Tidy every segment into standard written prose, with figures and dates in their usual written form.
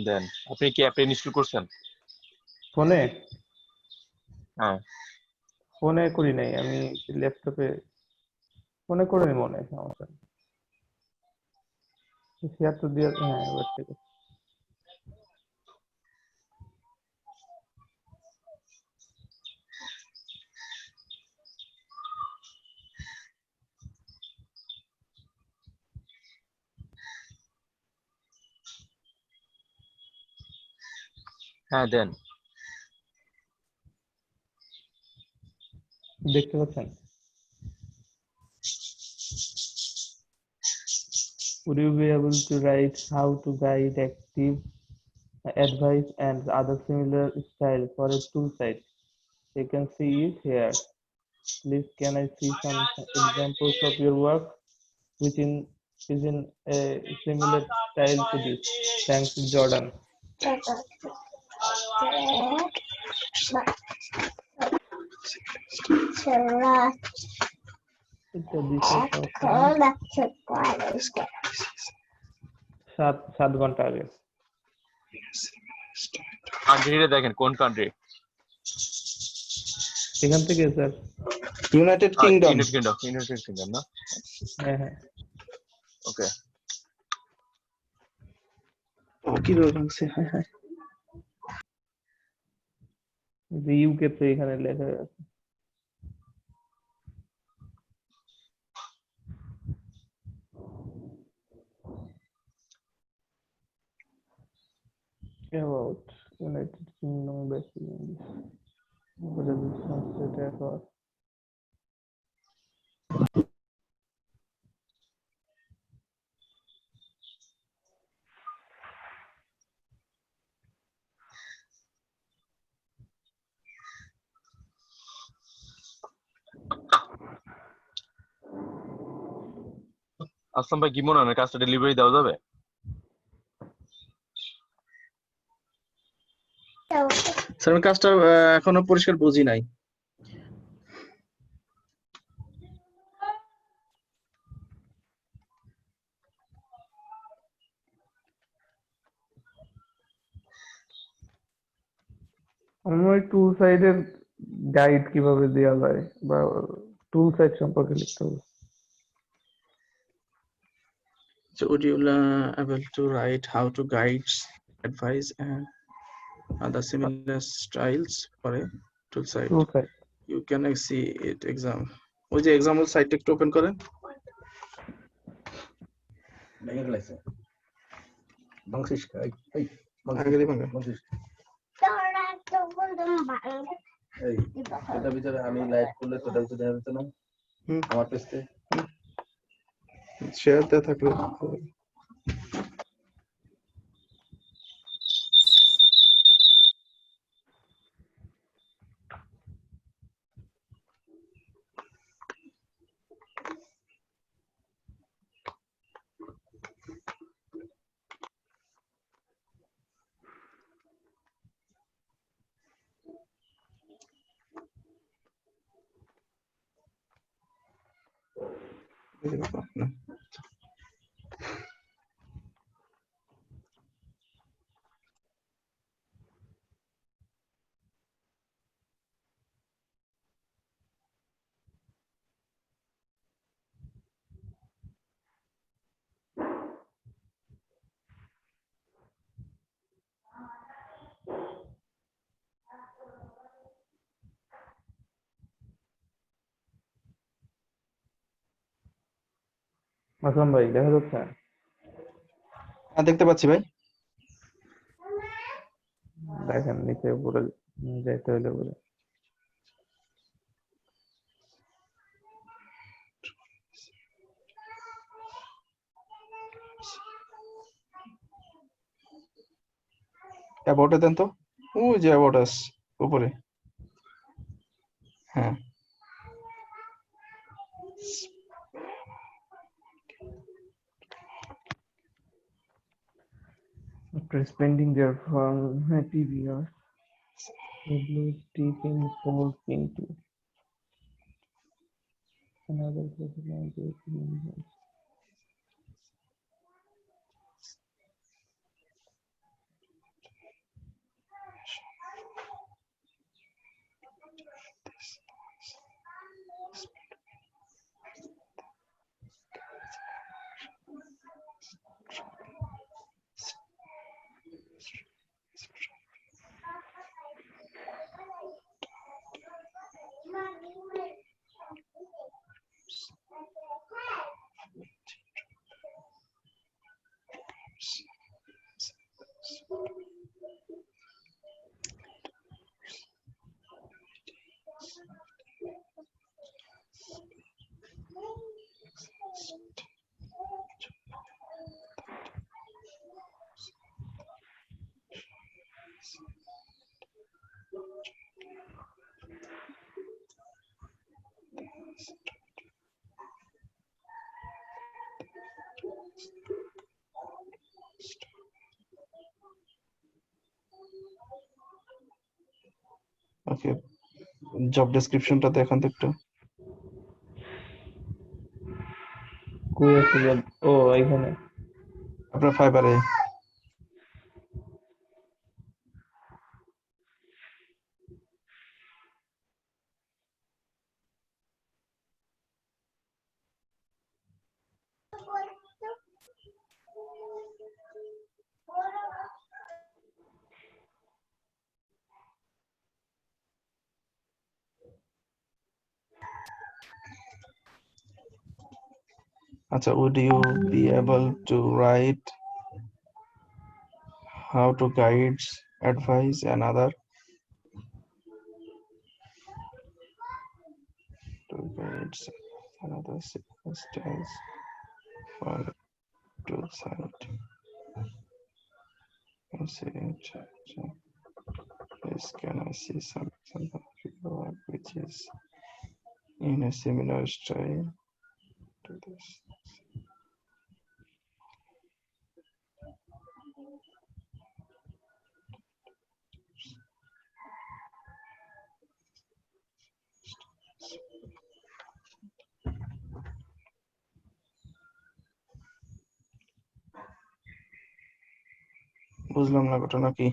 দেন আপনি কি app install করছেন? ফোনে হ্যাঁ। ফোনে করি নাই আমি, ল্যাপটপে। ফোনে করে নি মনে হয়, সমস্যা নেই। শেয়ার তো দিয়ে, হ্যাঁ এবার ঠিক আছে। হ্যাঁ দেন। দেখতে পাচ্ছেন? Would you be able to write how to guide active advice and other similar style for a tool site? You can see it here. Please, can I see some examples of your work which is in a similar style to this? Thanks, Jordan. এটা দিছে সাত ঘন্টা আগে। কান্ট্রিটা দেখেন কোন country? এখান থেকে sir, United kingdom. United kingdom না? হ্যাঁ হ্যাঁ। ওকে। কি রয়েছে? হ্যাঁ হ্যাঁ, ইউকে তো এখানে লেখা আছে। About United Kingdom basic English. What does it translate for? আসলাম ভাই, কি মনে হয় কাজটা ডেলিভারি দেওয়া যাবে? স্যার আমি কাজটা এখনো পরিষ্কার বুঝি নাই। আমার টুল সাইডের গাইড কিভাবে দেওয়া যায় বা টুল সাইড সম্পর্কে লিখতে হবে। So would you able to write how to guides, advise and other similar styles for a tool site? Tool side You can see it exam. ওই যে এক্সাম্পল সাইটটা একটু ওপেন করেন। ভেঙে ফেলাইছে। ভাঙছিস এই আগে দিবেন না। এই তোটার ভিতরে আমি লাইভ করলে তোটার ভিতরে দেখা যেত না আমার পেজে। শেয়ার দেওয়া থাকলে না। আসলাম ভাই দেখা যাচ্ছে? হ্যাঁ দেখতে পাচ্ছি ভাই। দেখেন নিচে উপরে যাইতে হলে উপরে। অ্যাবাউটে দেন তো, ওই যে অ্যাবাউট আস উপরে। হ্যাঁ After spending their fun happy years, the blues deep in falls into another personal. Okay, job ডেসক্রিপশনটা দেখান তো একটু। কই আছে job? ও এখানে। আপনার ফাইবারে। আচ্ছা, would you be able to write how to guide, advise and other to guide and other styles for to site? Yes, can I see some example of your work which is in a similar style to this? বুঝলাম না ঘটনা কি।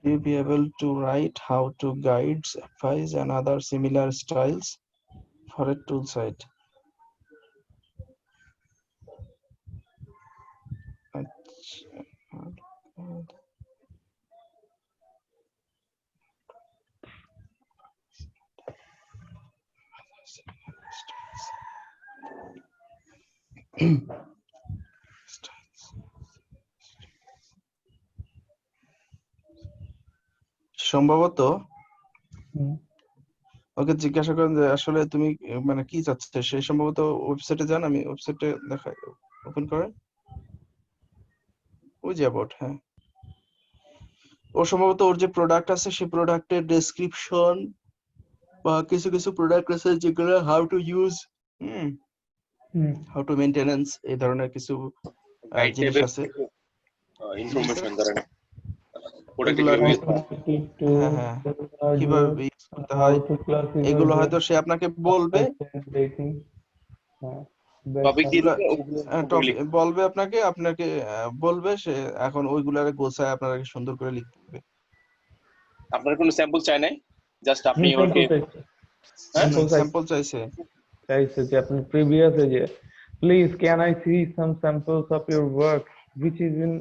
You be able to write how to guides, advise and other similar styles for a tool site. সম্ভবত হুম। ওকে জিজ্ঞাসা করেন যে আসলে তুমি মানে কি চাচ্ছ, সেই সম্ভবত ওয়েবসাইটে যান, আমি ওয়েবসাইটে দেখাই, ওপেন করেন, ওই যে অ্যাবাউট, হ্যাঁ, ও সম্ভবত ওর যে প্রোডাক্ট আছে সেই প্রোডাক্টের ডেসক্রিপশন বা কিছু কিছু প্রোডাক্ট আছে যেগুলো how to use, how to maintenance, এই ধরনের কিছু জিনিস আছে। ইনফরমেশন ধরেন ওটা এগুলো কিভাবে হ্যাঁ হ্যাঁ কিভাবে ইউজ করতে হয় এগুলো হয়তো সে আপনাকে বলবে, টপিক দিয়ে এগুলা দিবে, বলবে আপনাকে আপনাকে বলবে সে, এখন ওইগুলারে গোছায় আপনাকে সুন্দর করে লিখতে হবে। আপনার কোনো স্যাম্পল চাই নাই, জাস্ট আপনি ওকে স্যাম্পল চাইছে যে আপনি প্রিভিয়াস যে please can I see some samples of your work which is in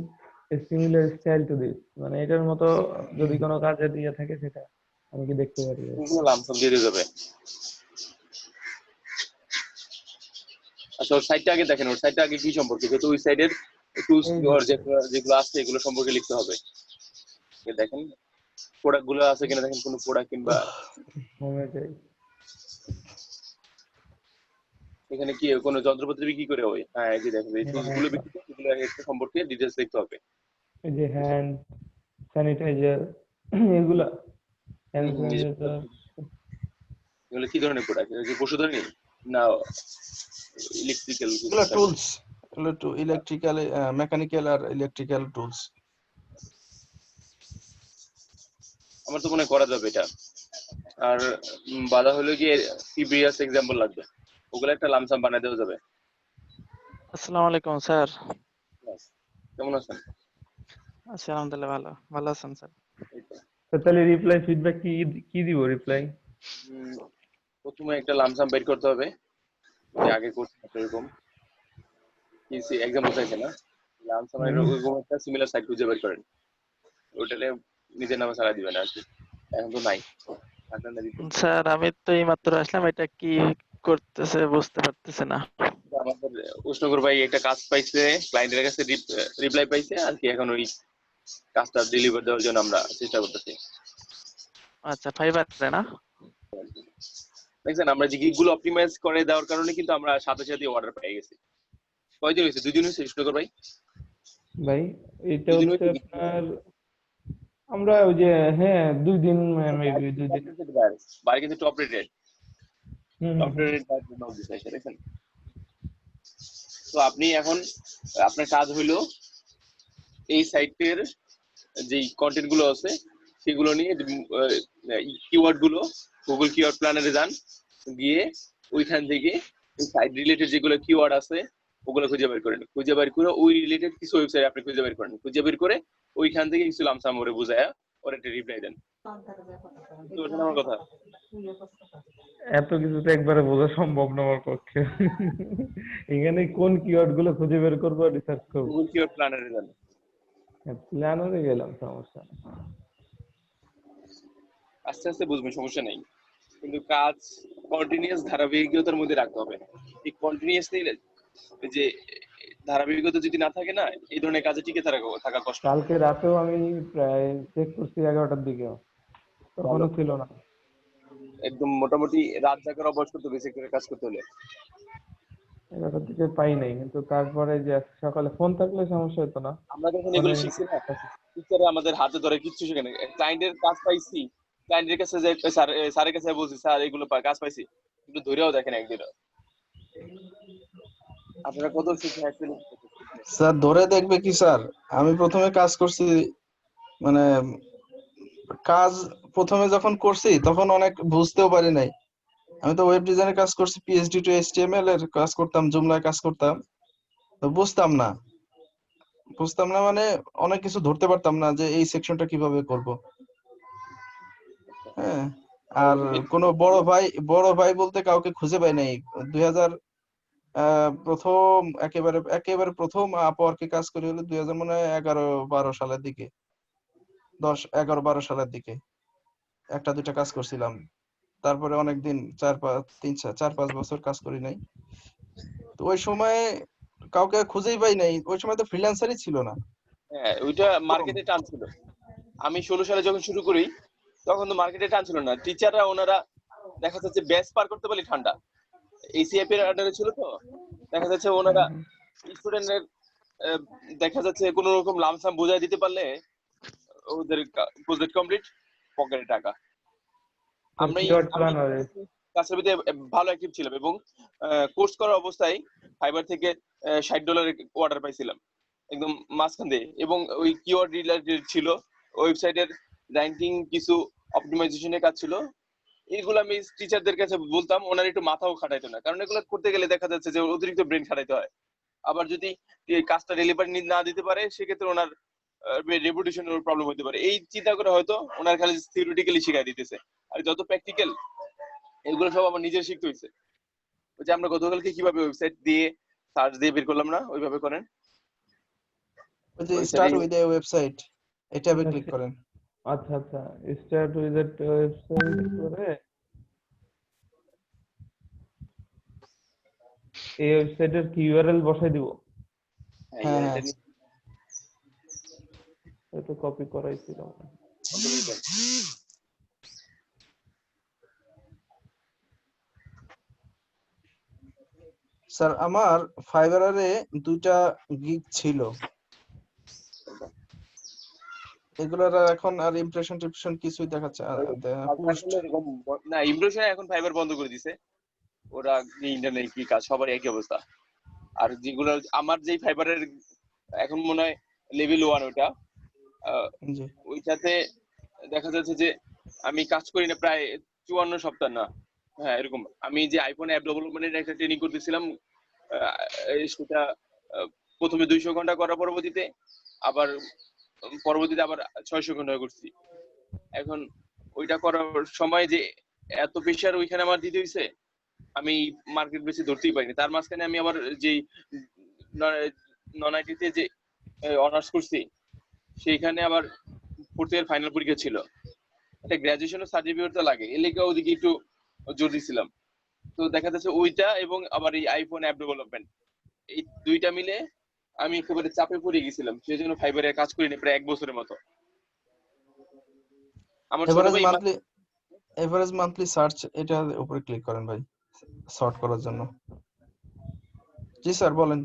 a similar style to this, মানে এটার মতো যদি কোনো কাজে দিয়ে থাকে সেটা আমি কি দেখতে পারি? লামসাম দিয়ে যাবে। আচ্ছা, ওর সাইটটা আগে দেখেন, ওর সাইটটা আগে কি সম্পর্কে, যেহেতু ওই সাইডের টুলস যেগুলো আছে এগুলো সম্পর্কে লিখতে হবে। দেখেন প্রোডাক্ট গুলো আছে কিনা, দেখেন কোনো প্রোডাক্ট কিংবা এখানে কি কোনো যন্ত্রপাতি বিক্রি করে হয়, হ্যাঁ এই যে দেখেন এই টুলস গুলো বিক্রি করে এগুলো সম্পর্কে ডিটেইলস লিখতে হবে। এই যে হ্যান্ড স্যানিটাইজার এগুলা, এগুলো কি ধরনের প্রোডাক্ট, এটা কি পশুধনের না ইলেকট্রিক্যাল? এগুলো টুলস, এগুলো টু ইলেকট্রিক্যাল, মেকানিক্যাল আর ইলেকট্রিক্যাল টুলস। আমার তো মনে হয় করা যাবে এটা। আর বাধা হলো গিয়ে প্রিভিয়াস এক্সাম্পল লাগবে, ওগুলো একটা লামসাম বানায় দেওয়া যাবে। আসসালামু আলাইকুম স্যার, কেমন আছেন? আছি আলহামদুলিল্লাহ, ভালো ভালো আছেন স্যার? তাহলে রিপ্লাই ফিডব্যাক কি দিব রিপ্লাই? প্রথমে একটা লামসাম বের করতে হবে, যে আগে করছেন এরকম কি এক্সাম্পল চাইছে না, লামসাম এরকম একটা সিমিলার সাইট খুঁজে বের করেন, ওটালে নিজের নামে ছাড়া দিবেন আর কি, এখন তো নাই। স্যার আমি তো এইমাত্র আসলাম, এটা কি করতেছে বুঝতে পারতেছি না। আমাদের উষ্ণকর ভাই একটা কাজ পাইছে, ক্লায়েন্টের কাছে রিপ্লাই পাইছে আর কি, এখন ওই কাজটা ডেলিভার দেওয়ার জন্য আমরা চেষ্টা করতেছি। আচ্ছা, ফাইবারে না? দেখছেন আমরা যে গিগগুলো অপটিমাইজ করে দেওয়ার কারণে কিন্তু আমরা সাথে সাথে অর্ডার পেয়ে গেছি। কয়দিন হয়েছে? 2 দিন হয়েছে উষ্ণকর ভাই? ভাই এটা 2 দিন হচ্ছে হয়েছে। আপনার, আমরা ওই যে হ্যাঁ 2 দিন, মেবি 2 দিন। বাইরে কিন্তু টপ রেটেড হুম হুম টপ হুম। রেটেড নাও দিছে দেখেন। তো আপনি এখন আপনার কাজ হইলো এই সাইটের যে কন্টেন্ট গুলো আছে সেগুলো নিয়ে কিওয়ার্ড গুলো গুগল কিওয়ার্ড প্ল্যানারে যান, গিয়ে ওইখান থেকে সাইট রিলেটেড যেগুলো কিওয়ার্ড আছে ওগুলো খুঁজে বের করেন। খুঁজে বের করে ওই রিলেটেড কিছু ওয়েবসাইট আপনি খুঁজে বের করেন। খুঁজে বের করে ওইখান থেকে কিছু লামসাম ওরে বুঝায়া ওর একটা রিপ্লাই দেন। তো ওটা আমার কথা। এত কিছু তো একবারে বোঝা সম্ভব না আমার পক্ষে। এখানে কোন কিওয়ার্ড গুলো খুঁজে বের করবো, রিসার্চ করবো। গুগল কিওয়ার্ড প্ল্যানারে যান। প্ল্যানারে গেলাম, সমস্যা নেই। আস্তে আস্তে বুঝবেন, সমস্যা নেই, কিন্তু কাজ কন্টিনিউয়াস ধারাবাহিকতার মধ্যে রাখতে হবে। এই কন্টিনিউয়াসলি যে ধারাবাহিকতা যদি না থাকে না, এই ধরনের কাজে টিকে থাকা কষ্ট। কালকে রাতেও আমি প্রায় চেক করছি 11টার দিকেও, তখনও ছিল না। একদম মোটামুটি রাত জাগার অভ্যাস করতে হবে সেক্টরে কাজ করতে হলে। 11টার দিকে পাই নাই, কিন্তু তারপরে যে সকালে ফোন থাকলে সমস্যা হতো না। আমরা যখন এগুলো শিখছি না, টিচারে আমাদের হাতে ধরে কিচ্ছু শেখে না। ক্লায়েন্টের কাজ পাইছি, ক্লায়েন্টের কাছে যে স্যারের কাছে বলছি স্যার এগুলো কাজ পাইছি, একটু ধরেও দেখেন একদিন। আপনারা কত শিখে আসছেন? স্যার ধরে দেখবে কি স্যার, আমি প্রথমে কাজ করছি, মানে কাজ প্রথমে যখন করছি তখন অনেক বুঝতেও পারি নাই। আমি তো ওয়েব ডিজাইনের কাজ করছি, পিএইচডি টু এইচটিএমএল এর কাজ করতাম, জুমলায় কাজ করতাম, তো বুঝতাম না মানে অনেক কিছু ধরতে পারতাম না যে এই সেকশনটা কিভাবে করব। হ্যাঁ, আর কোনো বড় ভাই বলতে কাউকে খুঁজে পাই নাই। 2000 প্রথম একেবারে প্রথম আপওয়ার্কে কাজ করি হলো 2000 মনে হয় 11-12 সালের দিকে, 10-11-12 সালের দিকে একটা দুইটা কাজ করছিলাম। তারপরে অনেকদিন 4-5 বছর কাজ করি নাই। তো ওই সময় কাউকে খুঁজেই পাই নাই, ওই সময় তো ফ্রিল্যান্সারই ছিল না। হ্যাঁ, ওইটা মার্কেটে টান ছিল। আমি 16 সালে যখন শুরু করি তখন তো মার্কেটে টান ছিল না। টিচাররা ওনারা দেখা যাচ্ছে ব্যাচ পার করতে পারলে ঠান্ডা। এসিএফ এর আন্ডারে ছিল তো, দেখা যাচ্ছে ওনারা স্টুডেন্টের দেখা যাচ্ছে কোনো রকম লামসাম বোঝাই দিতে পারলে ওদের প্রজেক্ট কমপ্লিট, পকেটে টাকা। আমি কাজের ভিতরে ভালো অ্যাক্টিভ ছিলাম এবং কোর্স করার অবস্থায় ফাইবার থেকে $60 অর্ডার পাইছিলাম একদম মাঝখান দিয়ে, এবং ওই কিওয়ার্ড রিলেটেড ছিল, ওয়েবসাইটের র্যাঙ্কিং, কিছু অপটিমাইজেশনের কাজ ছিল। এইগুলো আমি টিচারদের কাছে বলতাম, ওনার একটু মাথাও খাটাইতো না, কারণ এগুলো করতে গেলে দেখা যাচ্ছে যে অতিরিক্ত ব্রেন খাটাইতে হয়। আবার যদি এই কাজটা ডেলিভারি না দিতে পারে সেক্ষেত্রে ওনার রেপুটেশনের প্রবলেম হতে পারে। এই চিন্তা করে হয়তো ওনার খালি থিওরিটিক্যালি শিখাই দিতেছে, আর যত প্র্যাকটিক্যাল এগুলো সব আমার নিজের শিখতে হয়েছে। ওই যে আমরা গতকালকে কিভাবে ওয়েবসাইট দিয়ে সার্চ দিয়ে বের করলাম না, ওইভাবে করেন। ওই যে স্টার্ট উইথ এ ওয়েবসাইট, এটাবে ক্লিক করেন। আচ্ছা আচ্ছা, স্টার্ট উইথ এ ওয়েবসাইট করে এই ওয়েবসাইটের কি ইউআরএল বসাই দিব। হ্যাঁ, এটা কপি করাইছিল। স্যার আমার ফাইবারে 2টা গিগ ছিল, এগুলোর এখন আর ইমপ্রেশন টিমপ্রেশন কিছুই দেখাচ্ছে না। ইমপ্রেশন এখন ফাইবার বন্ধ করে দিছে, ওরা ইন্টারনেট কি কাজ সবার একই অবস্থা। আর যেগুলো আমার যেই ফাইবারের এখন মনে হয় লেভেল 1 ওটা, ওইটাতে দেখা যাচ্ছে যে আমি কাজ করি না প্রায় 54 সপ্তাহ না, হ্যাঁ এরকম। আমি যে আইফোন অ্যাপ ডেভেলপমেন্টের একটা ট্রেনিং করতেছিলাম, সেটা প্রথমে 200 ঘন্টা করার পরবর্তীতে আবার 600 ঘন্টা করছি। এখন ওইটা করার সময় যে এত প্রেশার ওইখানে আমার দিতে হয়েছে, আমি মার্কেট বেশি ধরতেই পারিনি। তার মাঝখানে আমি আবার যেই নন আইটিতে যে অনার্স করছি, সেইখানে আবার 4th ইয়ার ফাইনাল পরীক্ষা ছিল, একটা গ্রাজুয়েশনের সার্টিফিকেট তো লাগে, এর লেগে ওদিকে একটু জোর দিছিলাম। তো দেখা যাচ্ছে ওইটা এবং আবার এই আইফোন অ্যাপ ডেভেলপমেন্ট, এই দুইটা মিলে আমি একেবারে চাপে পড়ে গেছিলাম, সেই জন্য ফাইবারে কাজ করিনি প্রায় 1 বছরের মতো। আমার ছোট এভারেজ ভাই মান্থলি সার্চ এটার উপরে ক্লিক করেন ভাই, সর্ট করার জন্য। জি স্যার বলেন।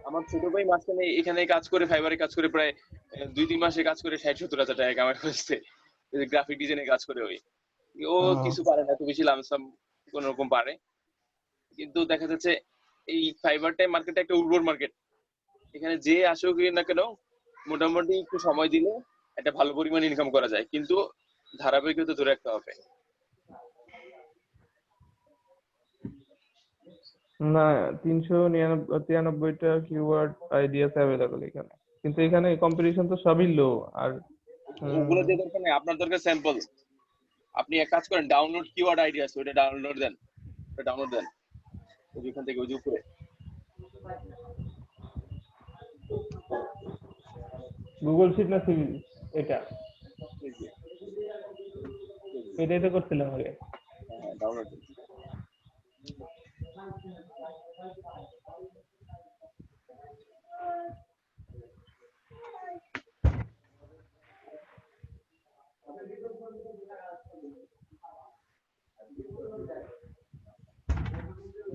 আমার ছোট ভাই মাঝখানে এখানে কাজ করে, ফাইবারে কাজ করে প্রায় 2-3 মাসে কাজ করে 60-70 হাজার টাকা কামাই করেছে, গ্রাফিক ডিজাইনে কাজ করে। ও কিছু পারে না, তো বেশি লামসাম কোন রকম পারে। কিন্তু দেখা যাচ্ছে এই ফাইবারটাই মার্কেটটা একটা উর্বর মার্কেট, এখানে যে আসুক না কেন মোটামুটি একটু সময় দিলে একটা ভালো পরিমাণ ইনকাম করা যায়, কিন্তু ধারাবাহিকতা ধরে রাখতে হবে। না, 393টা কিওয়ার্ড আইডিয়াস অ্যাভেলেবল এখানে, কিন্তু এখানে কম্পিটিশন তো সবই লো। আর ওগুলো দিয়ে দরকার নেই, আপনার দরকার স্যাম্পল। আপনি এক কাজ করেন, ডাউনলোড কিওয়ার্ড আইডিয়া আছে, ওটা ডাউনলোড দেন, ওইখান থেকে ওই যে উপরে গুগল শিট না সিভি, এটাই তো করছিলাম আগে। ডাউনলোড।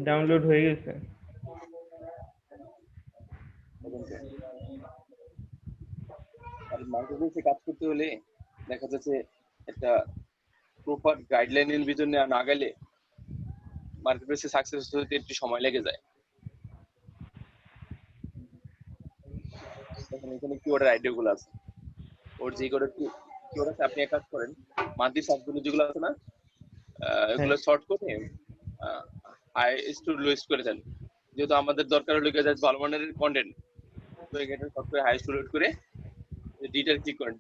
ডাউনলোড হয়ে গেছে। আর মার্কেটপ্লেসে কাজ করতে হলে দেখা যাচ্ছে একটা প্রপার গাইডলাইনের ভিতরে না গেলে মার্কেটপ্লেসে সাকসেস হতে একটু সময় লেগে যায়। এখানে কিওয়ার্ডের আইডিয়া গুলো আছে, ওর যে কিওয়ার্ড আছে, আপনি এক কাজ করেন, মান্থলি সার্চগুলো যেগুলো আছে না, এগুলো শর্ট করে হাইয়েস্ট টু লোয়েস্ট করে দেন। যেহেতু আমাদের দরকার হলো ভালো মানের কন্টেন্ট, তো এখানে শর্ট করে হাইয়েস্ট টু লোড করে ডিটার ক্লিক করেন,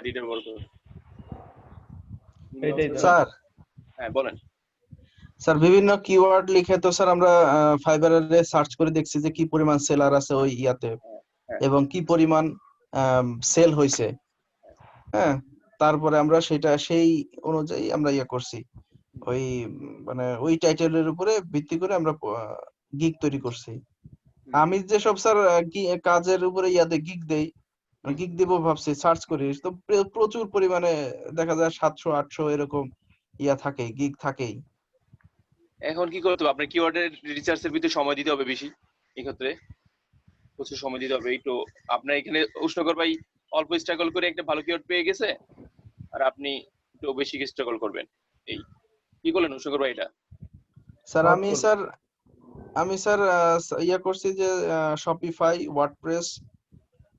ডিটার বড় করুন। স্যার হ্যাঁ বলেন। স্যার বিভিন্ন কিওয়ার্ড লিখে তো স্যার আমরা ফাইবারে সার্চ করে দেখছি যে কি পরিমাণ সেলার আছে ওই ইয়াতে, এবং কি পরিমাণ সেল হয়েছে। হ্যাঁ, তারপরে আমরা সেই অনুযায়ী আমরা ইয়া করছি, ওই মানে ওই টাইটেলের উপরে ভিত্তি করে আমরা গিগ তৈরি করছি। আমি যেসব স্যার কাজের উপরে ইয়াতে গিগ দেবো ভাবছি, সার্চ করি তো প্রচুর পরিমাণে দেখা যায় 700-800 এরকম ইয়া থাকে, গিগ থাকেই। এখন কি করতে হবে, আপনার কিওয়ার্ডের রিসার্চের ভিতরে সময় দিতে হবে বেশি, এই ক্ষেত্রে প্রচুর সময় দিতে হবে। একটু আপনার এখানে উষ্ণকর ভাই অল্প স্ট্রাগল করে একটা ভালো কিওয়ার্ড পেয়ে গেছে, আর আপনি একটু বেশি স্ট্রাগল করবেন। এই কি করলেন উষ্ণকর ভাই এটা? স্যার আমি স্যার ইয়া করছি যে শপিফাই, ওয়ার্ডপ্রেস,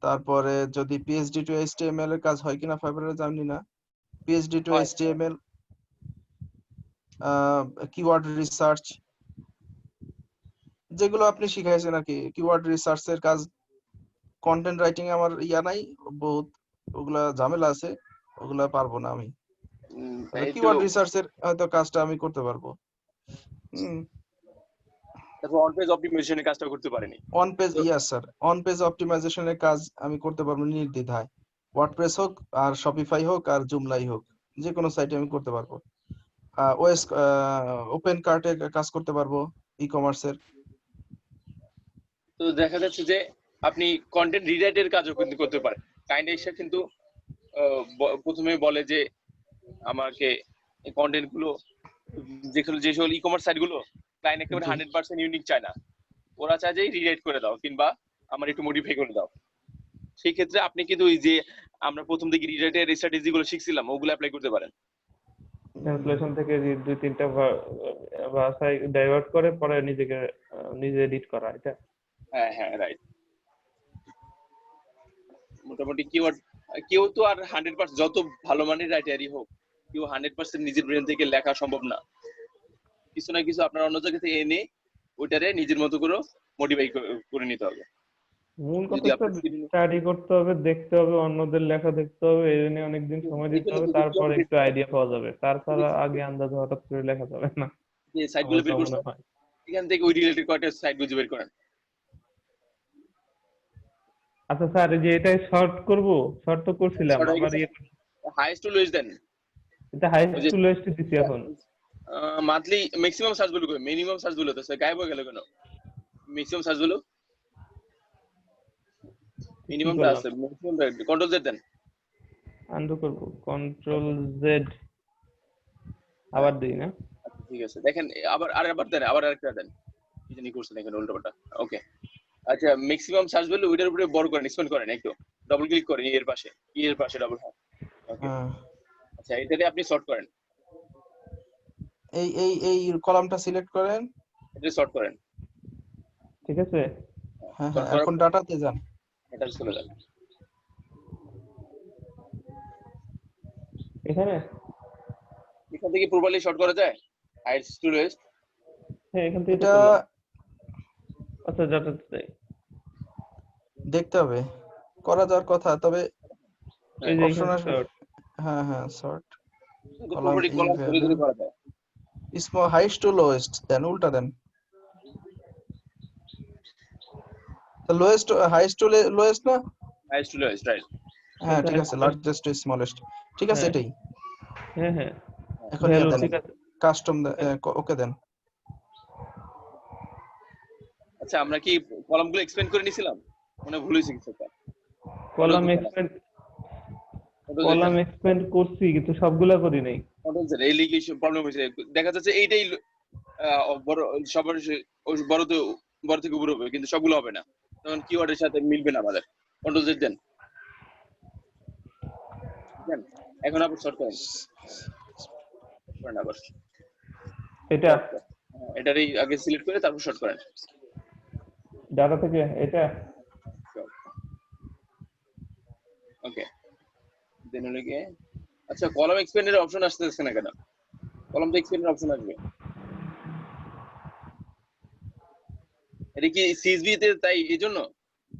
তারপরে যদি পিএইচডি টু এইচটিএমএল এর কাজ হয় কিনা ফাইবারে জানি না, PhD two HTML, keyword research, যেগুলো আপনি শিখাইছেন আর কি, কিওয়ার্ড রিসার্চ এর কাজ। কন্টেন্ট রাইটিং আমার ইয়া নাই বহুত, ওগুলা ঝামেলা আছে, ওগুলা পারবো না আমি। কিওয়ার্ড রিসার্চ এর হয়তো কাজটা আমি করতে পারবো। তারপর অন পেজ অপটিমাইজেশনের কাজটা করতে পারেনি। On page, yes sir, on page অপটিমাইজেশনের কাজ আমি করতে পারবো নির্দ্বিধায়। ওয়ার্ডপ্রেস হোক আর শপিফাই হোক আর জুমলাই হোক, যে কোনো সাইটে আমি করতে পারবো। ওএস ওপেন কার্টে কাজ করতে পারবো, ই কমার্সের। তো দেখা যাচ্ছে যে আপনি কন্টেন্ট রিরাইটের কাজও কিন্তু করতে পারেন। কাইন্ডেক্সা কিন্তু প্রথমে বলে যে আমাকে এই কন্টেন্ট গুলো, যে সকল ই কমার্স সাইট গুলো ক্লায়েন্ট একেবারে 100% ইউনিক চায় না, ওরা চায় যে রিরাইট করে দাও কিংবা আমার একটু মডিফাই করে দাও। সেই ক্ষেত্রে আপনি কিন্তু ওই যে আমরা প্রথম থেকে রিরাইটের স্ট্র্যাটেজি গুলো শিখছিলাম, ওগুলো অ্যাপ্লাই করতে পারেন। ট্রান্সলেশন থেকে 2-3টা ভাষায় ডাইভার্ট করে পরে নিজে এডিট করা, এটা। হ্যাঁ রাইট। মোটামুটি কেউ তো আর 100% যত ভালো মানের রাইটারই হোক, কেউ 100% নিজের ব্রেন থেকে লেখা সম্ভব না। কিছু না কিছু আপনার অন্য জায়গা থেকে এনে ওইটারে নিজের মতো করে মডিফাই করে নিতে হবে। মূল কথা স্টাডি করতে হবে, দেখতে হবে, অন্যদের লেখা দেখতে হবে, এই জন্য অনেকদিন সময় দিতে হবে, তারপর একটু আইডিয়া পাওয়া যাবে। তাছাড়া আগে আন্দাজে হঠাৎ করে লেখা যাবে না। যে সাইটগুলো বের করতে হয়, এখান থেকে ওই রিলেটেড কয়েকটা সাইট খুঁজে বের করেন। আচ্ছা স্যার, এই যে এটা শর্ট তো করছিলাম, আবার হাইয়েস্ট টু লোয়েস্ট দেন। এটা হাইয়েস্ট টু লোয়েস্ট দিছি এখন। মান্থলি ম্যাক্সিমাম সার্চ গুলো কই, মিনিমাম সার্চ গুলো তো স্যার গায়েব হয়ে গেল কেন? ম্যাক্সিমাম সার্চ গুলো কি মিনিমামটা করলাম? আছে, ম্যাক্সিমাম কন্ট্রোল জেড দেন। আনডু করবো, কন্ট্রোল জেড আবার দিই না? আচ্ছা ঠিক আছে, দেখেন আবার দেন, আবার আরেকটা দেন, কি জানি করছেন এখানে উল্টোপাল্টা। ওকে আচ্ছা, ম্যাক্সিমাম সার্চ ভ্যালু ওইটার উপরে বড় করেন, এক্সপ্যান্ড করেন, একটু ডাবল ক্লিক করেন এর পাশে ডাবল। হ্যাঁ ওকে। হ্যাঁ আচ্ছা এটাতে আপনি সর্ট করেন, এই কলামটা সিলেক্ট করেন। এটা সর্ট করেন। ঠিক আছে, হ্যাঁ সর্ট হ্যাঁ, করার এখন পর ডাটাতে যান। এটা চলে যান। এখানে। এখান থেকে প্রপারলি শর্ট করা যায়, হাইটস টু লোয়েস্ট। হ্যাঁ এখান থেকে তো এটা করলাম। আচ্ছা যাতে দেখতে হবে, করা যাওয়ার কথা, তবে এই যে অপশন এখানে আসবে। short। হ্যাঁ হ্যাঁ, সর্ট কলাম প্রপারলি কলাম ধরে ধরে করা যায়। স্মল হাইস্ট টু লোয়েস্ট দেন, উল্টা দেন। তো লোয়েস্ট হাইস্ট টু লোয়েস্ট না? Heights two lowest, right. হ্যাঁ এটা ঠিক আছে, লার্জেস্ট টু স্মলেস্ট, ঠিক আছে হ্যাঁ। এটাই। হ্যাঁ হ্যাঁ এখন ভ্যালু দেন ঠিক আছে। কাস্টম, ওকে দেন। আচ্ছা আমরা কি কলামগুলো এক্সপ্যান্ড করে নিছিলাম? মনে হয় ভুল হয়েছে কিছু একটা। কলাম এক্সপ্যান্ড করছি কিন্তু সবগুলা করি নাই। কন্ট্রোল জেড, এই লিখে প্রবলেম হয়েছে, দেখা যাচ্ছে এইটাই বড়, সবার বড় থেকে উপরে হবে, কিন্তু সবগুলো হবে না, তখন কিওয়ার্ডের সাথে মিলবে না আমাদের। কন্ট্রোল জেড দেন। দেন। এখন আবার শর্ট করেন আবার এটা এটারই আগে সিলেক্ট করে তারপর শর্ট করেন। ডাটা থেকে এটা ওকে দেন হলো গিয়ে, আচ্ছা কলাম এক্সপ্যান্ডের অপশন আসতেছে না কেন? কলাম তো এক্সপ্যান্ডের অপশন আসবে, এটা কি সিএসভি তে তাই এই জন্য?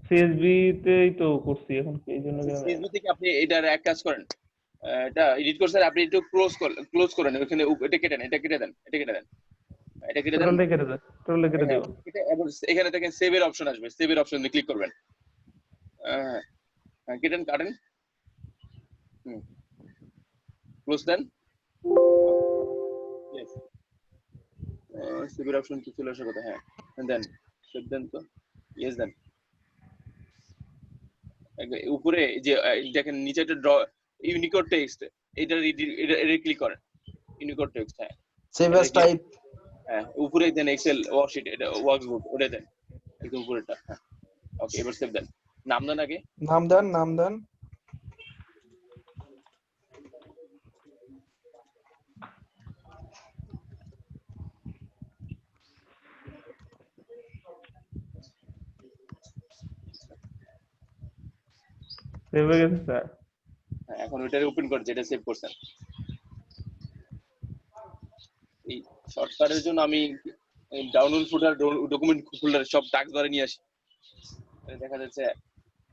সিএসভি তেই তো করছি, এখন এই জন্য কেন সিএসভি থেকে আপনি এটার এক কাজ করেন, এটা এডিট করছেন আপনি, একটু ক্লোজ করেন, ওখানে এটা কেটে দেন, এটা কেটে দেন, এটা কেটে দেন, এটা কেটে দেন। টোটাল কেটে দেন, টোটাল কেটে হ্যাঁ, দেব। এবার এখানে দেখেন সেভের অপশন আসবে, সেভের অপশনে ক্লিক করবেন। কেটেন কাটেন, ক্লোজ দেন। ইয়েস, সেভের অপশন কি চলে আসার কথা। হ্যাঁ দেন, সেভ দেন তো, ইয়েস দেন। উপরে যে দেখেন নিচে একটা ইউনিকোড টেক্সট, এটা ক্লিক করেন, ইউনিকোড টেক্সট। হ্যাঁ সেভ অ্যাজ টাইপ। হ্যাঁ উপরে দেন এক্সেল ওয়ার্কশিট, এটা ওয়ার্কবুক, ওটা দেন একদম উপরেটা। হ্যাঁ ওকে, এবার সেভ দেন। নাম দেন আগে, নাম দেন। সেভ হয়ে গেছে স্যার। হ্যাঁ এখন ওইটারে ওপেন করেন যেটা সেভ করছেন। এই শর্টকাটের জন্য আমি ডাউনলোড ফোল্ডার, ডকুমেন্ট ফোল্ডার সব টাস্ক ধরে নিয়ে আসি, দেখা যাচ্ছে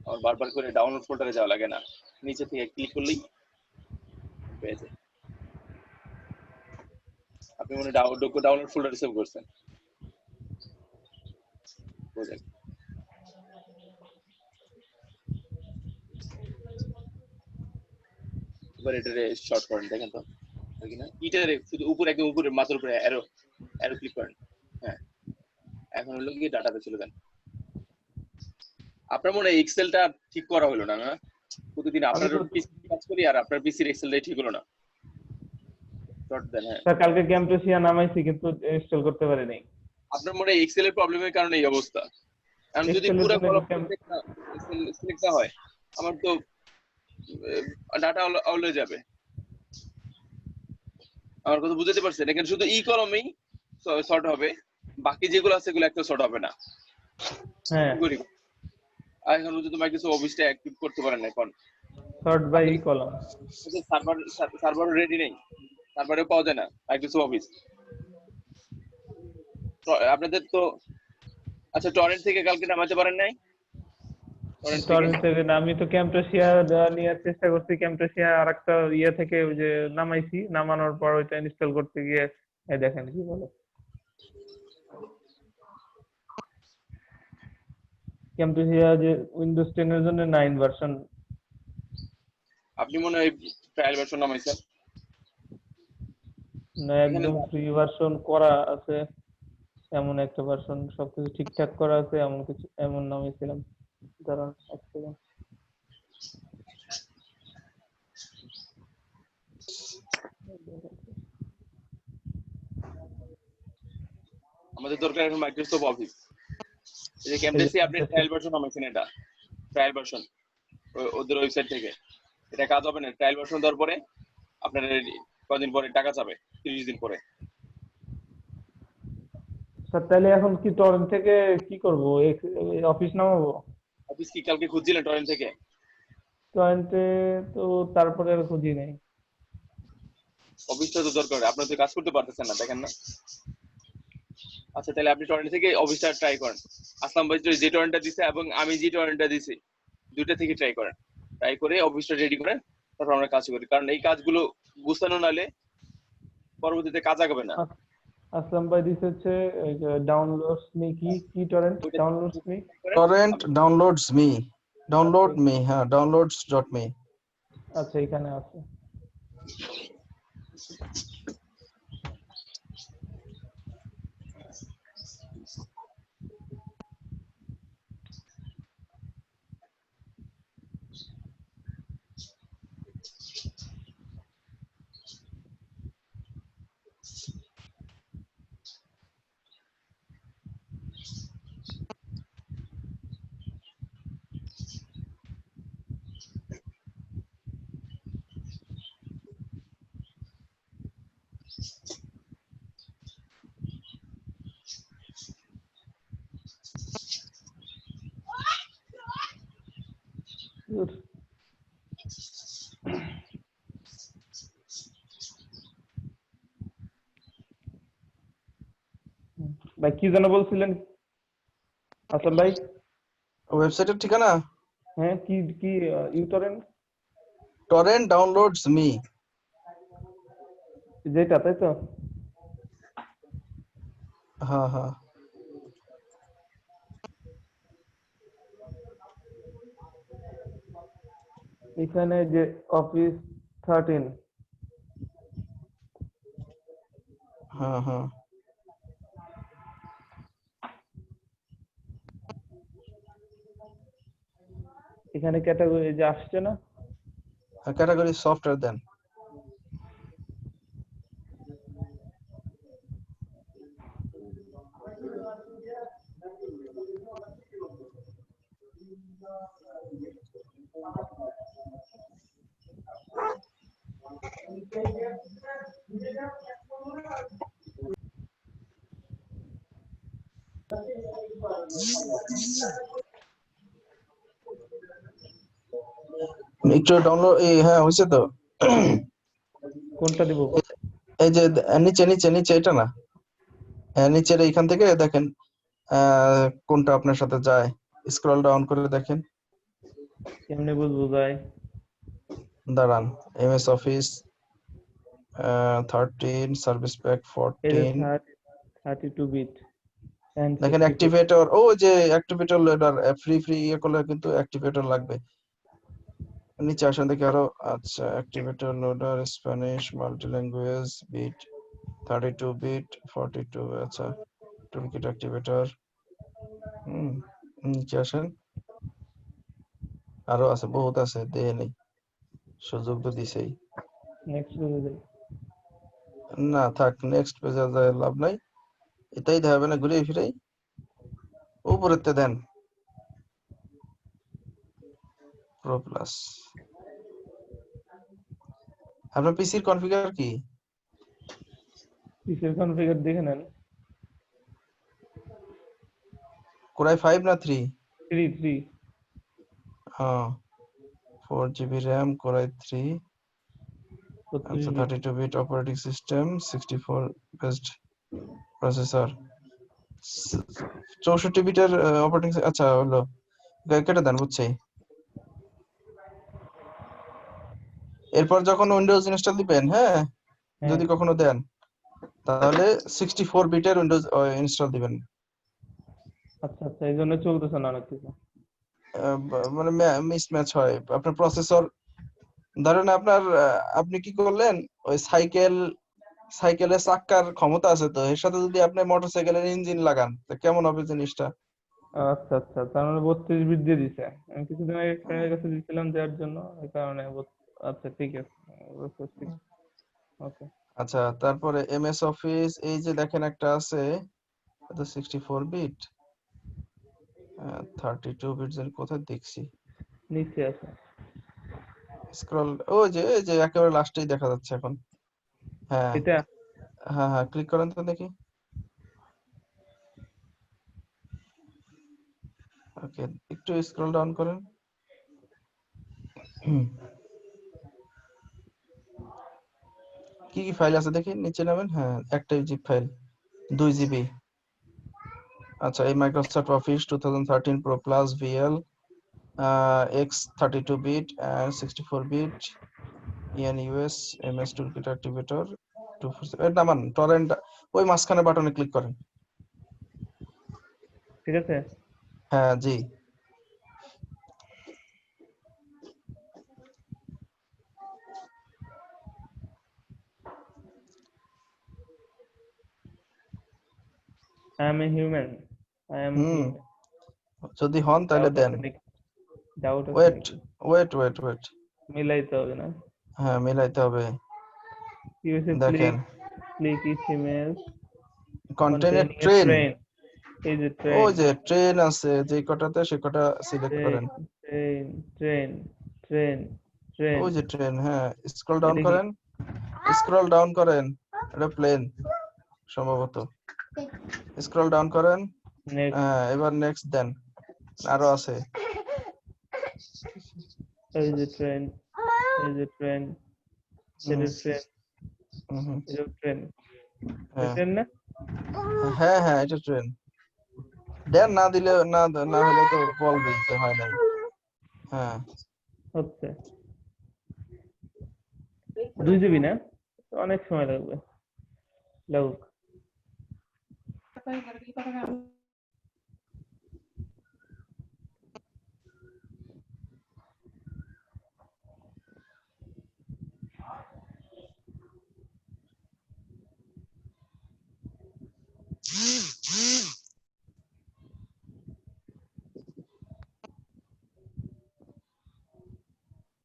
আমার বারবার করে ডাউনলোড ফোল্ডারে যাওয়া লাগে না, নিচে থেকে ক্লিক করলেই পেয়ে যায়। আপনি মনে ডাউনলোড ফোল্ডারে সেভ করছেন, বুঝলেন? এবার এটারে শর্ট করেন, দেখেন তো কিনা, ইটারে শুধু উপরে, একদম উপরে মাথার উপরে অ্যারো ক্লিক করেন। হ্যাঁ এখন হলো কি ডাটাতে চলে যান। আপনার মনে হয় এক্সেলটা ঠিক করা হলো না? না প্রতিদিন আপনার পিসি কাজ করি আর আপনার পিসির এক্সেলটাই ঠিক হলো না। শর্ট দেন। হ্যাঁ স্যার কালকে ক্যাম্পেসিয়া নামাইছি কিন্তু ইনস্টল করতে পারি নাই। আপনার মনে হয় এক্সেলের প্রবলেমের কারণে এই অবস্থা। আমি যদি Excel এর পুরো জন্য কলাম ক্যাম্প- সিলেক্ট না হয়, আমার তো ডাটা আউলে যাবে। আমার কথা বুঝতে পারছেন? এখানে শুধু ই কলমেই শর্ট হবে, বাকি যেগুলো আছে সেগুলো একটা শর্ট হবে না। হ্যাঁ কি করি? আর এখন যদি মাইক্রোসফট অফিসটা অ্যাক্টিভ করতে পারেন এখন, sort by column. Server ready নেই, সার্ভারে পাওয়া যায় না মাইক্রোসফট অফিস আপনাদের তো। আচ্ছা টরেন্ট থেকে কালকে নামাতে পারেন নাই? টরেন্ট থেকে না, আমি তো ক্যাম্পেসিয়া নেওয়ার চেষ্টা করছি, ক্যাম্পেসিয়া আরেকটা ইয়ে থেকে ওই যে নামাইছি, নামানোর পর ওইটা ইনস্টল করতে গিয়ে এই দেখেন কি বলে। ক্যাম্পেসিয়া যে উইন্ডোজ 10 এর জন্য 9 ভার্সন। আপনি মনে হয় ট্রায়াল ভার্সন নামাইছেন। না এখানে একদম ফ্রি ভার্সন করা আছে, এমন একটা ভার্সন সবকিছু ঠিকঠাক করা আছে এমন কিছু, এমন নামিয়েছিলাম। দাঁড়ান এক সেকেন্ড। আমাদের দরকার এখন মাইক্রোসফট অফিস। এই যে এই যে ক্যামডেসি আপনি ট্রায়াল ভার্সন নামাইছেন, এটা ট্রায়াল ভার্সন ওদের ওয়েবসাইট থেকে। এটা কাজ হবে না, ট্রায়াল ভার্সন দেওয়ার পরে আপনার কদিন পরে টাকা যাবে, 30 দিন পরে। স্যার তাহলে এখন কি টরেন্ট থেকে কি করব, অফিস নামাবো? অফিস কি কালকে খুঁজছিলেন টরেন্ট থেকে? টরেন্টে তো তারপরে আর খুঁজি নাই। অফিসটা তো দরকার, আপনার তো কাজ করতে পারতেছেন না, দেখেন না। আচ্ছা তাহলে আপনি টরেন্ট থেকে অফিসটা ট্রাই করেন। আসলাম ভাই যে টরেন্টটা দিছে এবং আমি যে টরেন্টটা দিছি, দুইটা থেকে ট্রাই করেন। ট্রাই করে অফিসটা রেডি করেন, তারপর আমরা কাজ করি। কারণ এই কাজগুলো গুছানো নালে পরবর্তীতে কাজ আগাবে না। আসলাম ভাই দিস হচ্ছে ডাউনলোডস মি, কি কি টরেন্ট ওইটা ডাউনলোডস মি? করেন, torrent downloads me, download me, হ্যাঁ downloads.me। আচ্ছা এখানে আছে। Good. ভাই কি যেন বলছিলেন আসলাম ভাই? ওয়েবসাইটের ঠিকানা হ্যাঁ কি কি ইউটরেন্ট টরেন্ট ডাউনলোডস মি। যেটা, তাই তো? হ্যাঁ হ্যাঁ, এখানে যে অফিস 13, হ্যাঁ হ্যাঁ, এখানে ক্যাটাগরি যে আসছে না, ক্যাটাগরি সফটওয়্যার দেন। একটু ডাউনলোড, হ্যাঁ হয়েছে তো। কোনটা দিব? এই যে নিচে নিচে নিচে, এটা না, নিচের এইখান থেকে দেখেন কোনটা আপনার সাথে যায়, স্ক্রল ডাউন করে দেখেন। কেমনে বুঝবো যায়? দাঁড়ান, এমএস অফিস 13 সার্ভিস প্যাক এই যে 14, 32 বিট দেখেন অ্যাক্টিভেটর, ও যে অ্যাক্টিভেটর লোডার ফ্রি ফ্রি ইয়ে করলে কিন্তু অ্যাক্টিভেটর লাগবে। নিচে আসেন দেখি আরো। আচ্ছা, activator loader Spanish multi language bit 32 bit 42, আচ্ছা টুলকিট অ্যাক্টিভেটর। নিচে আসেন, আরো আছে, বহুত আছে, দেহে নেই, সুযোগ তো দিছেই। নেক্সট পেজে যাই। না থাক, নেক্সট পেজে যায় লাভ নাই, এটাই দেখাবে না ঘুরে ফিরে। উপরেতে দেন প্রো প্লাস। আপনার পিসির কনফিগার কি? পিসের কনফিগার দেখে নেন। কোরাই 5 না 3? 3 হ্যাঁ, 4 GB RAM, কোরাই 3, আচ্ছা 32 bit operating system, 64 based processor, 64 বিটের অপারেটিং, আচ্ছা হলো, কেটে দেন, বুঝছি। এরপর যখন উইন্ডোজ ইনস্টল দিবেন, হ্যাঁ যদি কখনো দেন, তাহলে 64 বিটের উইন্ডোজ ইনস্টল দিবেন। আচ্ছা আচ্ছা, এই জন্য চলতেছে না অনেক কিছু। মানে মিসম্যাচ হয় আপনার প্রসেসর। ধরেন আপনার আপনি কি করলেন, ওই সাইকেল সাইকেলের চাক্কার ক্ষমতা আছে তো, এর সাথে যদি আপনি মোটরসাইকেলের ইঞ্জিন লাগান তো কেমন হবে জিনিসটা? আচ্ছা আচ্ছা, তার মানে 32 বিট দিয়ে দিছে। আমি কিছুদিন আগে ফ্রেন্ডের কাছে দিয়েছিলাম দেওয়ার জন্য, এই কারণে আচ্ছা ঠিক আছে, বুঝতে পারছি। ওকে। আচ্ছা, তারপরে এমএস অফিস, এই যে দেখেন একটা আছে, এটা 64 বিট, 32 বিট এর কোথায় দেখছি, নিচে আছে। স্ক্রল, ওই যে এই যে একেবারে লাস্টেই দেখা যাচ্ছে এখন। হ্যাঁ এটা হ্যাঁ হ্যাঁ, ক্লিক করেন তো দেখি। ওকে, একটু স্ক্রল ডাউন করেন। কি কি ফাইল আছে দেখি, নিচে নামেন। হ্যাঁ, একটাই জিপ ফাইল, 2 জিবি। আচ্ছা, এই Microsoft Office 2013 pro plus VL, x 32 bit and 64 bit, US MS toolkit activator 247। এটা নামান টরেন্ট, ওই মাঝখানে বাটনে ক্লিক করেন। ঠিক আছে। হ্যাঁ জি। I am a human. I am hmm, human. যদি হন তাহলে ডাউট দেন। আছে নাকি? ডাউট আছে ওয়েট নাকি? ওয়েট ওয়েট ওয়েট, মিলাইতে হবে না? হ্যাঁ মিলাইতে হবে। কি হয়েছে? দেখেন click each image containing containing a train, train. এই যে ট্রেন, ওই যে ট্রেন আছে যে কটাতে, সে কটা সিলেক্ট ট্রেন, করেন। Train, train, train, train. ওই যে ট্রেন, হ্যাঁ স্ক্রল ডাউন এটা কি? করেন, স্ক্রল ডাউন করেন, এটা প্লেন সম্ভবত। স্ক্রল ডাউন করেন, নেক্সট। হ্যাঁ এবার নেক্সট দেন, আরো আছে। এই যে ট্রেন, এই যে ট্রেন, এটা ট্রেন, হুম, এটা ট্রেন। হ্যাঁ ট্রেন না? হ্যাঁ হ্যাঁ, এটা ট্রেন। দেন না দিলে, না হলে তো বলবি যে হয় নাই। হ্যাঁ হচ্ছে 2 জিবি না? অনেক সময় লাগবে। লাগুক।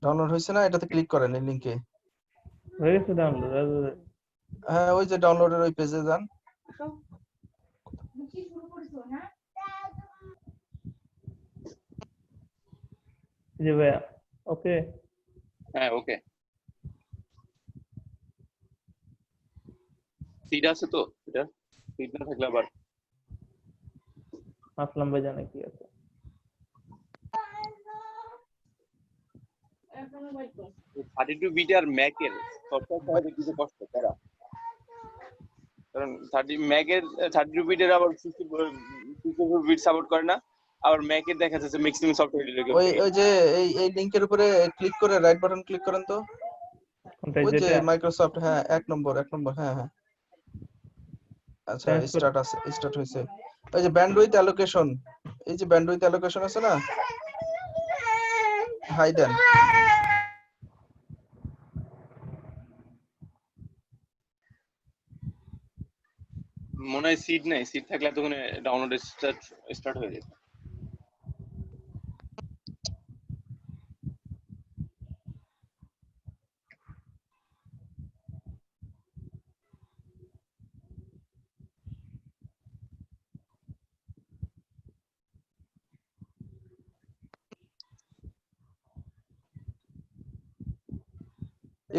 ডাউনলোড হয়েছে না, এটাতে ক্লিক করেন এই লিংকে। হয়ে গেছে ডাউনলোড? হ্যাঁ ওই যে ডাউনলোডের ওই পেজে যান। জি ভাইয়া। ওকে। হ্যাঁ ওকে। সিট আছে তো, এটা সিট না থাকলে আবার আসলাম ভাই জানে কি আছে। 32 বিট আর ম্যাকের সফটওয়্যার সহ দেখতে যে কষ্ট তারা, কারণ 32 বিটের আবার 64 বিট সাপোর্ট করে না, আবার ম্যাকের দেখা যাচ্ছে ম্যাক্সিমাম সফটওয়্যার ওই ওই যে এই লিংকের উপরে ক্লিক করে রাইট বাটন ক্লিক করেন তো, কোনটা? ওই যে যেটা মাইক্রোসফট, হ্যাঁ এক নম্বর, হ্যাঁ হ্যাঁ। আচ্ছা ট্রান্সফার। স্টার্ট হয়েছে। ওই যে ব্যান্ডউইথ অ্যালোকেশন, এই যে ব্যান্ডউইথ অ্যালোকেশন আছে না, হাই দেন। মনে হয় সিট নেই, সিট থাকলে তখন ডাউনলোড স্টার্ট হয়ে যেত।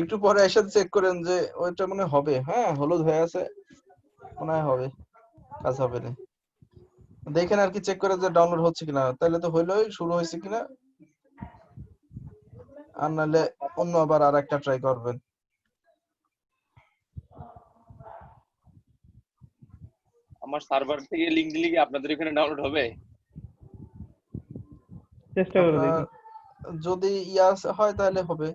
একটু পরে এসে চেক করেন যে ওইটা মনে হয় হবে। হ্যাঁ হলুদ হয়ে আছে, মনে হয় হবে, কাজ হবে না। দেখেন আর কি চেক করে যে ডাউনলোড হচ্ছে কিনা, তাহলে তো হইলোই, শুরু হয়েছে কিনা। আর নাহলে অন্য আবার আর একটা ট্রাই করবেন। আমার সার্ভার থেকে লিংক দিলে কি আপনাদের এখানে ডাউনলোড হবে? চেষ্টা করে আপনার দেখি। যদি ইয়াস হয় তাহলে হবে।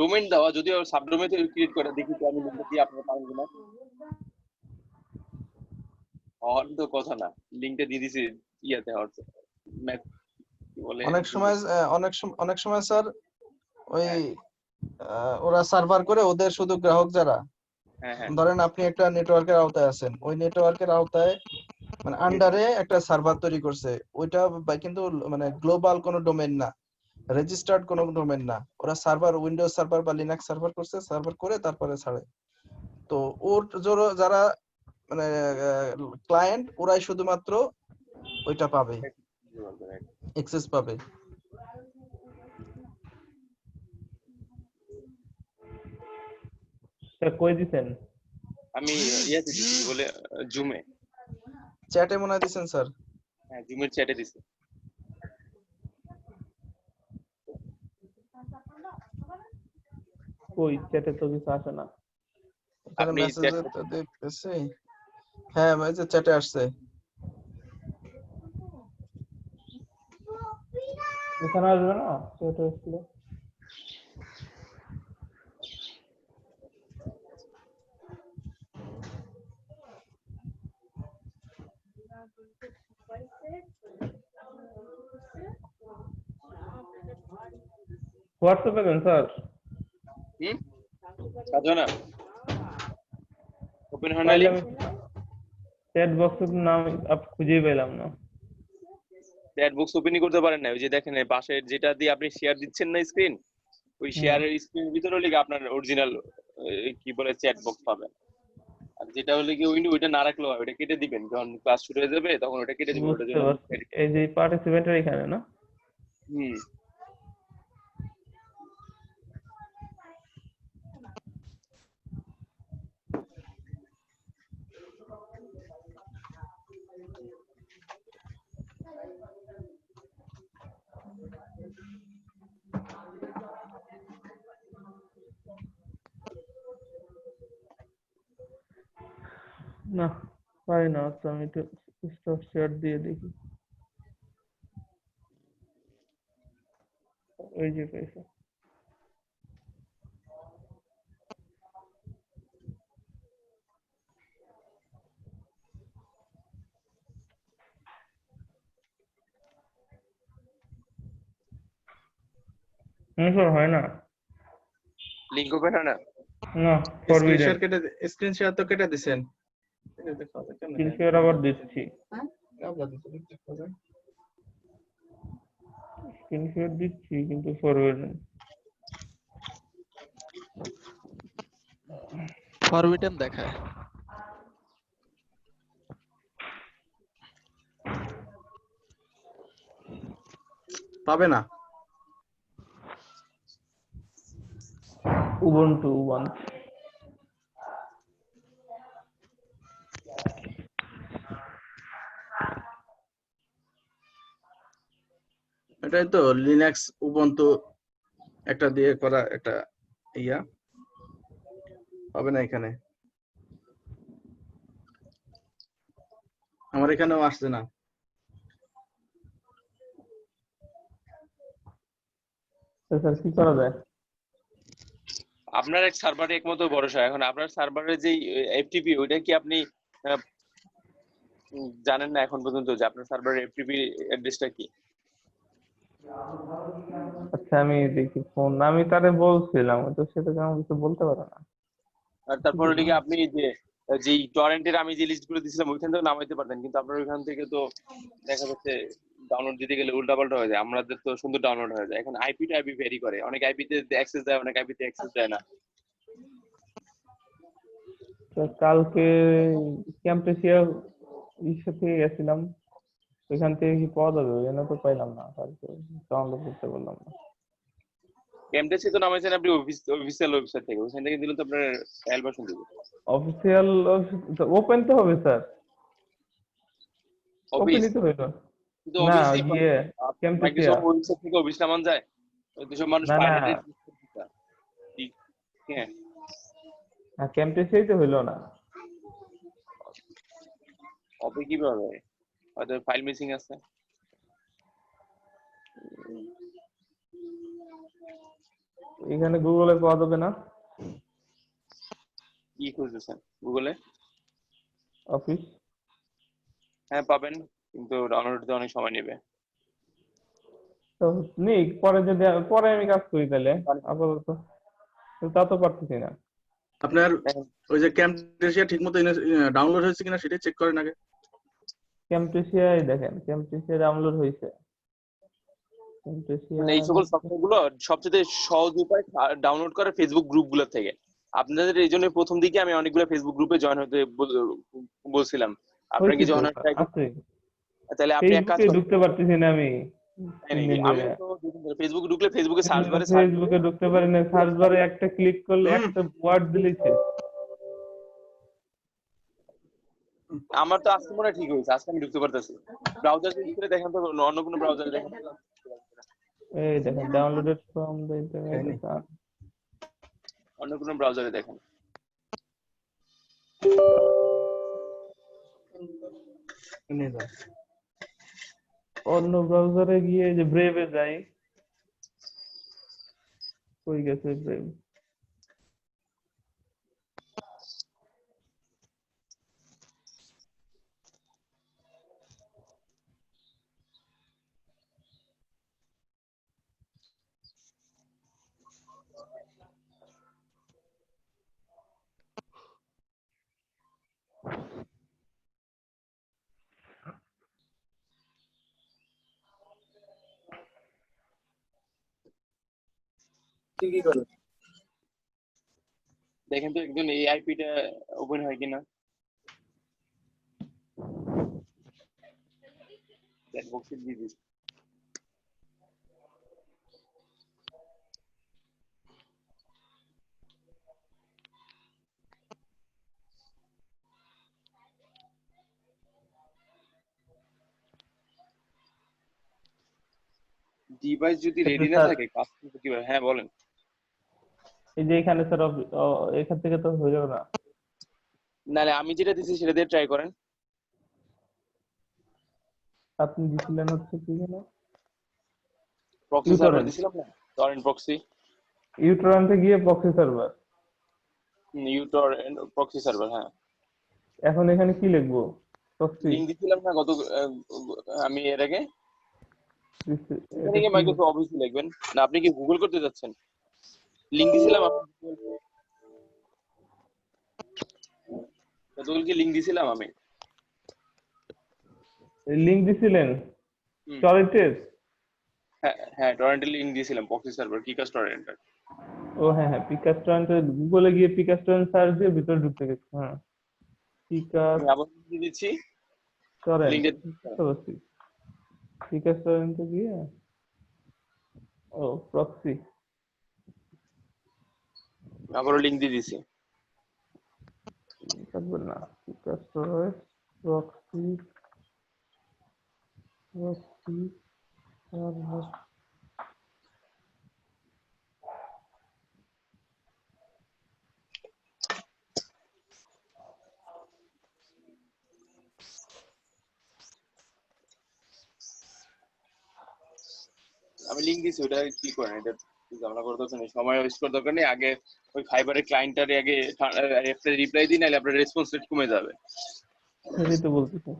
ডোমেইন দেওয়া, যদিও সাবডোমেইন ক্রিয়েট করে দেখি তো আমি লিংকটা দিয়ে আপনারা পাবেন কিনা। হওয়ার তো কথা না, লিংকটা দিয়ে দিছি ইয়াতে হচ্ছে কি বলে অনেক সময় স্যার ওই হ্যাঁ। ওরা সার্ভার করে, ওদের শুধু গ্রাহক যারা হ্যাঁ হ্যাঁ ধরেন আপনি একটা নেটওয়ার্কের আওতায় আছেন, ওই নেটওয়ার্কের আওতায় মানে আন্ডারে একটা সার্ভার তৈরি করছে, ওইটা কিন্তু মানে গ্লোবাল কোনো ডোমেইন না, রেজিস্টার্ড কোনো ডোমেইন না। ওরা সার্ভার, উইন্ডোজ সার্ভার বা লিনাক্স সার্ভার করছে, সার্ভার করে তারপরে ছাড়ে। তো ওর যারা মানে ক্লায়েন্ট, ওরাই শুধুমাত্র ওইটা পাবে, অ্যাক্সেস পাবে। স্যার কই দিছেন? আমি ইয়াতে দিছি বলে জুমে। চ্যাটে মনে হয় দিচ্ছেন স্যার? হ্যাঁ জুমের চ্যাটে দিছি। কই চ্যাটে তো কিছু আসে না। এখানে আপনি মেসেজে তো দেখতেছি। হ্যাঁ মেসেজ চ্যাটে আসছে। এখানে আসবে না চ্যাটে আসলে? হোয়াটসঅ্যাপে দেন স্যার। কাজও না ওপেন হয় না লিংক। চ্যাট বক্সের নাম খুঁজেই পেলাম না। চ্যাট বক্স ওপেনই করতে পারেন না, ওই যে দেখেন এই পাশের যেটা দিয়ে আপনি শেয়ার দিচ্ছেন না স্ক্রিন, ওই শেয়ারের স্ক্রিনের ভিতরে হলে কি আপনার অরিজিনাল কি বলে চ্যাট বক্স পাবেন। আর যেটা হলে কি উইন্ডো, ওইটা না রাখলেও হয়, ওইটা কেটে দিবেন যখন ক্লাস শুরু হয়ে যাবে তখন ওটা কেটে দিবেন, ওটার বুঝতে জন্য পারছি, এই যে পার্টিসিপেন্টের এখানে না? হুম। না পাই না। আচ্ছা আমি একটু স্টপ শেয়ার দিয়ে দেখি। ওই যে পেয়েছে। স্যার হয় না। লিংক ওপেন হয় না। না ফরবিডেন। স্ক্রিন শেয়ার তো কেটে দিছেন। স্ক্রিন শেয়ার আবার দিচ্ছি। স্ক্রিন শেয়ার দিচ্ছি কিন্তু ফরবিডেন। ফরবিডেন দেখায়। পাবে না। উবুন্টু 1। এটাই তো লিনাক্স উবুন্টু একটা দিয়ে করা একটা ইয়া, হবে না এখানে। আমার এখানেও আসছে না। স্যার কি করা যায়? আপনার এক সার্ভারে একমতো ভরসা। এখন আপনার সার্ভারের যে এফটিপি, ওইটা কি আপনি জানেন না এখন পর্যন্ত যে আপনার সার্ভারের এফটিপি অ্যাড্রেসটা কি? আচ্ছা আমি দেখি ফোন, আমি তারে বলছিলাম তো সেটা কেমন কিছু বলতে পারে না। আর তারপরে লিখে আপনি যে টরেন্টের আমি যে লিস্টগুলো দিয়েছিলাম ওইখান থেকে নামাইতে পারতেন, কিন্তু আপনার ওইখান থেকে তো দেখা যাচ্ছে ডাউনলোড দিতে গেলে উল্টাপাল্টা হয়ে যায়। আমাদের তো সুন্দর ডাউনলোড হয়ে যায়। এখন আইপি টু আইপি ভেরি করে, অনেক আইপিতে অ্যাক্সেস দেয়, অনেক আইপিতে অ্যাক্সেস দেয় না। তো কালকে ক্যাম্পেসিয়া থেকে গেছিলাম, ওইখান থেকে কি পাওয়া যাবে? ওইখানে তো পাইলাম না, কালকে ডাউনলোড করতে পারলাম না। ক্যাম্পটেসে তো নামাইছেন আপনি অফিসিয়াল ওয়েবসাইট থেকে, ওইখান থেকে দিলে তো আপনার ট্রায়াল ভার্সন দিবে। অফিসিয়াল ওপেন তো হবে স্যার, অফিস ওপেনই তো হইলো কিন্তু না। অফিস ইয়ে ক্যাম্পেসিয়া মাইক্রোসফট ওয়েবসাইট থেকে অফিস নামান যায়? ওই যেসব মানুষ না না পাইরেটেড। হ্যাঁ ক্যাম্পেসিয়াই তো হইলো না। অফিস কিভাবে? হয়তো ফাইল মিসিং আছে। এখানে গুগলে পাওয়া যাবে না? কি খুঁজতেছেন গুগলে? অফিস হ্যাঁ পাবেন, কিন্তু ডাউনলোড দিতে অনেক সময় নেবে। তো নেই, পরে যদি পরে আমি কাজ করি তাহলে, আপাতত তো তা তো পারতেছি না। আপনার ওই যে ক্যামটেসিয়া ঠিকমতো ডাউনলোড হয়েছে কিনা সেটা চেক করেন আগে। ক্যামটেসিয়ায় দেখেন, ক্যামটেসিয়া ডাউনলোড হয়েছে। ক্যামটেসিয়া মানে এই সকল সফটওয়্যার গুলো সবচেয়ে সহজ উপায় ডাউনলোড করে ফেসবুক গ্রুপ গুলো থেকে। আপনাদের এই জন্য প্রথম দিকে আমি অনেকগুলো ফেসবুক গ্রুপে জয়েন হতে বলছিলাম। আপনার কি হয়েছে তো, জয়েন ট্রাই আছে। তাহলে আপনি এক কাজ ফেসবুকে করেন। ঢুকতে পারতেছি না আমি তাই 3 নাকি? দিন ধরে। আমিও তো ফেসবুকে ঢুকলে ফেসবুকে সার্চ বারে সার্চ দিলে ফেসবুকে ঢুকতে পারি না, সার্চ বারে একটা ক্লিক করলে একটা ওয়ার্ড দিলেই শেষ। আমার তো আজকে মনে হয় ঠিক হয়েছে, আজকে আমি ঢুকতে পারতেছি। ব্রাউজার ইউজ করে দেখেন তো, অন্য কোনো ব্রাউজারে দেখেন তো। এই দেখেন, ডাউনলোডেড ফ্রম দ্য ইন্টারনেট। অন্য কোনো ব্রাউজারে দেখেন। অন্য ব্রাউজারে গিয়ে যে ব্রেভে যাই, কই গেছে ব্রেভ? কি করে? দেখেন তো একজন এই আইপিটা ওপেন হয় কিনা। চ্যাট বক্সে দিয়ে দিচ্ছি। ডিভাইস যদি রেডি না স্যার, থাকে কাজ করতে কিভাবে? হ্যাঁ বলেন। এই যে এখানে স্যার, এখান থেকে তো হয়ে যাবে না। নাহলে আমি যেটা দিচ্ছি সেটা দিয়ে ট্রাই করেন। আপনি দিছিলেন হচ্ছে কি যেন, প্রক্সি সার্ভার ইউটরেন্ট। দিছিলাম না, টরেন্ট প্রক্সি। ইউটরেন্টে গিয়ে proxy server. UTorrent proxy server, হ্যাঁ। এখন এখানে কি লিখবো? প্রক্সি। লিংক দিছিলাম না গত আমি এর আগে। এখানে এটা গিয়ে কি? মাইক্রোসফট অফিস লিখবেন। না আপনি কি গুগল করতে যাচ্ছেন? লিংক দিছিলাম আপনি কতগুলো লিংক দিছিলাম আমি। লিংক দিছিলেন হুম। টরেন্টের? হ্যাঁ হ্যাঁ, টরেন্টের লিংক দিছিলাম প্রক্সি সার্ভার কিকাস টরেন্টের। ও হ্যাঁ হ্যাঁ, পিকাস টরেন্টে গুগলে গিয়ে পিকাস টরেন্ট সার্চ দিয়ে ভিতরে ঢুকতে গেছে। হ্যাঁ, পিকাস আমি আবার দিয়ে দিচ্ছি টরেন্ট লিংকটা। বুঝতে পারছি। পিকাস টরেন্টে গিয়ে, ও প্রক্সি। আবারও লিংক দিয়ে দিছি। থাকবে না, picas torrent proxy, proxy server. আমি লিংক দিছি, ওটা কি করেন, এটা ঝামেলা করার দরকার নেই, সময় ওয়েস্ট করার দরকার নেই। আগে ওই ফাইবারের ক্লায়েন্টটারে আগে রিপ্লাই দিন, নাহলে আপনার রেসপন্স রেট কমে যাবে। সেটাই তো বলতেছি।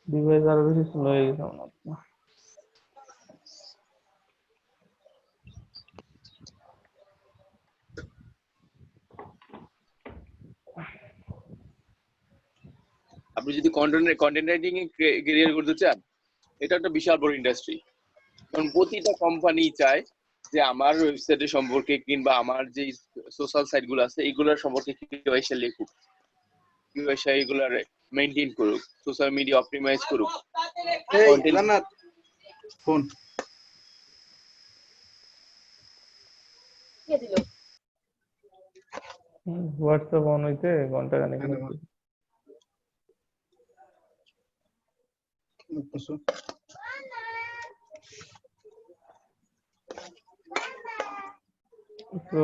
ডিভাইস আরো বেশি স্লো হয়ে গেছে মনে হচ্ছে। আপনি যদি কন্টেন্ট রাইটিং এ ক্যারিয়ার করতে চান, এটা একটা বিশাল বড় ইন্ডাস্ট্রি। কারণ প্রতিটা কোম্পানি চায় যে আমার ওয়েবসাইটের সম্পর্কে কিংবা আমার যে সোশ্যাল সাইট গুলো আছে এগুলোর সম্পর্কে কিউআই লিখুক, কিউআই এগুলার মেইনটেইন করুক, সোশ্যাল মিডিয়া অপটিমাইজ করুক, এই কন্টেন্ট। জান্নাত ফোন হোয়াটসঅ্যাপ অন হইতে ঘন্টা খানেক লাগবে।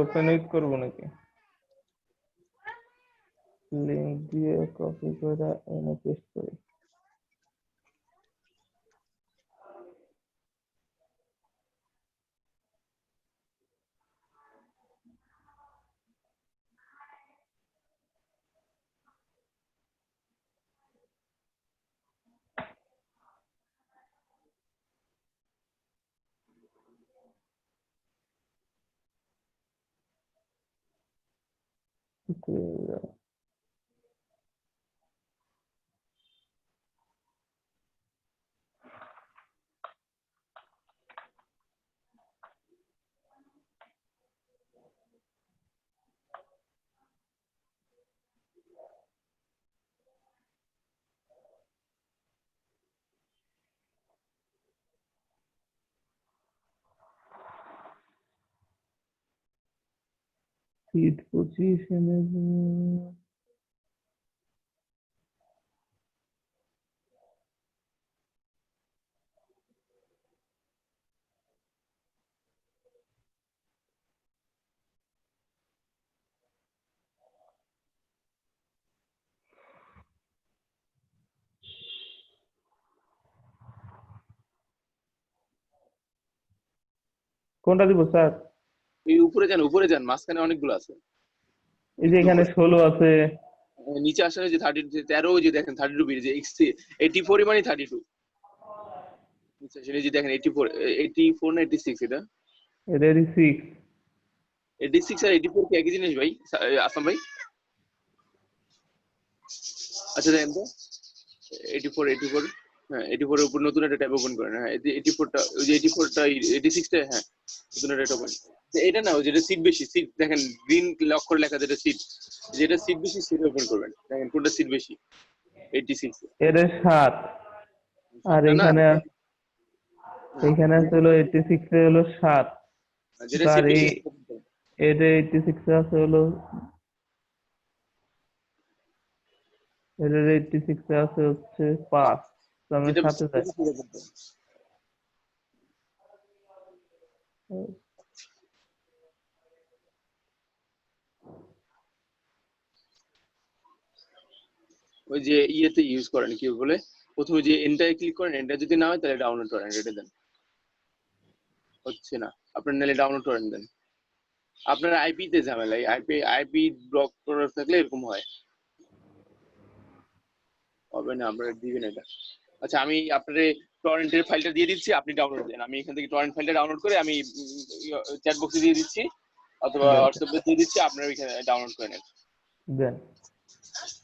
ওপেন উইথ করবো নাকি? লিংক দিয়ে কপি করে এনে পেস্ট করি। Okay. Seat position is কোনটা দিব স্যার? এই উপরে যান মাঝখানে অনেকগুলো আছে এই যে একটু এখানে উপরে 16 আছে। নিচে আসলে যে 13 যে দেখেন 32 বিট যে 84 মানে 32 নিচে আসলে যে দেখেন 84 না 86 এটা এটা 6 86 আর 84 কি একই জিনিস ভাই আসাম ভাই আচ্ছা দেখেন তো 84 হ্যাঁ 84 এর উপর নতুন একটা ট্যাব ওপেন করেন হ্যাঁ 84টা ওই যে 84টা 86টা হ্যাঁ নতুন একটা ওপেন এটা না যেটা সিট বেশি সিট দেখেন গ্রিন লক করে লেখা যেটা সিট বেশি সেটা ওপেন করবেন দেখেন কোনটা সিট বেশি 86 এটা 7 আর না না এখানে আছে হলো 86 এ হলো 7 যেটা আর সিট বেশি এটা 86 এ আছে হলো এটা 86 এ আছে হচ্ছে 5 তো আমরা যেটা 7 এ যাই। ওই যে ইয়েতে ইউজ করেন কি বলে প্রথমে যে এন্টারে ক্লিক করেন এন্টার যদি না হয় তাহলে ডাউনলোড করেন রেটে দেন হচ্ছে না আপনার নাহলে ডাউনলোড করেন দেন আপনার আইপি তে ঝামেলা আইপি ব্লক করে থাকলে এরকম হয় হবে না আপনারা দিবেন এটা আচ্ছা আমি আপনার টরেন্টের ফাইলটা দিয়ে দিচ্ছি আপনি ডাউনলোড দেন আমি এখান থেকে টরেন্ট ফাইলটা ডাউনলোড করে আমি চ্যাট বক্সে দিয়ে দিচ্ছি অথবা দেন হোয়াটসঅ্যাপে দিয়ে দিচ্ছি আপনারা ওইখানে ডাউনলোড করে নেন দেন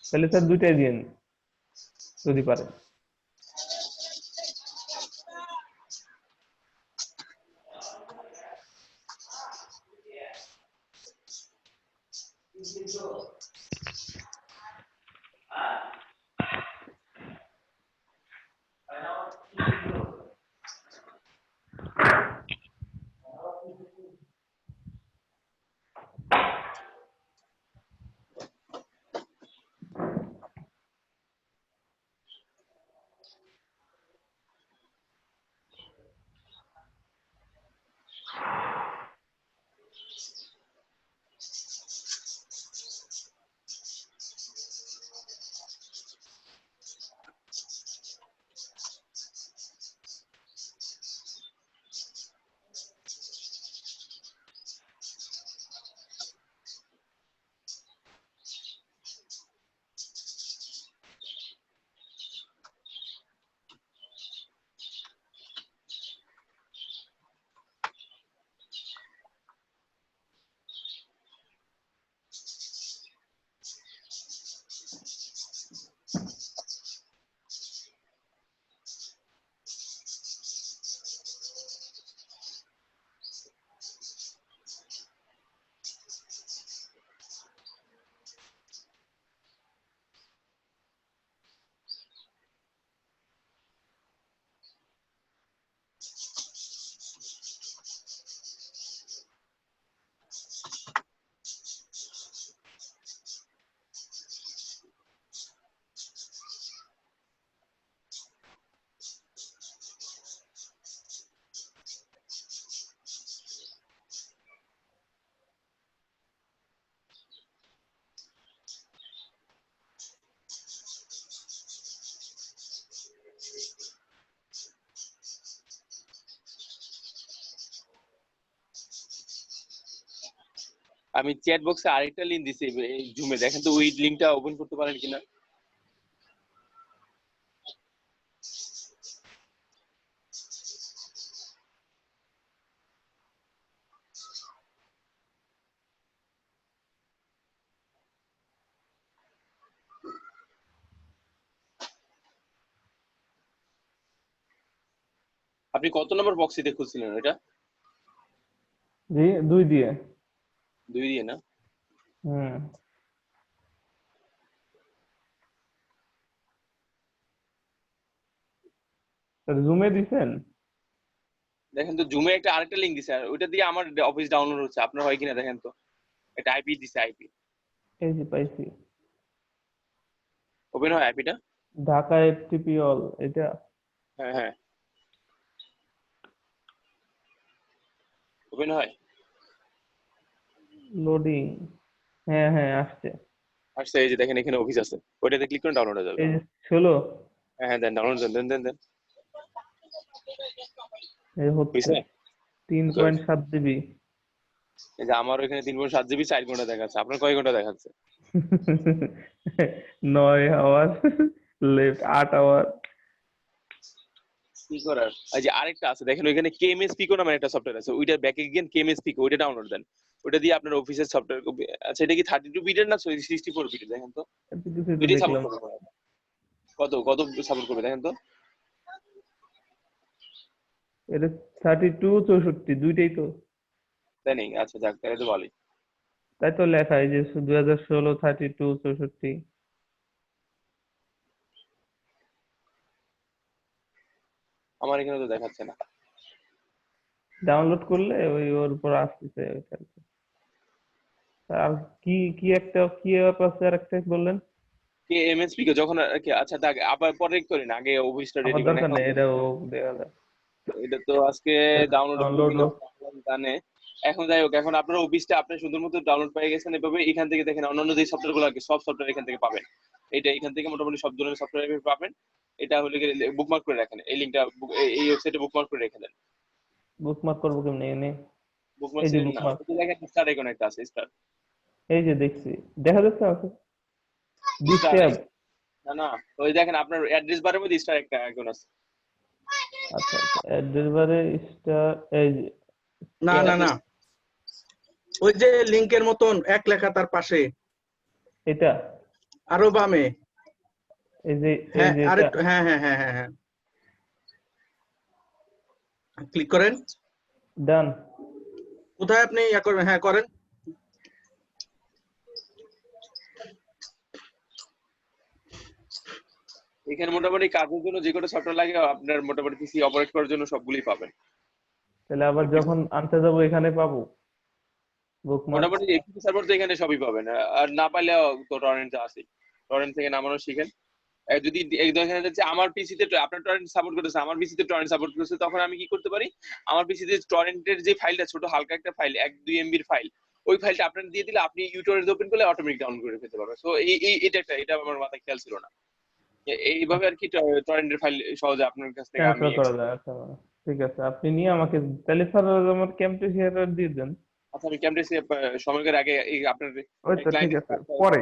তাহলে স্যার দুইটাই দিন যদি পারেন। আমি চ্যাট বক্সে আরেকটা লিংক দিছি জুমে দেখেন তো ওই লিংকটা ওপেন করতে পারেন কিনা আপনি কত নম্বর বক্সিতে খুঁজছিলেন এটা? জি 2 দিয়ে। 2 দিয়ে না? হুম। জুমে দিছেন? দেখেন তো জুমে একটা আরেকটা লিংক দিছে, আর ওইটা দিয়ে আমার অফিস ডাউনলোড হচ্ছে, আপনার হয় কিনা দেখেন তো। একটা আইপি দিছে, আইপি এই যে পাইছি। ওপেন হয় আইপিটা? ঢাকা এফটিপি অল এটা। হ্যাঁ হ্যাঁ, ওপেন হয়। লোডিং। হ্যাঁ হ্যাঁ আসছে। আসছে, এই যে দেখেন এখানে অফিস আছে, ওইটাতে ক্লিক করে ডাউনলোড হয়ে যাবে। এই যে 16। হ্যাঁ হ্যাঁ, দেন ডাউনলোড দেন দেন দেন। এই হচ্ছে বুঝছে? 3.7 জিবি। এই যে আমার ওইখানে 3.7 জিবি 4 ঘন্টা দেখাচ্ছে, আপনার কয় ঘন্টা দেখাচ্ছে? 9 আওয়ার লেফট, 8 আওয়ার। কি করার। এই যে আরেকটা আছে দেখেন, ওইখানে কেএমএস পিকো নামের একটা সফটওয়্যার আছে, ওইটা ব্যাক এগেইন কেএমএস পিকো, ওইটা ডাউনলোড দেন। ওইটা দিয়ে আপনার অফিসের সফটওয়্যার। আচ্ছা, এটা কি 32 বিটের না 64 বিটের দেখেন তো। এত কিছুই তো দুইটাই সাপোর্ট দেখলাম। করবে। কত কত সাপোর্ট করবে দেখেন তো। এটা 32 64 দুইটাই তো। তাই নাকি? আচ্ছা যাক, তাহলে তো ভালোই। তাই তো লেখা এই যে 2016 32 64। আমার এখানে তো দেখাচ্ছে না। ডাউনলোড করলে ওই ওর উপর আসতেছে ওইটা। আর কি কি একটা কি অ্যাপ আছে আর একটা বললেন? কেএমএস পিকো যখন আর কি, আচ্ছা থাক, আবার পরে করেন, আগে অফিসটা আমার রেডি করেন দরকার এখন। নেই, এটাও দেখা যায়। এটা তো আজকে ডাউনলোড হবে ডাউনলোড কিনা জানে। এখন যাই হোক, এখন আপনার অফিসটা আপনি সুন্দর মতো ডাউনলোড পেয়ে গেছেন এভাবে। এখান থেকে দেখেন অন্যান্য যে সফটওয়্যার গুলো আছে সব সফটওয়্যার এখান থেকে পাবেন। এটা এখান থেকে মোটামুটি সব ধরনের সফটওয়্যার পাবেন। এটা হলে বুকমার্ক করে রাখেন, এই লিঙ্কটা এই ওয়েবসাইটে বুকমার্ক করে রেখে দেন। বুকমার্ক করবো কেমনে এনে? বুকমার্ক এই যে ছিলেন না? বুকমার্ক, ওই যে দেখেন স্টার আইকন একটা আছে, স্টার। এই যে দেখছি দেখা যাচ্ছে আছে স্টার ট্যাব। না না, ওই দেখেন আপনার অ্যাড্রেস বারের মধ্যে স্টার একটা আইকন আছে। আচ্ছা আচ্ছা অ্যাড্রেস বারে স্টার, এই যে না না না, ওই যে লিংকের মতন এক লেখা তার পাশে এটা আরো বামে। এই যে হ্যাঁ এটা আরেকটু, হ্যাঁ হ্যাঁ হ্যাঁ হ্যাঁ হ্যাঁ, ক্লিক করেন। ডান। কোথায় আপনি ইয়া করবেন? হ্যাঁ করেন। এখানে মোটামুটি কাজের জন্য যে কোনো সফটওয়্যার লাগে আপনার মোটামুটি পিসি অপারেট করার জন্য সবগুলোই পাবেন। তাহলে আবার যখন আনতে যাবো এখানে পাবো বুকমার্ক? মোটামুটি এক্সপি সার্ভার তো এখানে সবই পাবেন, আর না পাইলে তো টরেন্ট আছে, টরেন্ট থেকে নামানো শিখেন। যদি এখানে যাচ্ছে আমার পিসিতে আপনার টরেন্ট সাপোর্ট করতেছে, আমার পিসিতে টরেন্ট সাপোর্ট করতেছে, তখন আমি কি করতে পারি, আমার পিসিতে টরেন্টের যে ফাইলটা ছোট হালকা একটা ফাইল 1-2 এমবির ফাইল, ওই ফাইলটা আপনার দিয়ে দিলে আপনি ইউটোরেন্ট ওপেন করলে অটোমেটিক ডাউনলোড করে ফেলতে পারবেন। সো এটা আমার মাথায় খেয়াল ছিল না। এইভাবে আর কি টরেন্টের ফাইল সহজে আপনার কাছ থেকে আমি ট্রান্সফার করা যায়। আচ্ছা ঠিক আছে, আপনি নিয়ে আমাকে তাহলে স্যার আমার ক্যাম্পে শেয়ার দিয়ে দেন। আচ্ছা, আমি ক্যাম্পাসে সময় করে আগে আপনার ওই তো ঠিক আছে পরে।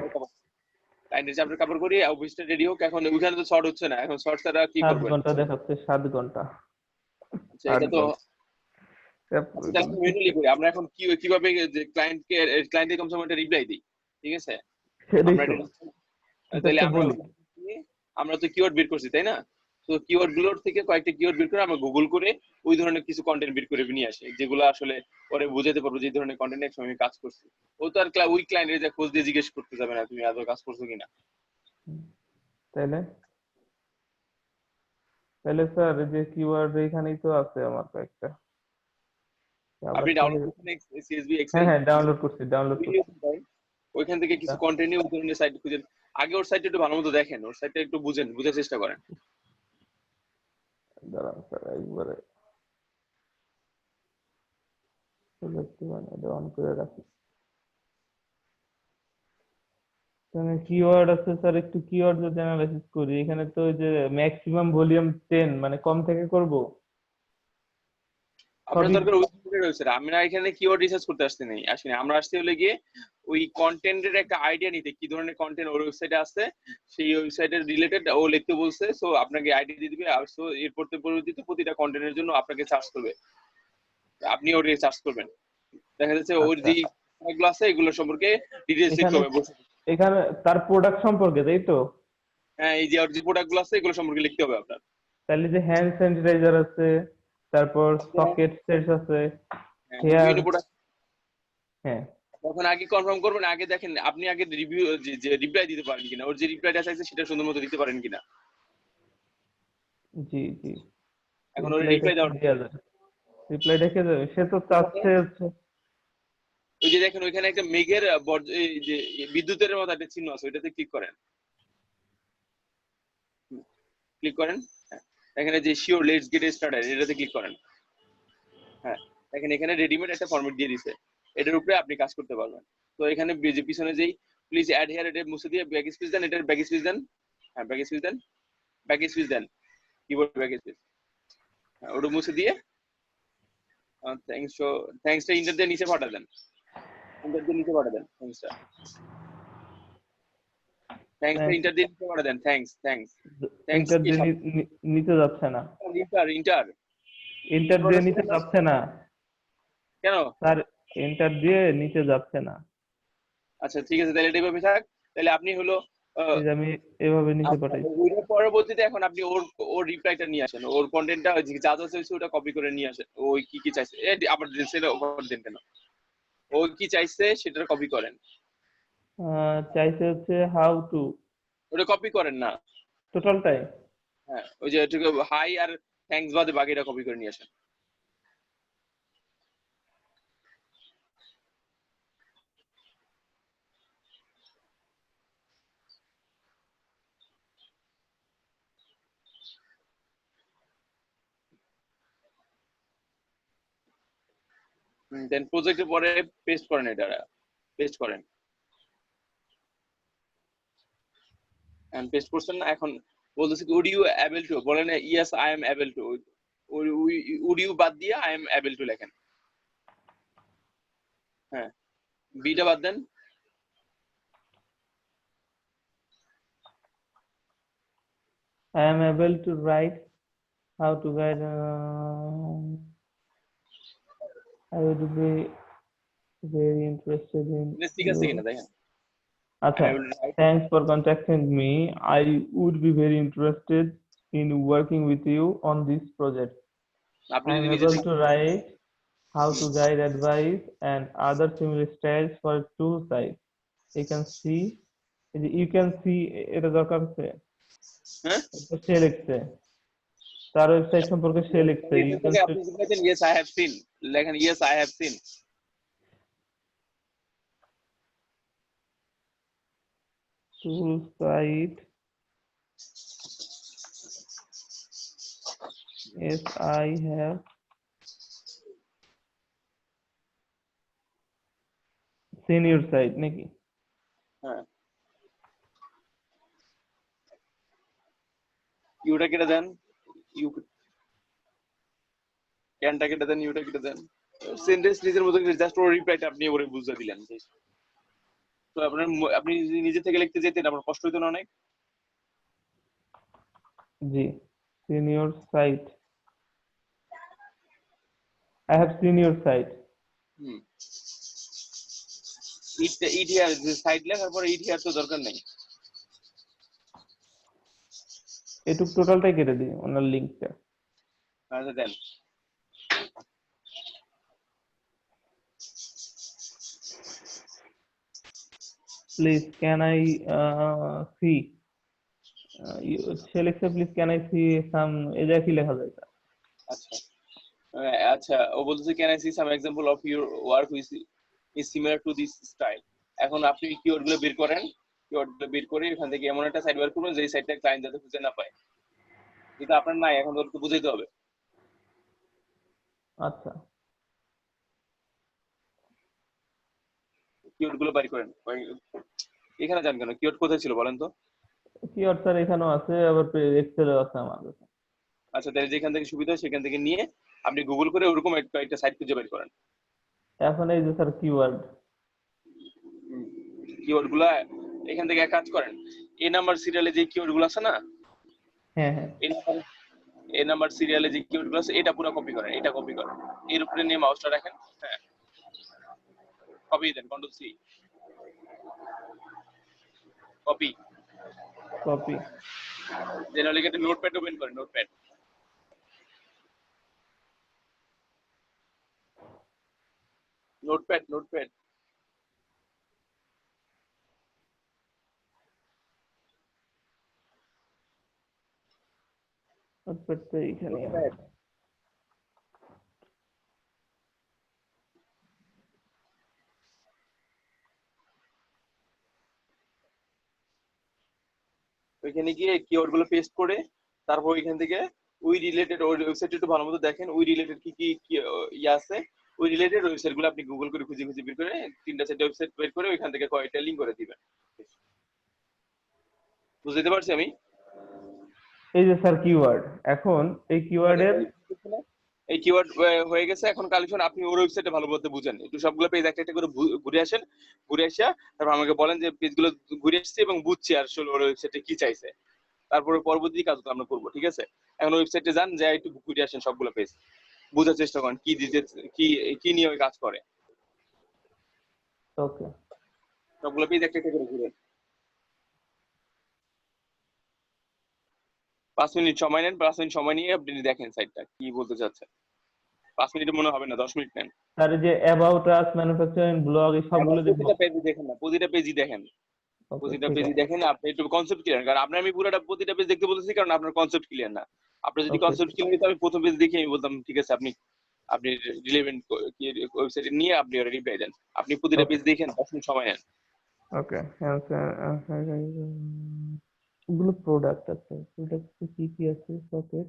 ক্লায়েন্টের চাপের কাপড় করি, অফিসটা রেডি হোক। এখন ওইখানে তো শর্ট হচ্ছে না, এখন শর্ট ছাড়া কি 7 করবেন? ঘন্টা দেখাচ্ছে, 7 ঘন্টা। আচ্ছা, এটা তো আচ্ছা, তাহলে ম্যানুয়ালি করি আমরা এখন কিভাবে যে ক্লায়েন্টকে কম সময় একটা রিপ্লাই দিই, ঠিক আছে? সেটাই আমরা তো তাহলে একটা আমরা বলি। আমরা তো কিওয়ার্ড বের করছি তাই না? তো কিওয়ার্ড গুলোর থেকে কয়েকটা কিওয়ার্ড বের করে আমরা গুগল করে ওই ধরনের কিছু কন্টেন্ট বের করে নিয়ে আসি, যেগুলো আসলে পরে বুঝাতে পারবো যে ধরনের কন্টেন্ট একসময় আমি কাজ করছি। ও তো আর ওই ক্লায়েন্টের যে খোঁজ দিয়ে জিজ্ঞেস করতে যাবে না তুমি আদৌ কাজ করছো কিনা। তাহলে তাহলে স্যার এই যে কিওয়ার্ড এখানেই তো আছে আমার কয়েকটা। আবার আপনি থেকে- ডাউনলোড করছেন সিএসভি হ্যাঁ এক্সেল, হ্যাঁ ডাউনলোড করছি। ওইখান থেকে কিছু কন্টেন্ট নিয়ে ওই ধরনের সাইট খুঁজেন। আগে ওর সাইটটা একটু ভালো মতো দেখেন, ওর সাইটটা একটু বুঝার চেষ্টা করেন। দাঁড়ান স্যার একবারে অন করে রাখি। এখানে কিওয়ার্ড আছে স্যার, একটু কিওয়ার্ড যদি অ্যানালাইসিস করি, এখানে তো ওই যে ম্যাক্সিমাম ভলিউম 10 মানে কম থেকে করব। আপনার সবই- দরকার ওই ধরনের রয়েছে, আমরা এখানে কিওয়ার্ড রিসার্চ করতে আসিনি, আমরা আসতে হলে গিয়ে ওই কন্টেন্টের একটা আইডিয়া নিতে, কি ধরনের কন্টেন্ট ওর ওয়েবসাইটে আছে, সেই ওয়েবসাইটের রিলেটেড ও লিখতে বলছে। সো আপনাকে আইডিয়া দিয়ে দিবে, আর সো এরপর পরবর্তীতে প্রতিটা কন্টেন্টের জন্য আপনাকে চার্জ করবে, আপনি ওটা চার্জ করবেন। দেখা যাচ্ছে ওর আচ্ছা। যে এগুলো আছে এগুলো সম্পর্কে ডিটেইলস লিখতে এখানে হবে বসে। এখানে তার প্রোডাক্ট সম্পর্কে তাই তো? হ্যাঁ, এই যে ওর যে প্রোডাক্ট গুলো আছে এগুলো সম্পর্কে লিখতে হবে আপনার। তাহলে যে হ্যান্ড স্যানিটাইজার আছে, তারপর সকেট সেটস আছে, হ্যাঁ, হেয়ার। বিভিন্ন প্রোডাক্ট হ্যাঁ তখন আগে কনফার্ম করবেন, আগে দেখেন আপনি আগে রিভিউ যে রিপ্লাই দিতে পারেন কিনা, ওর যে রিপ্লাইটা চাইছে সেটা সুন্দর মতো দিতে পারেন কিনা। জি জি, এখন ওর রিপ্লাইটা রিপ্লাই দেওয়ার দেওয়া যাবে, রিপ্লাই দেখে যাবে, সে তো চাচ্ছে হচ্ছে। ওই যে দেখেন ওইখানে একটা মেঘের এই যে বিদ্যুতের মতো একটা চিহ্ন আছে, ওইটাতে ক্লিক করেন, ক্লিক করেন। হ্যাঁ, এখানে যে শিওর লেটস গেট স্টার্টেড এটাতে ক্লিক করেন। হ্যাঁ, দেখেন এখানে রেডিমেড একটা ফরম্যাট দিয়ে দিছে, এটার উপরে আপনি কাজ করতে পারবেন। তো এখানে যে পিছনে যেই প্লিজ অ্যাড হিয়ার এটা মুছে দিয়ে ব্যাক স্পেস দেন, এটার ব্যাক স্পেস দেন। হ্যাঁ, ব্যাক স্পেস দেন, ব্যাক স্পেস দেন, কিবোর্ড ব্যাক স্পেস। হ্যাঁ, ওটা মুছে দিয়ে থ্যাঙ্কসটা ইন্টার দিয়ে নিচে পাঠা দেন, ইন্টার দিয়ে নিচে পাঠা দেন থ্যাঙ্কসটা, থ্যাঙ্কসটা ইন্টার দিয়ে নিচে পাঠা দেন, থ্যাঙ্কস থ্যাঙ্কস থ্যাঙ্কস ইন্টার কি দিয়ে নিচে যাচ্ছে না, ইন্টার ইন্টার ইন্টার দিয়ে নিচে যাচ্ছে না কেন? স্যার, ইন্টার দিয়ে নিচে যাচ্ছে না। আচ্ছা ঠিক আছে, তাহলে এটা এভাবে থাক। তাহলে আপনি হলো এই যে আমি এভাবে নিচে পাঠাই। ওইটার পরবর্তীতে এখন আপনি ওর ওর রিপ্লাইটা নিয়ে আসেন, ওর কন্টেন্টটা যা যা চাইছে ওটা কপি করে নিয়ে আসেন। ওই কি কি চাইছে আবার সেটা ওভার দেন কেন, ওই কি চাইছে সেটা কপি করেন, চাইছে হচ্ছে হাউ টু, ওটা কপি করেন না। টোটালটাই। হ্যাঁ, ওই যে হাই আর থ্যাঙ্কস বাদে বাকিটা কপি করে নিয়ে আসেন। দেন প্রজেক্টের পরে পেস্ট করেন, এটা পেস্ট করেন, এন্ড পেস্ট করছেন না। এখন বলতেছে কি উড ইউ এবল টু, বলেন yes I am able to, would you বাদ দিয়ে আই এম এবল টু লেখেন। হ্যাঁ, বিটা বাদ দেন। I am able to write how to guide. I would be very interested in ঠিক আছে your. কিনা দেখেন, Acha, thanks for contacting me. I would be very interested in working with you on this project. আপনি I am যদি নিজে able to write how to guide advice and other similar styles for two sides. You can see এটা দরকার আছে, হ্যাঁ সে লিখছে, তার website সম্পর্কে সে লিখছে you can see আপনি লিখেছেন ইয়েস আই হ্যাভ সিন, লেখেন yes I have seen. tool site. Yes, I have seen your site নাকি? হ্যাঁ, ইউটা কেটে দেন, ইউ ক্যানটা কেটে দেন, ইউটা কেটে দেন। সেন্টেন্স নিজের মতো জাস্ট ওর রিপ্লাইটা আপনি ওরে বুঝিয়ে দিলেন। তো আপনি যদি নিজে থেকে লিখতে যেতেন আপনার কষ্ট হইতো না অনেক। জি, seen your site. I have seen your site. It here side লেখার পরে ইট হিয়ার তো দরকার নেই। এটুক টোটালটাই কেটে দিই ওনার লিঙ্কটা। আচ্ছা দেন। Please can I see সে লিখছে please can I see some, এটা কি লেখা যায়? আচ্ছা আচ্ছা, ও বলতেছে can I see some example of your work which is similar to this style. এখন আপনি কিওয়ার্ড গুলো বের করেন, কিওয়ার্ড গুলো বের করে এখান থেকে এমন একটা সাইট বের করুন যে সাইটটা ক্লায়েন্ট যাতে খুঁজে না পায়, যেটা আপনার নাই এখন ওকে বুঝাইতে হবে। আচ্ছা, কিওয়ার্ড গুলো বের করেন। এখানে যান কেন, কিওয়ার্ড কোথায় ছিল বলেন তো? কিওয়ার্ড স্যার এখানেও আছে, আবার এক্সেলও আছে আমার কাছে। আচ্ছা, তাহলে যেখান থেকে সুবিধা হয় সেখান থেকে নিয়ে আপনি গুগল করে ওরকম একটা সাইট খুঁজে বের করেন। এখন এই যে স্যার কিওয়ার্ড, কিওয়ার্ড গুলা এখান থেকে এক কাজ করেন, এ নাম্বার সিরিয়ালে যে কিওয়ার্ড গুলো আছে না, হ্যাঁ হ্যাঁ, এ নাম্বার সিরিয়ালে যে কিওয়ার্ড গুলো আছে এটা পুরো কপি করেন, এটা কপি করেন, এর উপরে নিয়ে মাউসটা রাখেন। হ্যাঁ, কপি দেন, control C, copy. Copy. Generally একটা নোটপ্যাড ওপেন করেন, নোটপ্যাড। নোটপ্যাড নোটপ্যাড তো এইখানে নোটপ্যাড ওইখানে গিয়ে কিওয়ার্ড গুলো পেস্ট করে তারপর ওইখান থেকে ওই রিলেটেড ওই ওয়েবসাইটটা একটু ভালো মতো দেখেন, ওই রিলেটেড কি কি ইয়ে আছে, ওই রিলেটেড ওয়েবসাইট গুলো আপনি গুগল করে খুঁজে খুঁজে বের করে 3টা 4টা ওয়েবসাইট বের করে ওইখান থেকে কয়েকটা লিঙ্ক করে দিবেন। বুঝতে পারছি আমি? এই যে স্যার কিওয়ার্ড, এখন এই কিওয়ার্ডের এই কিওয়ার্ড হয়ে গেছে, এখন কালেকশন আপনি ওর ওয়েবসাইটে ভালো মতো বুঝেন, একটু সবগুলো পেজ একটা একটা করে ঘুরে আসেন, ঘুরে আসা তারপর আমাকে বলেন যে পেজগুলো ঘুরে আসছে এবং বুঝছি আর আসলে ওর ওয়েবসাইটে কি চাইছে, তারপরে পরবর্তী কাজগুলো আমরা করবো। ঠিক আছে, এখন ওয়েবসাইটে যান, যে একটু ঘুরে আসেন, সবগুলো পেজ বোঝার চেষ্টা করেন কি দিতে, কি কি নিয়ে ওই কাজ করে, ওকে সবগুলো পেজ একটা একটা করে ঘুরে। 5 মিনিট সময় নেন, 5 মিনিট সময় নিয়ে আপনি দেখেন সাইটটা কি বলতে চাচ্ছে। 5 মিনিটে মনে হবে না, 10 মিনিট নেন। স্যার এই যে অ্যাবাউট আস, ম্যানুফ্যাকচারিং, ব্লগ, এই আবার সবগুলো দেখবো? প্রতিটা পেজই দেখেন না, প্রতিটা পেজই দেখেন, ওকে প্রতিটা ঠিক পেজই আছে, দেখেন, আপনি একটু কনসেপ্ট ক্লিয়ার, কারণ আপনার আমি পুরোটা প্রতিটা পেজ দেখতে বলতেছি কারণ আপনার কনসেপ্ট ক্লিয়ার না। আপনার যদি ওকে কনসেপ্ট ক্লিয়ার হতো আমি প্রথম পেজ দেখে আমি বলতাম ঠিক আছে, আপনি আপনি রিলেভেন্ট ওয়েবসাইটে নিয়ে আপনি রিপ্লাই দেন। আপনি প্রতিটা ওকে পেজ দেখেন, 10 মিনিট সময় নেন। ওকে এগুলো প্রোডাক্ট আছে, প্রোডাক্ট কি কি আছে? সকেট,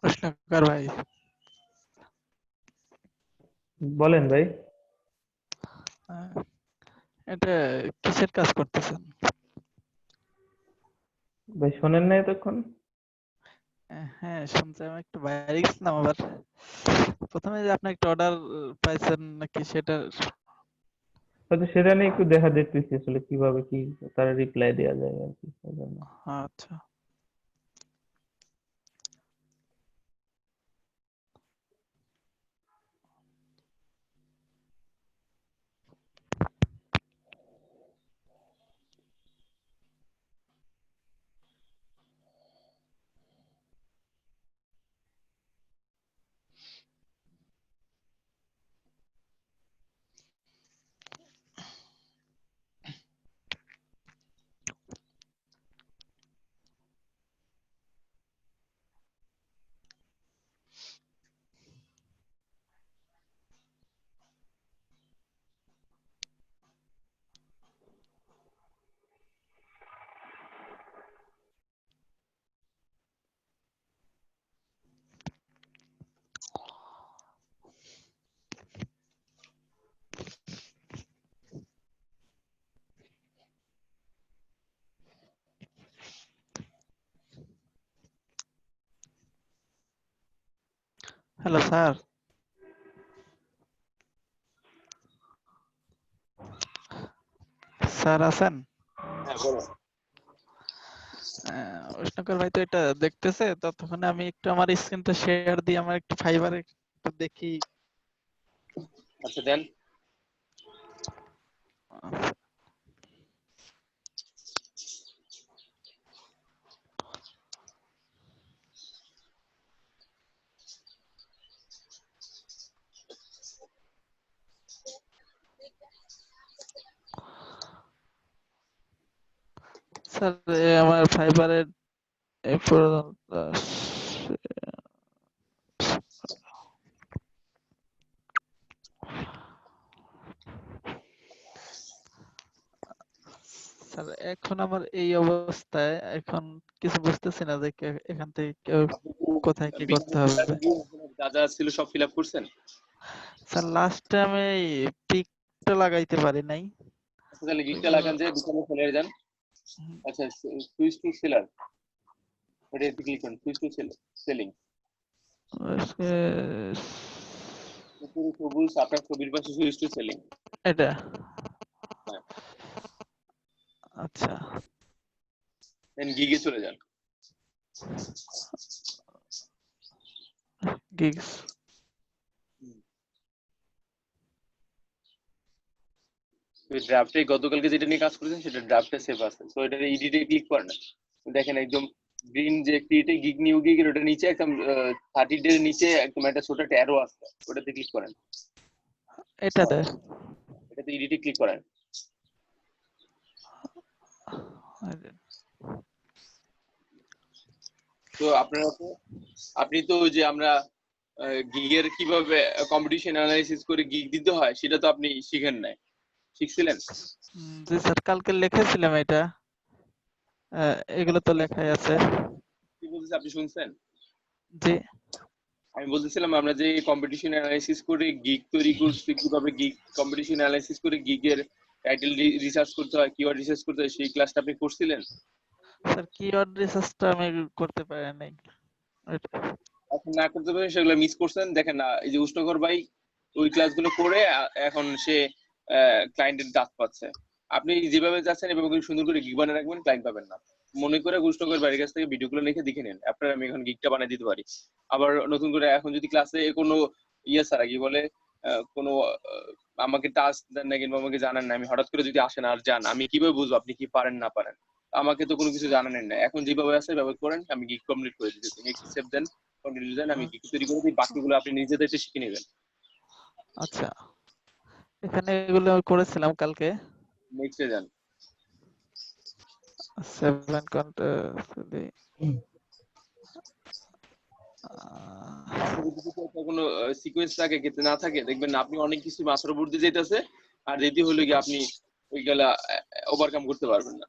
প্রশ্নকার ভাই, বলেন ভাই। আহ, এটা কিসের কাজ করতেছেন? ভাই শোনেন না এতক্ষণ? হ্যাঁ শুনছি, আমি একটু বাইরে গেছিলাম আবার। প্রথমে যে আপনি একটা অর্ডার পাইছেন নাকি সেটা? হয়তো সেটা নিয়ে একটু দেখতেছি আসলে কিভাবে কি তারা রিপ্লাই দেওয়া যায় আর কি, এই জন্য। আচ্ছা। হ্যালো স্যার, স্যার আছেন? হ্যাঁ বলো। উষ্ণকর ভাই তো এটা দেখতেছে, ততক্ষণে আমি একটু আমার স্ক্রিনটা শেয়ার দিয়ে আমার একটু ফাইবারে একটু দেখি। আচ্ছা দেন। স্যার আমার ফাইবারের এ পর্যন্ত স্যার এখন আমার এই অবস্থায় এখন কিছু বুঝতেছি না যে এখান থেকে কোথায় কি করতে হবে। যা যা ছিল সব ফিল আপ করছেন? স্যার লাস্ট টাইমে পিকটা লাগাইতে পারি নাই। আচ্ছা তাহলে গিকটা লাগান, যে বিকনে চলে যান। আচ্ছা সুইচ টু সেলার, এটা ক্লিক করুন, সুইচ টু সেলিং। সবুজ আপনার ছবির পাশে সুইচ টু সেলিং। এটা হ্যাঁ, আচ্ছা, দেন গিগে চলে যান। গিগস ওই ড্রাফটে গতকালকে যেটা নিয়ে কাজ করেছেন সেটা ড্রাফটে সেভ আছে, তো এটা এডিটে ক্লিক করেন। দেখেন একদম গ্রিন যে ক্রিয়েটে গিগ নিউ গিগ এর ওটা নিচে একদম 30 ডে এর নিচে একদম একটা ছোট একটা অ্যারো আছে, ওটাতে ক্লিক করেন। এটাতে এটাতে এডিটে ক্লিক করেন। তো আপনারা তো আপনি তো ওই যে আমরা গিগের কিভাবে কম্পিটিশন অ্যানালাইসিস করে গিগ দিতে হয় সেটা তো আপনি শিখেন নাই, শিখছিলেন? জি স্যার, কালকে লিখেছিলাম এটা। এগুলো তো লেখাই আছে। কি বলতেছে আপনি শুনছেন? জি আমি বলতেছিলাম আমরা যে কম্পিটিশন অ্যানালাইসিস করে গিগ তৈরি করছি, কিভাবে গিগ কম্পিটিশন অ্যানালাইসিস করে গিগের টাইটেল রিসার্চ করতে হয়, কিওয়ার্ড রিসার্চ করতে হয়, সেই ক্লাসটা আপনি করছিলেন? স্যার, কিওয়ার্ড রিসার্চটা আমি করতে পারি নাই। এখন না করতে পারেন সেগুলো মিস করছেন। দেখেন না, এই যে উষ্ণকর ভাই ওই ক্লাসগুলো করে এখন সে ক্লায়েন্টের ডাক পাচ্ছে। আপনি যেভাবে যাচ্ছেন এভাবে করে সুন্দর করে গিগ বানিয়ে রাখবেন, ক্লায়েন্ট পাবেন না। মনে করে উষ্ণকর বাড়ির কাছ থেকে ভিডিওগুলো লিখে দেখে নিন, আপনার আমি এখন গিগটা বানিয়ে দিতে পারি। আবার নতুন করে এখন যদি ক্লাসে কোনো ইয়ে ছাড়া কি বলে কোনো আমাকে টাস্ক দেন না কিংবা আমাকে জানান না, আমি হঠাৎ করে যদি আসেন আর যান, আমি কিভাবে বুঝবো আপনি কি পারেন না পারেন? আমাকে তো কোনো কিছু জানানেন না। এখন যেভাবে আছে ব্যবহার করেন, আমি গিগ কমপ্লিট করে দিতেছি। নেক্সট স্টেপ দেন, কন্টিনিউ দেন, আমি গিগ তৈরি করে দিই, বাকিগুলো আপনি নিজে দায়িত্বে শিখে নেবেন। আচ্ছা, এখানে এগুলো করেছিলাম কালকে। নেক্সটে যান। 7 কন্টেস্ট কোনো সিকোয়েন্স থাকে কিন্তু না থাকে, দেখবেন না আপনি অনেক কিছু মাথার উপর দিয়ে যেতেছে, আর রেডি হলে গিয়ে আপনি ওইগুলা ওভারকাম করতে পারবেন না,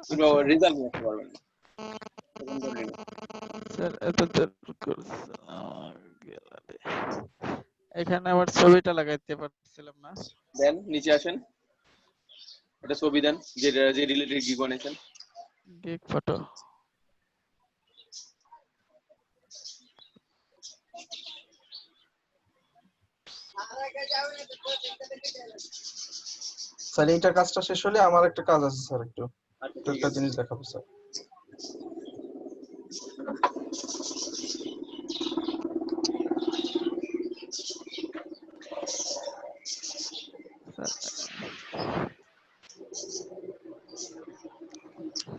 কিংবা রেজাল্ট নিতে পারবেন না। তখন করে নিন। স্যার এখানে আমার ছবিটা লাগাইতে পারছিলাম না। দেন নিচে আসেন, একটা ছবি দেন যে যে রিলেটেড গিগ বানিয়েছেন। Gig photo. স্যার এইটার কাজটা শেষ হলে আমার একটা কাজ আছে স্যার, একটু আচ্ছা ঠিক একটা আছে। জিনিস দেখাবো স্যার।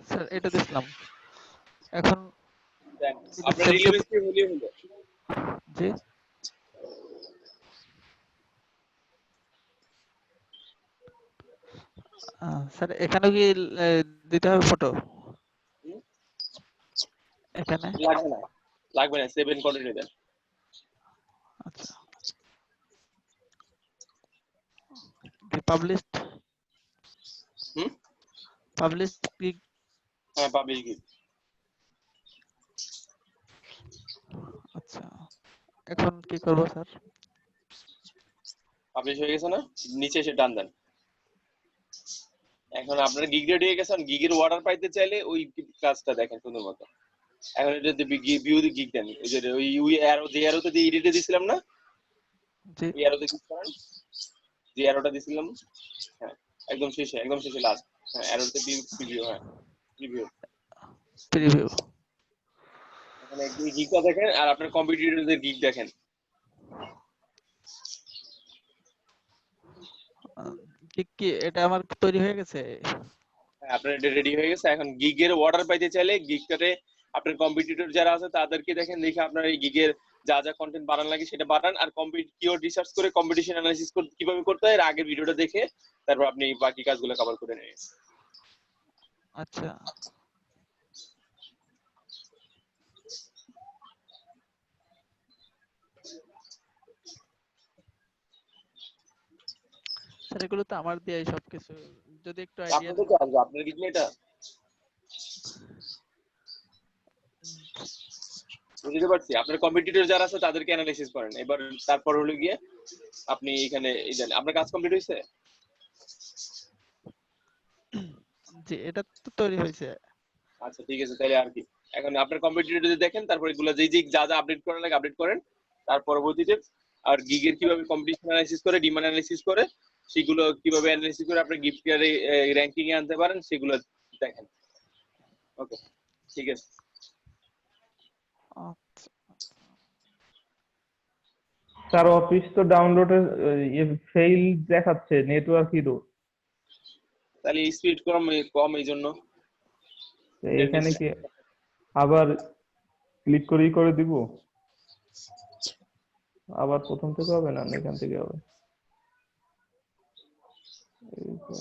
স্যার এটা দিছিলাম। এখন দেন আপনার রিলেভেন্স কি হলো হলো? জি স্যার, এখানে কি দিতে হবে ফটো? এখানে লাগবে না, লাগবে না, 7 কন্টিনিউ দেন। আচ্ছা, পাবলিশড পাবলিশড গিগ। হ্যাঁ পাবলিশ গিগ। আচ্ছা, এখন কি করব স্যার? পাবলিশ হয়ে গেছে না? নিচে এসে ডান দেন। এখন আপনার গিগ রেডি হয়ে গেছে, গিগের অর্ডার পাইতে চাইলে ওই কাজটা দেখেন সুন্দর মতো। এখন এটাতে ভিউ দি গিগ দেন, এই যে ওই ইউ অ্যারো, যে অ্যারোতে দিয়ে এডিটে দিছিলাম না, জি এই অ্যারোতে ক্লিক করেন, যে অ্যারোটা দিছিলাম, হ্যাঁ একদম শেষে লাস্ট, হ্যাঁ অ্যারোতে প্রিভিউ, হ্যাঁ প্রিভিউ। প্রিভিউ। এখানে এই গিগটা দেখেন আর আপনার কম্পিটিটরদের গিগ দেখেন। কি এটা আমার তৈরি হয়ে গেছে? হ্যাঁ আপনার এটা রেডি হয়ে গেছে। এখন গিগের অর্ডার পাইতে চাইলে গিগটাতে আপনার কম্পিটিটর যারা আছে তাদেরকে দেখেন, দেখে আপনার এই গিগের যা যা কন্টেন্ট বানান লাগে সেটা বানান, আর কিওয়ার্ড রিসার্চ করে কম্পিটিশন অ্যানালাইসিস কিভাবে করতে হয় এর আগের ভিডিওটা দেখে তারপর আপনি বাকি কাজগুলো কভার করে নেবেন। আচ্ছা, স্যার এগুলো তো আমার দিয়াই সবকিছু, যদি একটু আইডিয়া আপনাদের তো আসবে, আপনার গিগ নেই এটা, বুঝতে পারছি। আপনার কম্পিটিটর যারা আছে তাদেরকে অ্যানালাইসিস করেন এবার, তারপর হলো গিয়ে আপনি এখানে এই দেন। আপনার কাজ কমপ্লিট হয়েছে? জি এটা তো তৈরি হয়েছে। আচ্ছা ঠিক আছে, তাহলে আর কি, এখন আপনার কম্পিটিটর দেখেন, তারপর এগুলো যেই যেই যা যা আপডেট করার লাগে আপডেট করেন, তার পরবর্তীতে আর গিগের কিভাবে কম্পিটিশন অ্যানালাইসিস করে, ডিমান্ড অ্যানালাইসিস করে, সেগুলো কিভাবে অ্যানালাইসিস করে আপনি গিফট এর র‍্যাঙ্কিং এ আনতে পারেন সেগুলো দেখেন। ওকে ঠিক আছে। আচ্ছা, স্যার অফিস তো ডাউনলোডের ফেইল দেখাচ্ছে, নেটওয়ার্ক ইরো। তাহলে স্পিড কম এই জন্য এখানে কি আবার ক্লিক করে দিব? আবার প্রথম থেকে হবে না, এখান থেকে হবে। এই তো।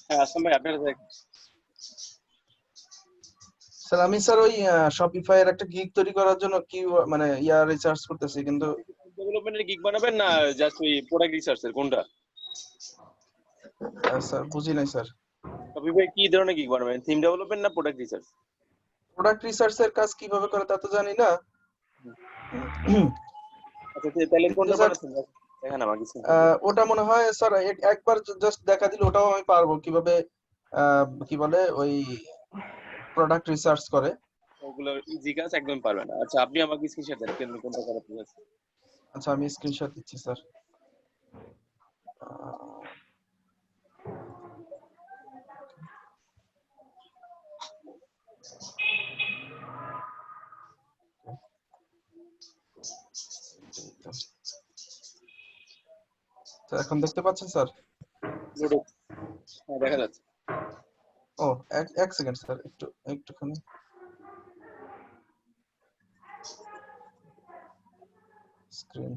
হ্যাঁ আসলাম ভাই আপনারা দেখেন। স্যার আমি স্যার ওই শপিফাই এর একটা গিগ তৈরি করার জন্য কি মানে রিসার্চ করতেছি, কিন্তু ডেভেলপমেন্টের গিগ বানাবেন না জাস্ট ওই প্রোডাক্ট রিসার্চের কোনটা? স্যার বুঝি নাই স্যার। শপিফাই কি ধরনের গিগ বানাবেন, থিম ডেভেলপমেন্ট না প্রোডাক্ট রিসার্চ? প্রোডাক্ট রিসার্চের কাজ কিভাবে করে তা তো জানি না। আচ্ছা তাহলে কোনটা স্যার বানাচ্ছেন দেখেন আমাকে। ওটা মনে হয় স্যার একবার জাস্ট দেখা দিলে ওটাও আমি পারবো কিভাবে কি বলে ওই প্রোডাক্ট রিসার্চ করে। ওগুলো ইজি কাজ, একদম পারবেন না। আচ্ছা আপনি আমাকে স্ক্রিনশট দেন কেন কোনটা করা আছে। আচ্ছা আমি স্ক্রিনশট দিচ্ছি স্যার। এখন দেখতে পাচ্ছেন স্যার? হ্যাঁ দেখা যাচ্ছে। ও এক সেকেন্ড স্যার, একটুখানি স্ক্রিন।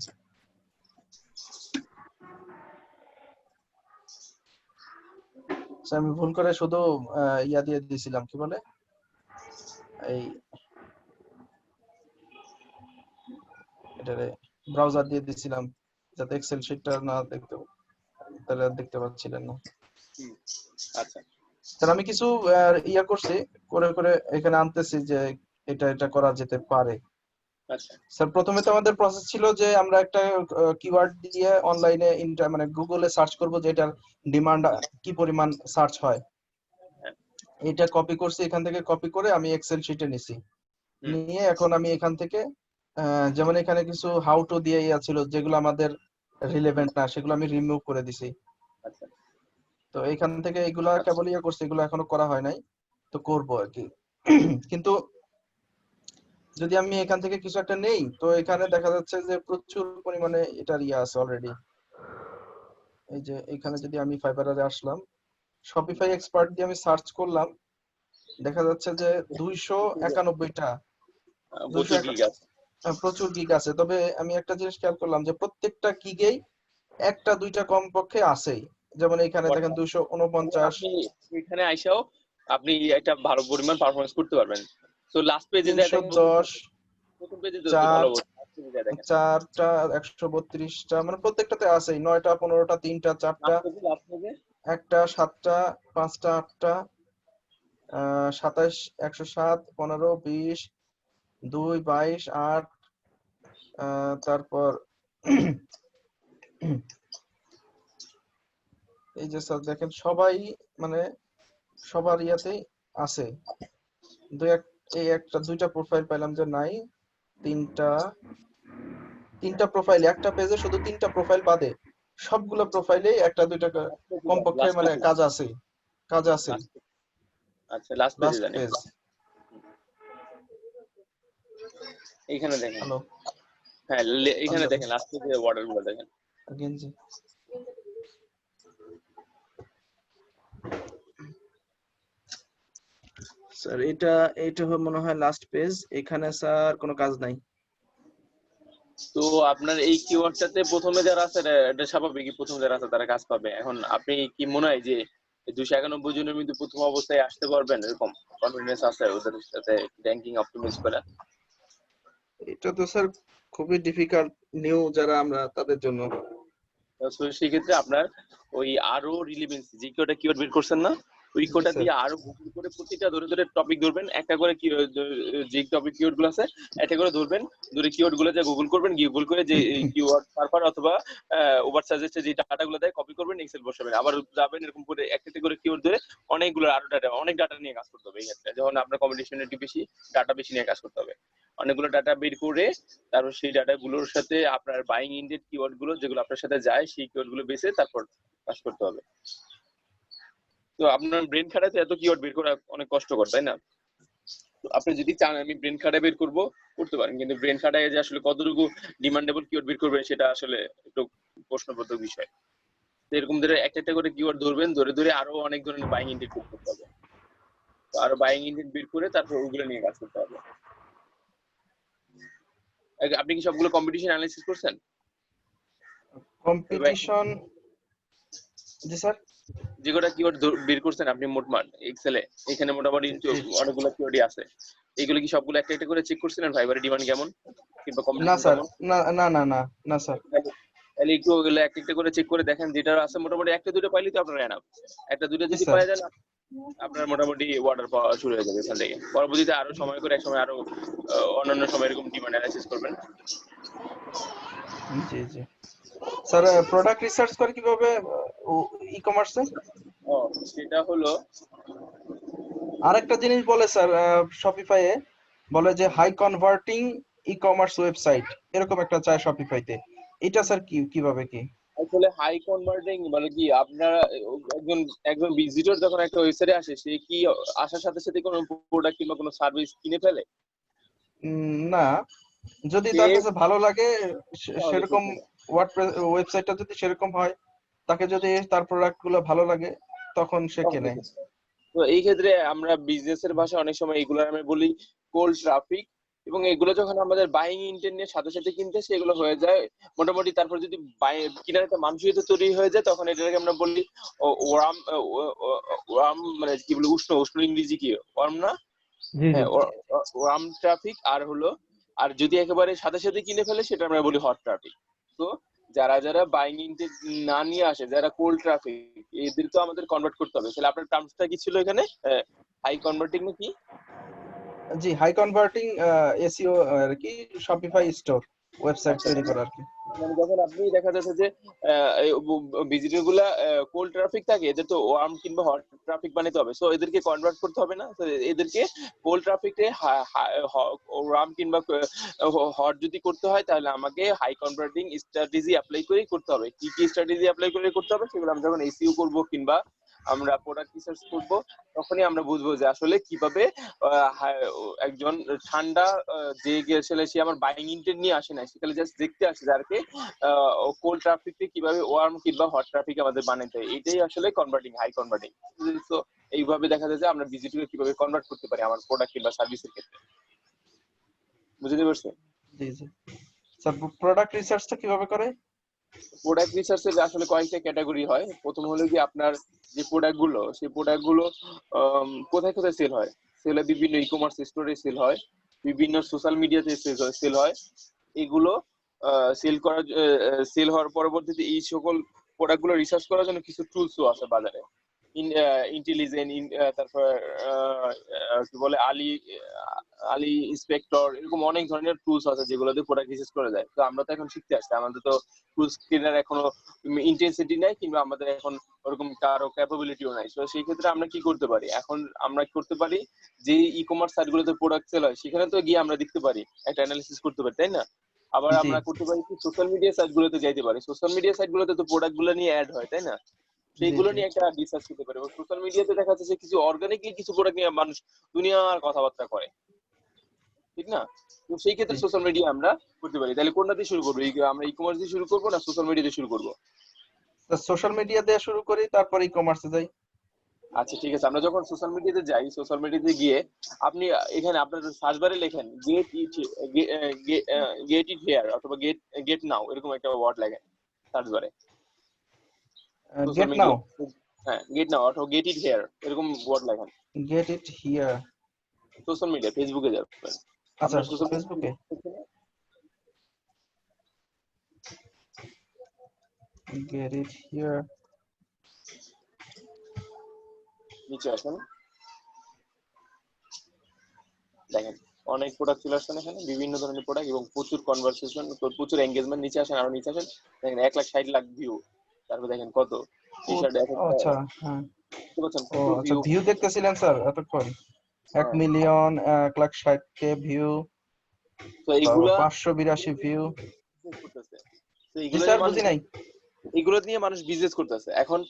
আমি ভুল করে শুধু ইয়া দিয়ে দিয়েছিলাম, কি বলে এই এটারে ব্রাউজার দিয়ে দিয়েছিলাম যাতে এক্সেল শিটটা না দেখতে, তাহলে আর দেখতে পাচ্ছিলেন না। আচ্ছা স্যার আমি কিছু ইয়া করছি, করে এখানে আনতেছি যে এটা করা যেতে পারে। আচ্ছা স্যার প্রথমে তো আমাদের প্রসেস ছিল যে আমরা একটা কিওয়ার্ড দিয়ে অনলাইনে মানে গুগলে সার্চ করব যে এটার ডিমান্ড কি পরিমাণ সার্চ হয়। এটা কপি করছি, এখান থেকে কপি করে আমি এক্সেল শিটে নিছি, নিয়ে এখন আমি এখান থেকে যেমন এখানে কিছু হাউ টু দিয়ে ইয়া ছিল যেগুলো আমাদের রিলেভেন্ট না, সেগুলো আমি রিমুভ করে দিছি। আচ্ছা তো এখান থেকে এগুলা কেবল ইয়া করছি, এগুলো এখনো করা হয় নাই, তো করব আর কি। কিন্তু যদি আমি এখান থেকে কিছু একটা নেই, তো এখানে দেখা যাচ্ছে যে প্রচুর পরিমাণে এটার ইয়া আছে অলরেডি। এই যে এখানে যদি আমি ফাইবারে আসলাম, শপিফাই এক্সপার্ট দিয়ে আমি সার্চ করলাম, দেখা যাচ্ছে যে 291টা প্রচুর গিগ আছে। তবে আমি একটা জিনিস খেয়াল করলাম যে প্রত্যেকটা গিগেই একটা দুইটা কমপক্ষে আছেই। যেমন এখানে দেখেন 249। এখানে আইসাও আপনি একটা ভালো পরিমাণ পারফরম্যান্স করতে পারবেন। তো লাস্ট পেজে 310 প্রথম পেজে তো ভালো দেখেন 4টা 132টা মানে প্রত্যেকটাতে আছে 9টা 15টা 3টা 4টা লাস্ট পেজে 1টা 7টা 5টা 8টা 27 107 15 20 2 22 8 তারপর এই যে স্যার দেখেন সবাই মানে সবার ইয়াতেই আছে এই একটা দুইটা প্রোফাইল পাইলাম যে নাই তিনটা প্রোফাইল একটা পেজে শুধু 3টা প্রোফাইল বাদে সবগুলো প্রোফাইলে একটা দুইটা কমপক্ষে মানে কাজ আছে আচ্ছা লাস্ট পেজে লাস্ট জানি পেজ এইখানে দেখেন হ্যালো হ্যাঁ এখানে দেখেন লাস্ট পেজে অর্ডার গুলো দেখেন अगेन जी স্যার এটা মনে হয় লাস্ট পেজ এখানে স্যার কোনো কাজ নাই তো আপনার এই কিওয়ার্ডটাতে প্রথমে যারা আছে এটা স্বাভাবিকই প্রথম যারা আছে তারা কাজ পাবে এখন আপনি কি মনে হয় যে 291 জনের মধ্যে প্রথম অবস্থায় আসতে পারবেন এরকম কনফিডেন্স আছে ওদের সাথে র্যাঙ্কিং অপটিমাইজ করা এটা তো স্যার খুবই ডিফিকাল্ট নিউ যারা আমরা তাদের জন্য তো সেই ক্ষেত্রে আপনার ওই আরো রিলেভেন্সি যে কিওয়ার্ড বের করছেন না ওই কোডটা দিয়ে আরো গুগল করে প্রতিটা ধরে ধরে টপিক ধরবেন একটা করে যে টপিক কিওয়ার্ড গুলো আছে একটা করে ধরবেন ধরে কিওয়ার্ড গুলো যে গুগল করবেন গুগল করে যে কিওয়ার্ড সার্ভার অথবা ওভার সাজেস্টে যে ডাটা গুলো দেয় কপি করবেন এক্সেল বসাবেন আবার যাবেন এরকম করে একটা করে কিওয়ার্ড ধরে অনেকগুলো আরো ডাটা অনেক ডাটা নিয়ে কাজ করতে হবে এই ক্ষেত্রে যখন আপনার কম্পিটিশনটি বেশি ডাটা বেশি নিয়ে কাজ করতে হবে অনেকগুলো ডাটা বের করে তারপর সেই ডাটাগুলোর সাথে আপনার বাইং ইন্ডেড কিওয়ার্ড গুলো যেগুলো আপনার সাথে যায় সেই কিওয়ার্ড গুলো বেছে তারপর কাজ করতে হবে তো আপনার ব্রেন খাটাতে এত কিওয়ার্ড বের করা অনেক কষ্টকর তাই না তো আপনি যদি চান আমি ব্রেন খাটা বের করব করতে পারেন কিন্তু ব্রেন খাটায় যে আসলে কতটুকু ডিমান্ডেবল কিওয়ার্ড বের করবেন সেটা আসলে একটু প্রশ্নবোধক বিষয় এরকম ধরে একটা করে কিওয়ার্ড ধরবেন ধরে ধরে আরো অনেক ধরনের বাইং ইন্ডেড করতে হবে তো আরো বাইং ইন্ডেড বের করে তারপর ওগুলো নিয়ে কাজ করতে হবে আপনি কি সবগুলো কম্পিটিশন অ্যানালাইসিস করছেন কম্পিটিশন জি স্যার যে কটা কিওয়ার্ড বের করছেন আপনি মোটমাট এক্সেলে এখানে মোটামুটি অনেকগুলো কিওয়ার্ডই আছে এইগুলো কি সবগুলো একটা একটা করে চেক করছিলেন ফাইবারের ডিমান্ড কেমন কিংবা না কম্পিটিশন স্যার কেমন না স্যার তাহলে একটু ওগুলো একটা একটা করে চেক করে দেখেন যেটা আছে মোটামুটি একটা দুটো পাইলে তো আপনার এনাফ একটা দুটো যদি পাওয়া যায় না আপনার মোটামুটি অর্ডার পাওয়া শুরু হয়ে যাবে এখান থেকে পরবর্তীতে আরো সময় করে এক সময় আরো অন্যান্য সময় এরকম ডিমান্ড অ্যানালাইসিস করবেন জি জি স্যার প্রোডাক্ট রিসার্চ করে কিভাবে ই কমার্সে সেটা হলো আরেকটা জিনিস বলে স্যার শপিফাইয়ে বলে যে high converting e commerce website এরকম একটা চায় শপিফাইতে এটা স্যার কিভাবে কি আসলে হাই কনভার্টিং মানে কি আপনারা একজন ভিজিটর যখন একটা ওয়েবসাইটে আসে সে কি আসার সাথে সাথে কোনো প্রোডাক্ট কিংবা কোনো সার্ভিস কিনে ফেলে না যদি তার কাছে ভালো লাগে সেরকম ওয়ার্ডপ্রেস ওয়েবসাইটটা যদি সেরকম হয় তাকে যদি তার প্রোডাক্ট গুলো ভালো লাগে তখন সে কেনে তো এই ক্ষেত্রে আমরা বিজনেসের ভাষায় অনেক সময় এগুলো আমি বলি কোল্ড ট্রাফিক এবং এগুলো যখন আমাদের বাইং ইন্টেন্ট নিয়ে সাথে সাথে কিনতে সেগুলো হয়ে যায় মোটামুটি তারপর যদি কেনার একটা মানসিকতা তৈরি হয়ে যায় তখন এটাকে আমরা বলি ওয়ার্ম মানে কি বলি উষ্ণ ইংরেজি কি ওয়ার্ম না হ্যাঁ ওয়ার্ম ট্রাফিক আর হলো আর যদি একেবারে সাথে সাথে কিনে ফেলে সেটা আমরা বলি হট ট্রাফিক তো যারা বাইং ইন্টেন্ট না নিয়ে আসে যারা কোল্ড ট্রাফিক এদের তো আমাদের কনভার্ট করতে হবে তাহলে আপনার টার্মসটা কি ছিল এখানে হাই কনভার্টিং নাকি জি হাই কনভার্টিং এসইও আর কি শপিফাই স্টোর ওয়েবসাইট তৈরি করা আর কি মানে যখন আপনি দেখা যাচ্ছে যে ভিজিটর গুলা কোল্ড ট্রাফিক থাকে এদের তো ওয়ার্ম কিংবা হট ট্রাফিক বানাতে হবে সো এদেরকে কনভার্ট করতে হবে না এদেরকে কোল্ড ট্রাফিকে ওয়ার্ম কিংবা হট যদি করতে হয় তাহলে আমাকে হাই কনভার্টিং স্ট্র্যাটেজি অ্যাপ্লাই করেই করতে হবে কি কি স্ট্র্যাটেজি অ্যাপ্লাই করে করতে হবে সেগুলো আমরা যখন এসইও করব কিংবা আমরা প্রোডাক্ট রিসার্চ করব তখনই আমরা বুঝবো যে আসলে কিভাবে একজন ঠান্ডা যে গেছিলে সে আমার বাইং ইন্টেন্ট নিয়ে আসে না সেখানে জাস্ট দেখতে আসে যারকে কোল্ড ট্রাফিককে কিভাবে ওয়ার্ম কিংবা হট ট্রাফিক আমাদের বানাতে হয় এটাই আসলে কনভার্টিং হাই কনভার্টিং তো এইভাবে দেখা যায় যে আমরা ভিজিটরকে কিভাবে কনভার্ট করতে পারি আমার প্রোডাক্ট কিংবা সার্ভিসের ক্ষেত্রে বুঝতে পারছেন জি জি স্যার প্রোডাক্ট রিসার্চটা কিভাবে করে প্রোডাক্ট রিসার্চের আসলে কয়েকটা ক্যাটাগরি হয় প্রথম হলো কি আপনার যে প্রোডাক্ট গুলো সেই প্রোডাক্ট গুলো কোথায় কোথায় সেল হয় সেল বিভিন্ন ই কমার্স স্টোরে সেল হয় বিভিন্ন সোশ্যাল মিডিয়াতে সেল হয় এগুলো সেল হওয়ার পরবর্তীতে এই সকল প্রোডাক্ট গুলো রিসার্চ করার জন্য কিছু টুলসও আছে বাজারে। ইন্টেলিজেন্ট, তারপর কি বলে আলী ইন্সপেক্টর, এরকম অনেক ধরনের টুলস আছে যেগুলো দিয়ে প্রোডাক্ট রিসার্চ করা যায়। তো আমরা তো এখন শিখতে আসছি, আমাদের তো টুলস কেনার এখনো ইন্টেন্সিটি নাই, কিংবা আমাদের এখন ওরকম কারো ক্যাপাবিলিটিও নাই। তো সেই ক্ষেত্রে আমরা কি করতে পারি, এখন আমরা করতে পারি যে ই কমার্স সাইট গুলোতে প্রোডাক্ট সেল হয় সেখানে তো গিয়ে আমরা দেখতে পারি, একটা অ্যানালিসিস করতে পারি, তাই না? আবার জি আমরা করতে পারি কি, সোশ্যাল মিডিয়া সাইট গুলোতে যাইতে পারি। সোশ্যাল মিডিয়া সাইট গুলোতে তো প্রোডাক্ট গুলো নিয়ে অ্যাড হয়, তাই না? জি সেইগুলো জি নিয়ে একটা রিসার্চ করতে পারি। সোশ্যাল মিডিয়াতে দেখা যাচ্ছে যে কিছু অর্গানিকলি কিছু প্রোডাক্ট নিয়ে মানুষ দুনিয়ার কথাবার্তা করে, ঠিক না? তো সেই জি ক্ষেত্রে সোশ্যাল মিডিয়া আমরা করতে পারি। তাহলে কোনটা দিয়ে শুরু করবো, আমরা ই কমার্স দিয়ে শুরু করবো না সোশ্যাল মিডিয়া দিয়ে শুরু করবো? সোশ্যাল মিডিয়া দিয়ে শুরু করি, তারপর ই কমার্সে যাই। আচ্ছা ঠিক আছে, আমরা যখন সোশ্যাল মিডিয়াতে যাই, সোশ্যাল মিডিয়াতে গিয়ে আপনি এখানে আপনার সার্চ বারে লেখেন গেট ইট হিয়ার অথবা গেট নাও, এরকম একটা ওয়ার্ড লেখেন সার্চ বারে সোশ্যাল গেট নাও, মিডিয়া। হ্যাঁ, গেট নাও অথবা গেট ইট হিয়ার এরকম ওয়ার্ড লেখেন get it here. Social media, ফেসবুকে যাবেন। আচ্ছা, আপনার সোশ্যাল ফেসবুকে গেট ইট হিয়ার। নিচে আসেন, দেখেন অনেক প্রোডাক্ট চলে আসছেন এখানে, বিভিন্ন ধরনের প্রোডাক্ট এবং প্রচুর কনভারসেশন, প্রচুর এঙ্গেজমেন্ট। নিচে আসেন, আরো নিচে আসেন, দেখেন 1,60,00,000 ভিউ। তারপর দেখেন কত টি শার্ট, আচ্ছা, হ্যাঁ। দেখতে পাচ্ছেন ও কত আচ্ছা, ভিউ। ভিউ দেখতেছিলেন স্যার এতক্ষণ? 1 হ্যাঁ, মিলিয়ন 1,60,000 ভিউ, তো তারপর এইগুলা 582 ভিউ। business করতেছে। তো জি এইগুলো স্যার, নিয়ে মানুষ বুঝি নাই। এগুলো নিয়ে মানুষ বিজনেস করতেছে। এখন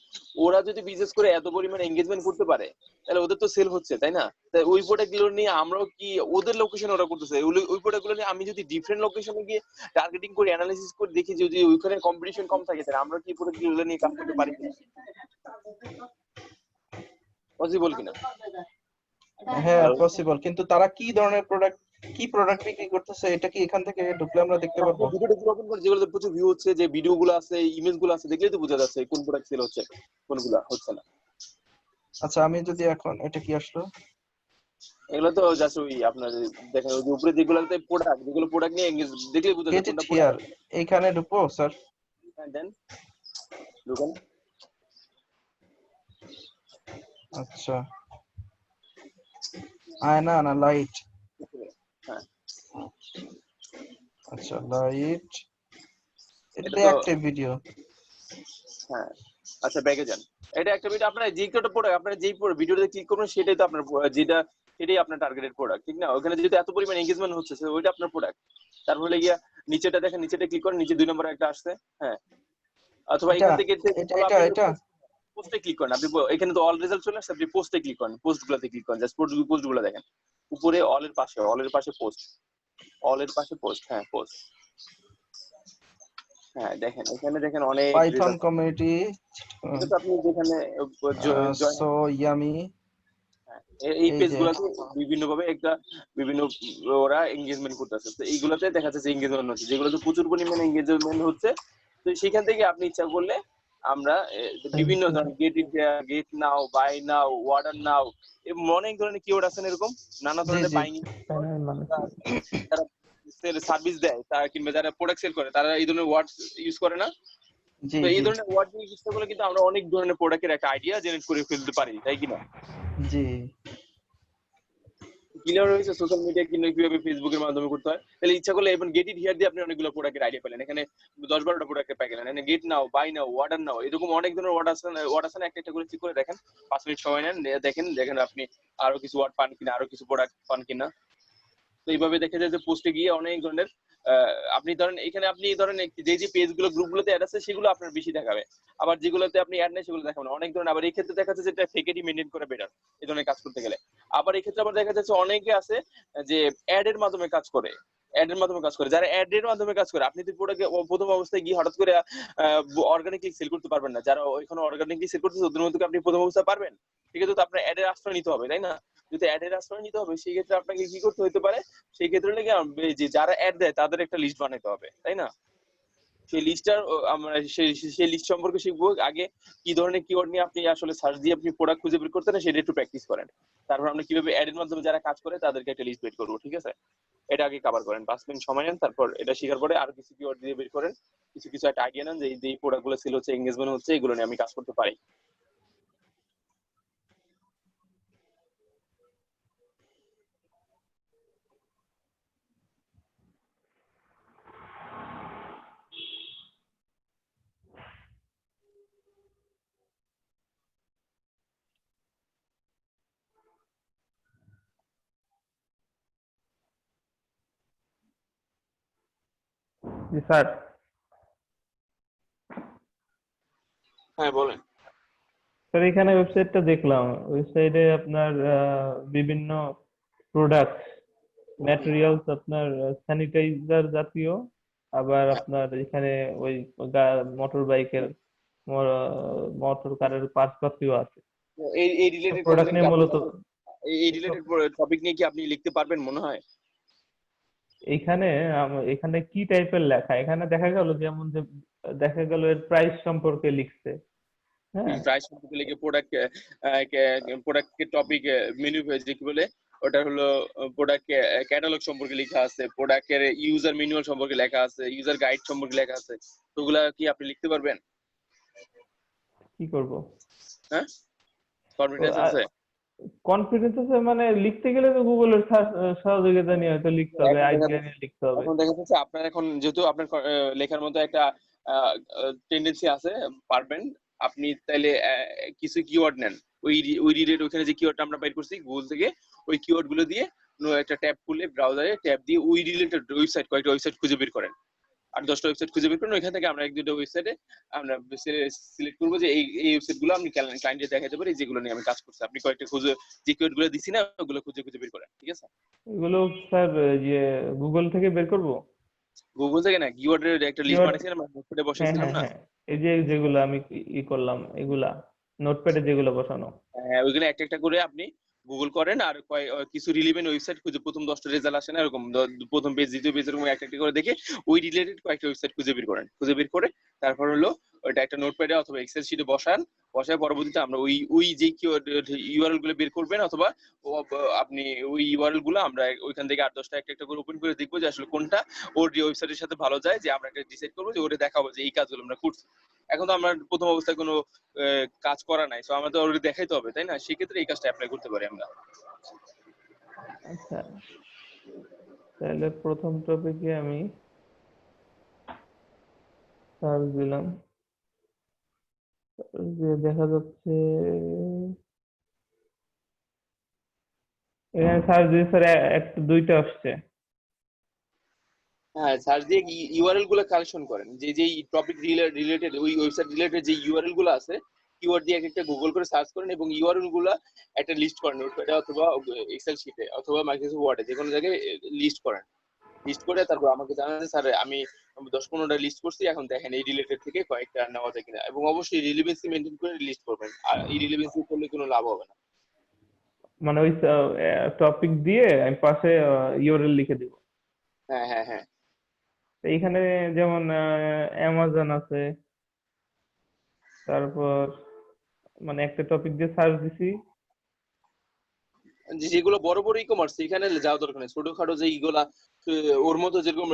ওরা যদি বিজনেস করে এত পরিমাণ এঙ্গেজমেন্ট করতে পারে, তাহলে ওদের তো সেল হচ্ছে, তাই না? তাই ওই প্রোডাক্ট গুলো নিয়ে আমরাও কি ওদের লোকেশন ওরা করতেছে, ওই প্রোডাক্ট গুলো নিয়ে আমি যদি ডিফারেন্ট লোকেশনে গিয়ে টার্গেটিং করে অ্যানালিসিস করে দেখি যদি ওইখানে কম্পিটিশন কম থাকে, তাহলে আমরা কি প্রোডাক্ট গুলো নিয়ে কাজ করতে পারি কিনা, পসিবল কিনা? হ্যাঁ হ্যালো, পসিবল, কিন্তু তারা কি ধরনের প্রোডাক্ট বিক্রি করতেছে, এটা কি এখান থেকে ঢুকলে আমরা দেখতে পারবো? ভিডিওটা ওপেন করে যেগুলোতে প্রচুর ভিউ হচ্ছে, যে ভিডিও গুলো আছে, ইমেজ গুলো আছে, দেখলেই তো বোঝা যাচ্ছে কোন প্রোডাক্ট সেল হচ্ছে কোনগুলা হচ্ছে না। আচ্ছা, আমি যদি এখন, এটা কি আসলো? এগুলো তো জাস্ট ওই আপনার দেখেন ওই যে উপরে যেগুলোতে প্রোডাক্ট, যেগুলো প্রোডাক্ট নিয়ে এঙ্গেজ দেখলেই বোঝা যায় গেট ইট কোনটা হিয়ার, প্রোডাক্ট। এইখানে ঢুকবো স্যার? দেন ঢুকেন। আচ্ছা, আয়না না লাইট? হ্যাঁ, আচ্ছা, লাইট, এটা এটা তো একটা ভিডিও। হ্যাঁ, আচ্ছা ব্যাগে যান। এটা একটা ভিডিও, আপনার যে কোনো প্রোডাক্ট, আপনার যেই ভিডিওতে ক্লিক করবেন সেটাই তো আপনার যেটা সেটাই আপনার টার্গেটেড প্রোডাক্ট, ঠিক না? ওখানে যেহেতু এত পরিমাণ এঙ্গেজমেন্ট হচ্ছে ওইটা আপনার প্রোডাক্ট। তারপরে গিয়া নিচেটা দেখেন, নিচেটা ক্লিক করেন, নিচে 2 নম্বরে একটা আসছে। হ্যাঁ, অথবা এটা এখান থেকে এটা বলো এটা আপনি এটা পোস্টে ক্লিক করেন। আপনি এখানে তো অল রেজাল্ট চলে আসছে, আপনি পোস্টে ক্লিক করেন, পোস্ট গুলোতে ক্লিক করেন, জাস্ট পোস্ট গুলো দেখেন উপরে অলের পাশে পোস্ট, অলের পাশে পোস্ট, হ্যাঁ পোস্ট। হ্যাঁ দেখেন, এখানে দেখেন অনেক পাইথন রেজাল্ট। কমিউনিটি, ঠিক আছে, আপনি যেখানে জয়েন, সো ইয়ামি, এই এই পেজ যে গুলাতে বিভিন্ন ভাবে বিভিন্ন ওরা এঙ্গেজমেন্ট করতেছে। তো এইগুলাতে দেখা যাচ্ছে এঙ্গেজমেন্ট হচ্ছে, যেগুলোতে প্রচুর পরিমাণে এঙ্গেজমেন্ট হচ্ছে। তো সেখান থেকে আপনি ইচ্ছা করলে আমরা বিভিন্ন ধরনের get now, buy now, order now, অনেক ধরনের কিওয়ার্ড আছে না, এরকম নানা জি ধরনের জি বাইং মানুষ যারা সার্ভিস দেয়, তারা কিংবা যারা প্রোডাক্ট সেল করে, তারা এই ধরনের ওয়ার্ড ইউজ করে না? জি তো এই জি ধরনের ওয়ার্ড দিয়ে ইউজ করলে কিন্তু আমরা অনেক ধরনের প্রোডাক্টের একটা আইডিয়া জেনারেট করে ফেলতে পারি, তাই কিনা? জি। ক্লিয়ার হয়েছে সোশ্যাল মিডিয়া কিভাবে ফেসবুকের মাধ্যমে করতে হয়? তাহলে ইচ্ছা করলে এবং গেট ইট হিয়ার দিয়ে আপনি অনেকগুলো প্রোডাক্টের আইডিয়া পেলেন। এখানে 10-12টা প্রোডাক্টের পেয়ে গেলেন। এখানে get now, buy now, order now, এরকম অনেক ধরনের ওয়ার্ড আছে না, একটা একটা করে চেক করে দেখেন। 5 মিনিট সময় নেন, দেখেন আপনি আরো কিছু ওয়ার্ড পান কিনা, আরো কিছু প্রোডাক্ট পান কিনা। তো এইভাবে দেখা যায় যে পোস্টে গিয়ে অনেক ধরনের আপনি ধরেন এখানে আপনি ধরেন যে পেজ গুলো গ্রুপ গুলোতে অ্যাড আছে সেগুলো আপনার বেশি দেখাবে, আবার যেগুলোতে আপনি অ্যাড নেই সেগুলো দেখাবে না, অনেক ধরনের। আবার এই ক্ষেত্রে দেখা যাচ্ছে যেটা ফেকেডি মেনটেন করে বেটার এই ধরনের কাজ করতে গেলে। আবার এই ক্ষেত্রে আবার দেখা যাচ্ছে অনেকে আছে যে অ্যাড এর মাধ্যমে কাজ করে, যারা অ্যাড এর মাধ্যমে কাজ করে, আপনি তো প্রথম অবস্থায় গিয়ে হঠাৎ করে অর্গানিকলি সেল করতে পারবেন না। যারা ওইখানে অর্গানিকলি সেল করতেছে ওদের মধ্যে আপনি প্রথম অবস্থায় পারবেন? ঠিক আছে, তো আপনার অ্যাড এর আশ্রয় নিতে হবে, তাই না? যদি অ্যাড এর আশ্রয় নিতে হবে সেই ক্ষেত্রে আপনাকে কি করতে হতে পারে, সেই ক্ষেত্রে লেগে যে যারা অ্যাড দেয় তাদের একটা লিস্ট বানাতে হবে, তাই না? সেই লিস্টটার আমরা সেই লিস্ট সম্পর্কে শিখবো। আগে কি ধরনের কিওয়ার্ড নিয়ে আপনি আসলে সার্চ দিয়ে আপনি প্রোডাক্ট খুঁজে বের করতে না, সেটা একটু প্র্যাকটিস করেন। তারপর আমরা কিভাবে অ্যাড এর মাধ্যমে যারা কাজ করে তাদেরকে একটা লিস্ট বের করবো, ঠিক আছে? এটা আগে কভার করেন, 5 মিনিট সময় নেন, তারপর এটা শেখার পরে আরো কিছু কিওয়ার্ড দিয়ে বের করেন, কিছু কিছু একটা আইডিয়া নেন যে এই প্রোডাক্ট গুলো সেল হচ্ছে, এঙ্গেজমেন্ট হচ্ছে, এগুলো নিয়ে আমি কাজ করতে পারি। জি স্যার। হ্যাঁ বলেন। স্যার এখানে ওয়েবসাইটটা দেখলাম, ওয়েবসাইটে আপনার বিভিন্ন প্রোডাক্ট ম্যাটেরিয়ালস, আপনার স্যানিটাইজার জাতীয়, আবার আপনার এখানে ওই মোটর বাইকের, মোটর কারের পার্টস পাতিও আছে। এই রিলেটেড প্রোডাক্ট কন্টেন্ট কি নিয়ে আপনি মূলত এই রিলেটেড টপিক নিয়ে কি আপনি লিখতে পারবেন মনে হয়? এইখানে এখানে কি টাইপের লেখা, এখানে দেখা গেল যেমন যে দেখা গেল এর প্রাইস সম্পর্কে লিখছে। হ্যাঁ, প্রাইস সম্পর্কে লিখে প্রোডাক্ট প্রোডাক্ট টপিক মেনু যে কি বলে ওটা হলো প্রোডাক্ট ক্যাটালগ সম্পর্কে লেখা আছে, প্রোডাক্টের ইউজার ম্যানুয়াল সম্পর্কে লেখা আছে, ইউজার গাইড সম্পর্কে লেখা আছে, তো ওগুলা কি আপনি লিখতে পারবেন? কি করব? হ্যাঁ, কনফিডেন্স আছে? কনফিডেন্স আছে মানে লিখতে গেলে তো গুগলের সহযোগিতা নিয়ে হয়তো লিখতে হবে, এখন দেখা আইডিয়া যাচ্ছে নিয়ে লিখতে হবে। এখন দেখা যাচ্ছে আপনার এখন যেহেতু আপনার লেখার মতো একটা টেন্ডেন্সি আছে, পারবেন, আপনি তাইলে কিছু কিওয়ার্ড নেন, ওই রিলেটেড ওখানে যে কিওয়ার্ডটা আমরা বের করছি গুগল থেকে, ওই কিওয়ার্ড গুলো দিয়ে একটা ট্যাব খুলে ব্রাউজারে ট্যাব দিয়ে ওই রিলেটেড ওয়েবসাইট, কয়েকটা ওয়েবসাইট খুঁজে বের করেন, আর 10টা ওয়েবসাইট খুঁজে বের করুন, ওইখান থেকে আমরা 1-2টা ওয়েবসাইটে আমরা সিলেক্ট করবো যে এই ওয়েবসাইট গুলো আমি ক্লায়েন্টে দেখাতে পারি, যেগুলো নিয়ে আমি কাজ করছি। আপনি কয়েকটা খুঁজে যে কিওয়ার্ড গুলো দিছি না ওগুলো খুঁজে খুঁজে বের করেন, ঠিক আছে? এগুলো স্যার যে গুগল থেকে বের করব? গুগল থেকে না, কিওয়ার্ডের একটা লিস্ট কিওয়ার্ড, বানিয়েছিলাম, নোটপ্যাডে হ্যাঁ বসাইছিলাম হ্যাঁ না। হ্যাঁ, এই যে যেগুলো আমি ই করলাম এগুলা নোটপ্যাডে যেগুলো বসানো। হ্যাঁ, ওইগুলো একটা একটা করে আপনি গুগল করেন, আর কিছু রিলেভেন্ট ওয়েবসাইট খুঁজে, প্রথম 10টা রেজাল্ট আসে না এরকম, প্রথম পেজ দ্বিতীয় পেজ এরকম একটা একটা করে দেখে ওই রিলেটেড কয়েকটা ওয়েবসাইট খুঁজে বের করেন, খুঁজে বের করে তারপর হলো ওইটা একটা নোটপ্যাডে অথবা এক্সেল শিটে বসান, বসায় পরবর্তীতে আমরা ওই ওই যে ইউআরএল গুলো বের করবেন, অথবা আপনি ওই ইউআরএল গুলো আমরা ওইখান থেকে 8-10টা একটা একটা করে ওপেন করে দেখবো যে আসলে কোনটা ওর ওয়েবসাইটের সাথে ভালো যায়, যে আমরা একটা ডিসাইড করবো যে ওরে দেখাবো যে এই কাজগুলো আমরা করছি। এখন তো আমরা প্রথম অবস্থায় কোনো কাজ করা নাই, তো আমাদের অলরেডি দেখাইতে হবে, তাই না? সেক্ষেত্রে এই কাজটা অ্যাপ্লাই করতে পারি আমরা। আচ্ছা, তাহলে প্রথম টপিকে আমি সার্চ দিলাম, যে দেখা যাচ্ছে এখানে সার্চ দিয়ে স্যার একটা দুইটা আসছে। হ্যাঁ, সার্চ দিয়ে ইউআরএল গুলো কালেকশন করেন, যে যে টপিক রিলেটেড ওই ওয়েবসাইট রিলেটেড যে ইউআরএল গুলো আছে, কিওয়ার্ড দিয়ে একটা গুগল করে সার্চ করেন এবং ইউআরএল গুলো একটা লিস্ট করেন নোটপ্যাডে অথবা এক্সেল শিটে অথবা মাইক্রোসফট ওয়ার্ডে, যে কোনো জায়গায় লিস্ট করেন। লিস্ট করে তারপর আমাকে জানান যে স্যার আমি 10-15টা লিস্ট করছি, এখন দেখেন এই রিলেটেড থেকে কয়েকটা নেওয়া যায় কিনা, এবং অবশ্যই রিলেভেন্সি মেনটেন করে লিস্ট করবেন, আর ইরিলেভেন্সি করলে কোনো লাভ হবে না। মানে ওই টপিক দিয়ে আমি পাশে ইউআরএল লিখে দিব। হ্যাঁ হ্যাঁ হ্যাঁ, তো এইখানে যেমন অ্যামাজন আছে, তারপর মানে একটা টপিক দিয়ে সার্চ দিছি। যেগুলো বড় বড় ই কমার্স এখানে যাওয়া দরকার নেই, ছোটখাটো যে ইগুলা ওর মতো যেরকম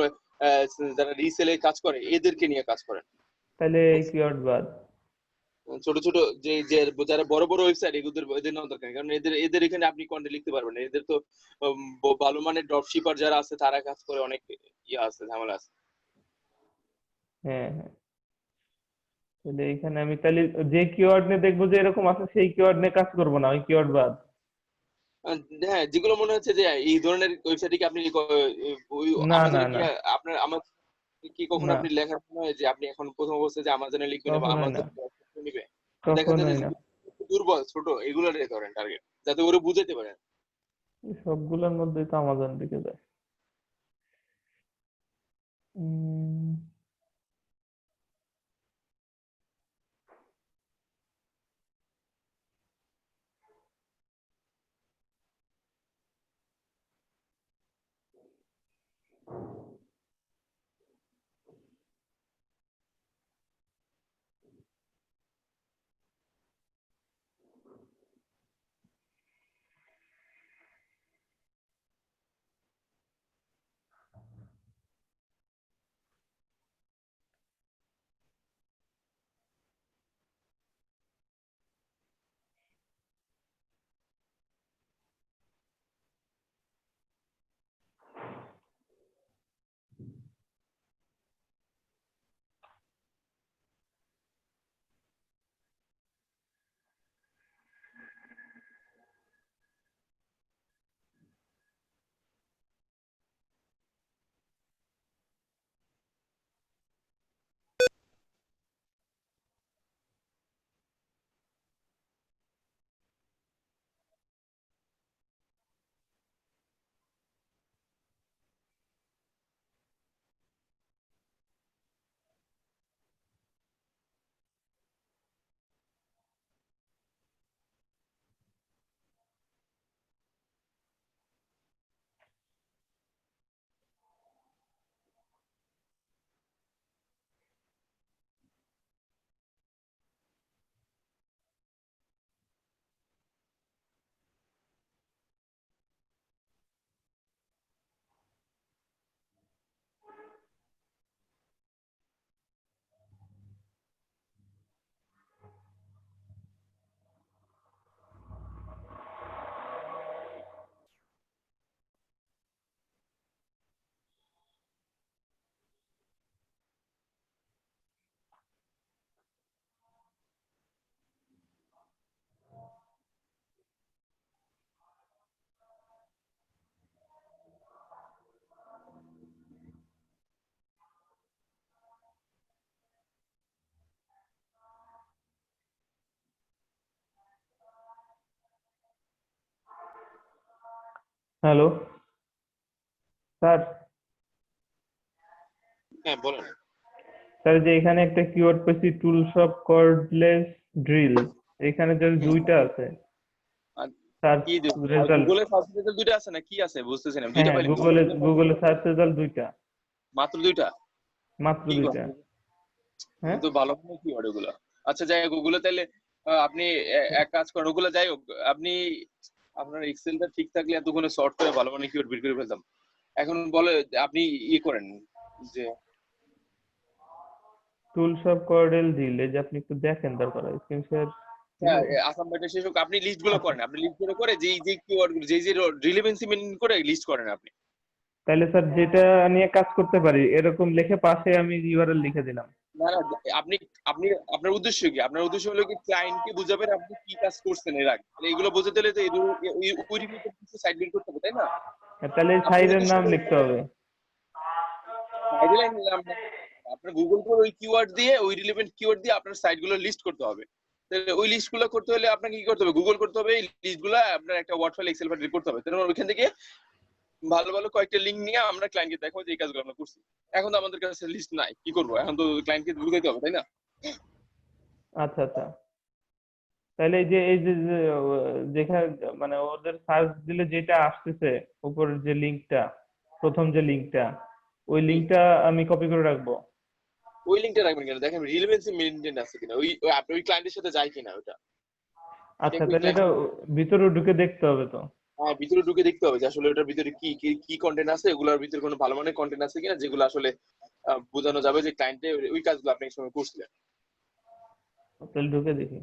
যারা রিসেলে কাজ করে এদেরকে নিয়ে কাজ করেন। তাহলে এই কিওয়ার্ড বাদ। ছোট ছোট যে যে যারা বড় বড় ওয়েবসাইট এগুলোর এদের নেওয়া দরকার নেই, কারণ এদের এদের এখানে আপনি কন্টেন্ট লিখতে পারবেন না, এদের তো ভালো মানের ড্রপ শিপার যারা আছে তারা কাজ করে, অনেক ইয়ে আছে, ঝামেলা আছে। হ্যাঁ হ্যাঁ, তাহলে এইখানে আমি তাহলে যে কিওয়ার্ড নিয়ে দেখবো যে এরকম আছে সেই কিওয়ার্ড নিয়ে কাজ করবো না, ওই কিওয়ার্ড বাদ। হ্যাঁ, যেগুলো মনে হচ্ছে যে এই ধরনের ওয়েবসাইটে কি আপনি ওই না না আমাজনে কি না আপনার আমার কি কখনো না, আপনি লেখার সময় যে আপনি এখন প্রথম অবস্থায় যে আমাজনে লিখবেন বা কখনোই না, আমাজন নিবে, দেখা যায় কখনোই যে না। দুর্বল ছোট এগুলোর ধরেন টার্গেট, যাতে ওরে বুঝাতে পারেন। এই সবগুলোর মধ্যেই তো আমাজন দিকে যায়। উম, হ্যালো স্যার। হ্যাঁ বলেন। স্যার যে এখানে একটা কিওয়ার্ড পেয়েছি টুলস অফ কর্ডলেস ড্রিল, এখানে যে দুইটা আছে আর সার্চ কি রেজাল্ট। গুগলে সার্চ রেজাল্ট দুইটা আছে না কি আছে বুঝতেছি না, হ্যাঁ দুইটা হ্যাঁ, পাইলেন গুগলে গুগলে সার্চ রেজাল্ট দুইটা, মাত্র দুইটা? মাত্র কি দুইটা। কথা, হ্যাঁ তো ভালো মনে কি ওয়ার্ড ওগুলো। আচ্ছা যাই হোক, গুগলে তাইলে আপনি এক কাজ করেন, ওগুলো যাই হোক, আপনি আপনার এক্সেলটা ঠিক থাকলে এতক্ষণে সর্ট করে ভালো মানে কিওয়ার্ড বের করে ফেলতাম। এখন বলে আপনি করেন যে টুলস অফ কর্ডেল ড্রিল, এই যে আপনি একটু দেখেন দরকার স্ক্রিন শেয়ার। হ্যাঁ আসাম ভাইটা শেষ হোক, আপনি লিস্ট গুলো করেন, আপনি লিস্ট গুলো করে যেই যে কিওয়ার্ড গুলো যেই যে রিলেভেন্সি মেনটেন করে লিস্ট করেন আপনি। তাহলে স্যার যেটা নিয়ে কাজ করতে পারি এরকম লিখে পাশে আমি ইউআরএল লিখে দিলাম। না না, আপনি আপনি আপনার উদ্দেশ্য কি? আপনার উদ্দেশ্য হলো কি ক্লায়েন্টকে বুঝাবেন আপনি কি কাজ করছেন এর আগে, তাহলে এগুলো বোঝাতে হলে তো ওই রিলেটেড কিছু সাইট বিল্ড করতে হবে, তাই না? তাহলে আপনার সাইডের উদ্দেশ্য নাম হলো লিখতে হবে। গাইডলাইন নিলাম না, আপনার গুগল করে ওই কিওয়ার্ড দিয়ে ওই রিলেভেন্ট কিওয়ার্ড দিয়ে আপনার সাইট গুলো লিস্ট করতে হবে। তাহলে ওই লিস্ট গুলো করতে হলে আপনাকে কি করতে হবে? গুগল করতে হবে, এই লিস্ট গুলো আপনার একটা ওয়ার্ড ফাইল এক্সেল ফাইল করতে হবে। তাহলে ওইখান থেকে ভালো ভালো কয়েকটা লিঙ্ক নিয়ে আমরা ক্লায়েন্টকে দেখাবো যে এই কাজগুলো আমরা করছি। এখন তো আমাদের কাছে লিস্ট নাই, কি করবো? এখন তো ক্লায়েন্টকে বুঝাইতে হবে, তাই না? আচ্ছা আচ্ছা, তাহলে এই যে যেখানে মানে ওদের সার্চ দিলে যেটা আসতেছে উপরের যে লিঙ্কটা, প্রথম যে লিঙ্কটা, ওই লিঙ্কটা আমি কপি করে রাখবো। ওই লিঙ্কটা রাখবেন কেন? দেখেন রিলেভেন্সি মেনটেন আছে কিনা, ওই আপনার ওই ক্লায়েন্টের সাথে যায় কিনা ওটা। এটা আচ্ছা কি ওই তাহলে এটা ক্লায়েন্ট, ভিতরে ঢুকে দেখতে হবে তো। হ্যাঁ ভিতরে ঢুকে দেখতে হবে যে আসলে ওটার ভিতরে কি কি কি কন্টেন্ট আছে, ওগুলোর ভিতরে কোনো ভালো মানের কন্টেন্ট আছে কিনা, যেগুলো আসলে বোঝানো যাবে যে ক্লায়েন্টে ওই কাজগুলো আপনি এই সময় করছিলেন। তাহলে ঢুকে দেখি।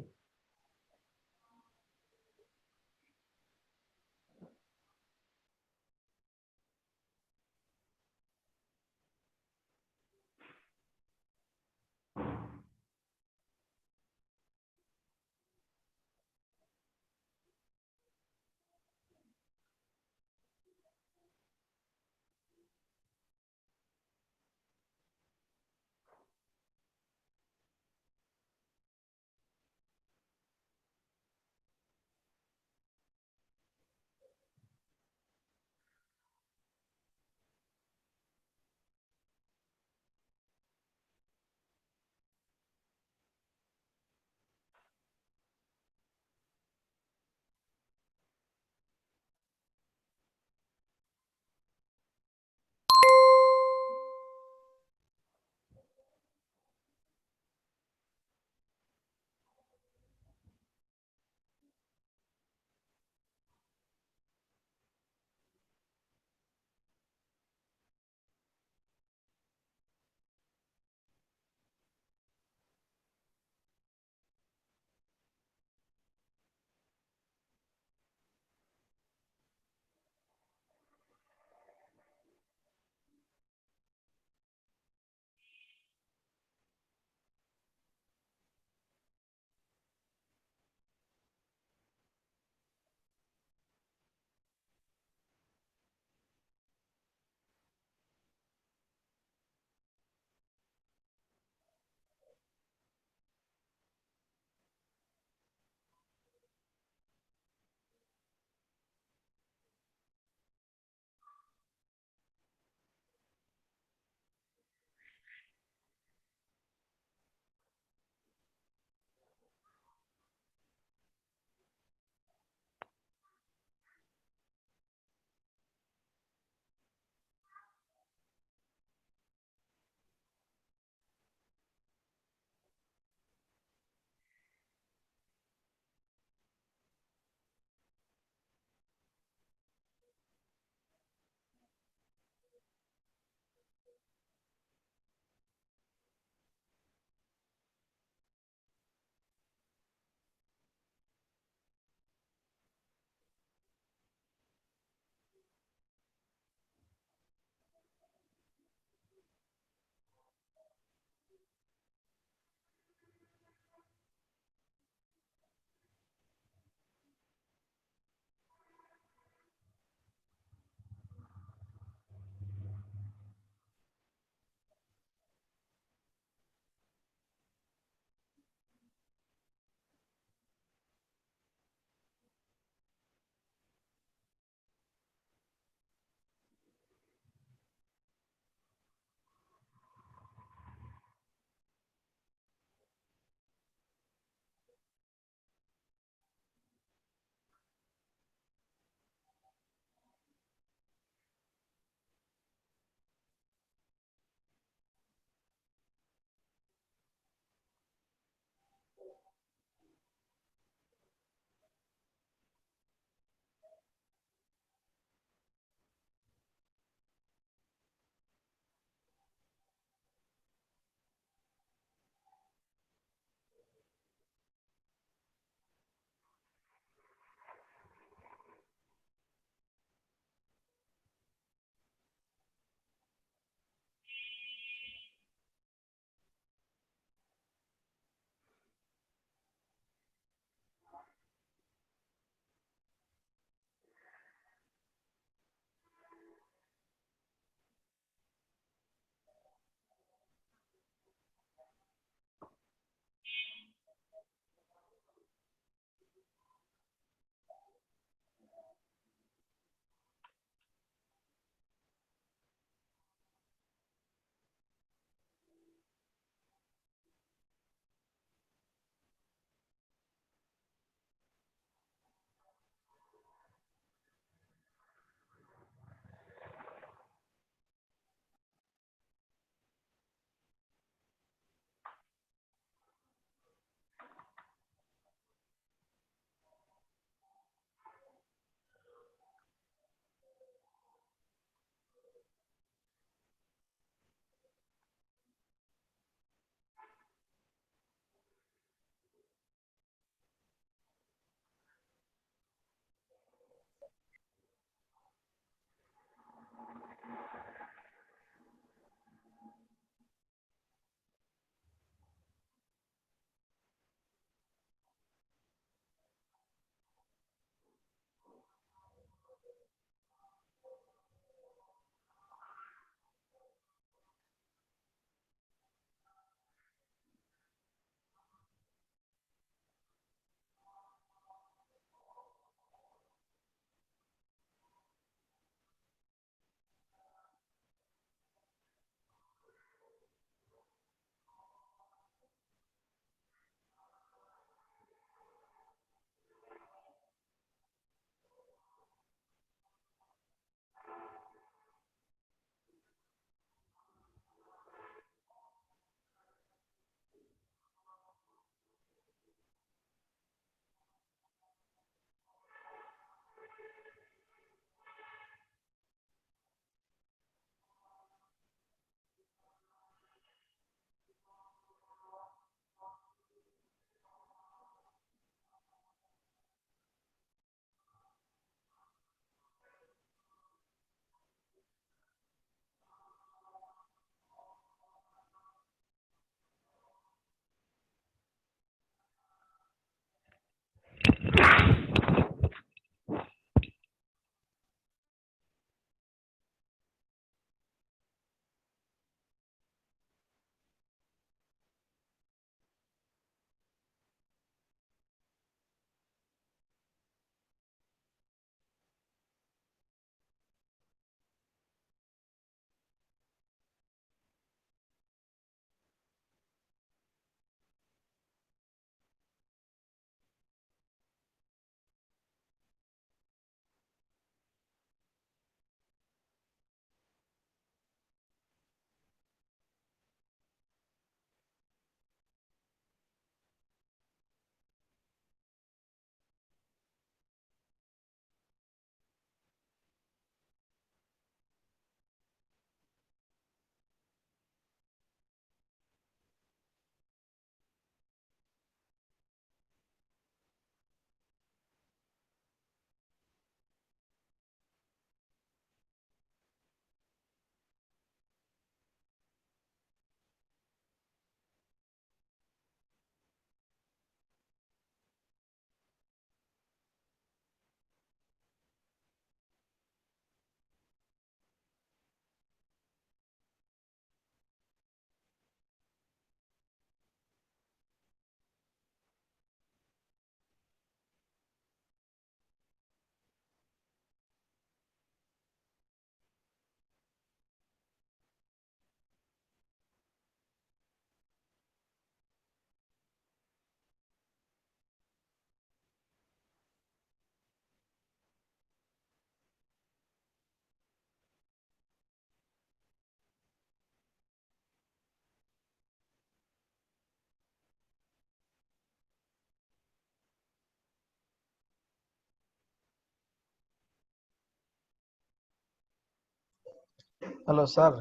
Hello sir.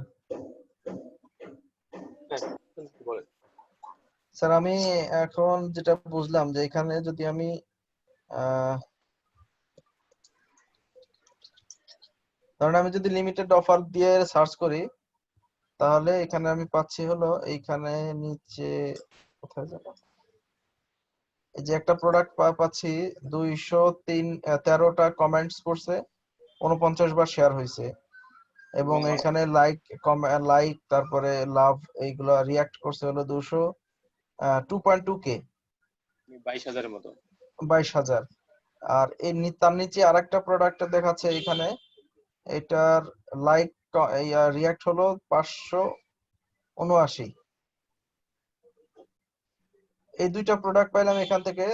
বলেন। স্যার আমি এখন যেটা বুঝলাম যে এখানে যদি আমি ধরেন আমি যদি লিমিটেড অফার দিয়ে সার্চ করি, তাহলে এখানে আমি পাচ্ছি হলো এইখানে নিচে কোথায় যাবো, এই যে একটা প্রোডাক্ট পাচ্ছি 213টা কমেন্টস করছে, 49 বার শেয়ার হয়েছে, এবং এখানে লাইক তারপরে লাভ এইগুলা রিয়াক্ট করছে হলো 2.2K, 22,000-এর মতো। 22,000। আর তার নিচে আরেকটা প্রোডাক্ট দেখাচ্ছে এখানে, এটার লাইক রিয়াক্ট হলো 579। এই দুইটা প্রোডাক্ট পাইলাম এখান থেকে।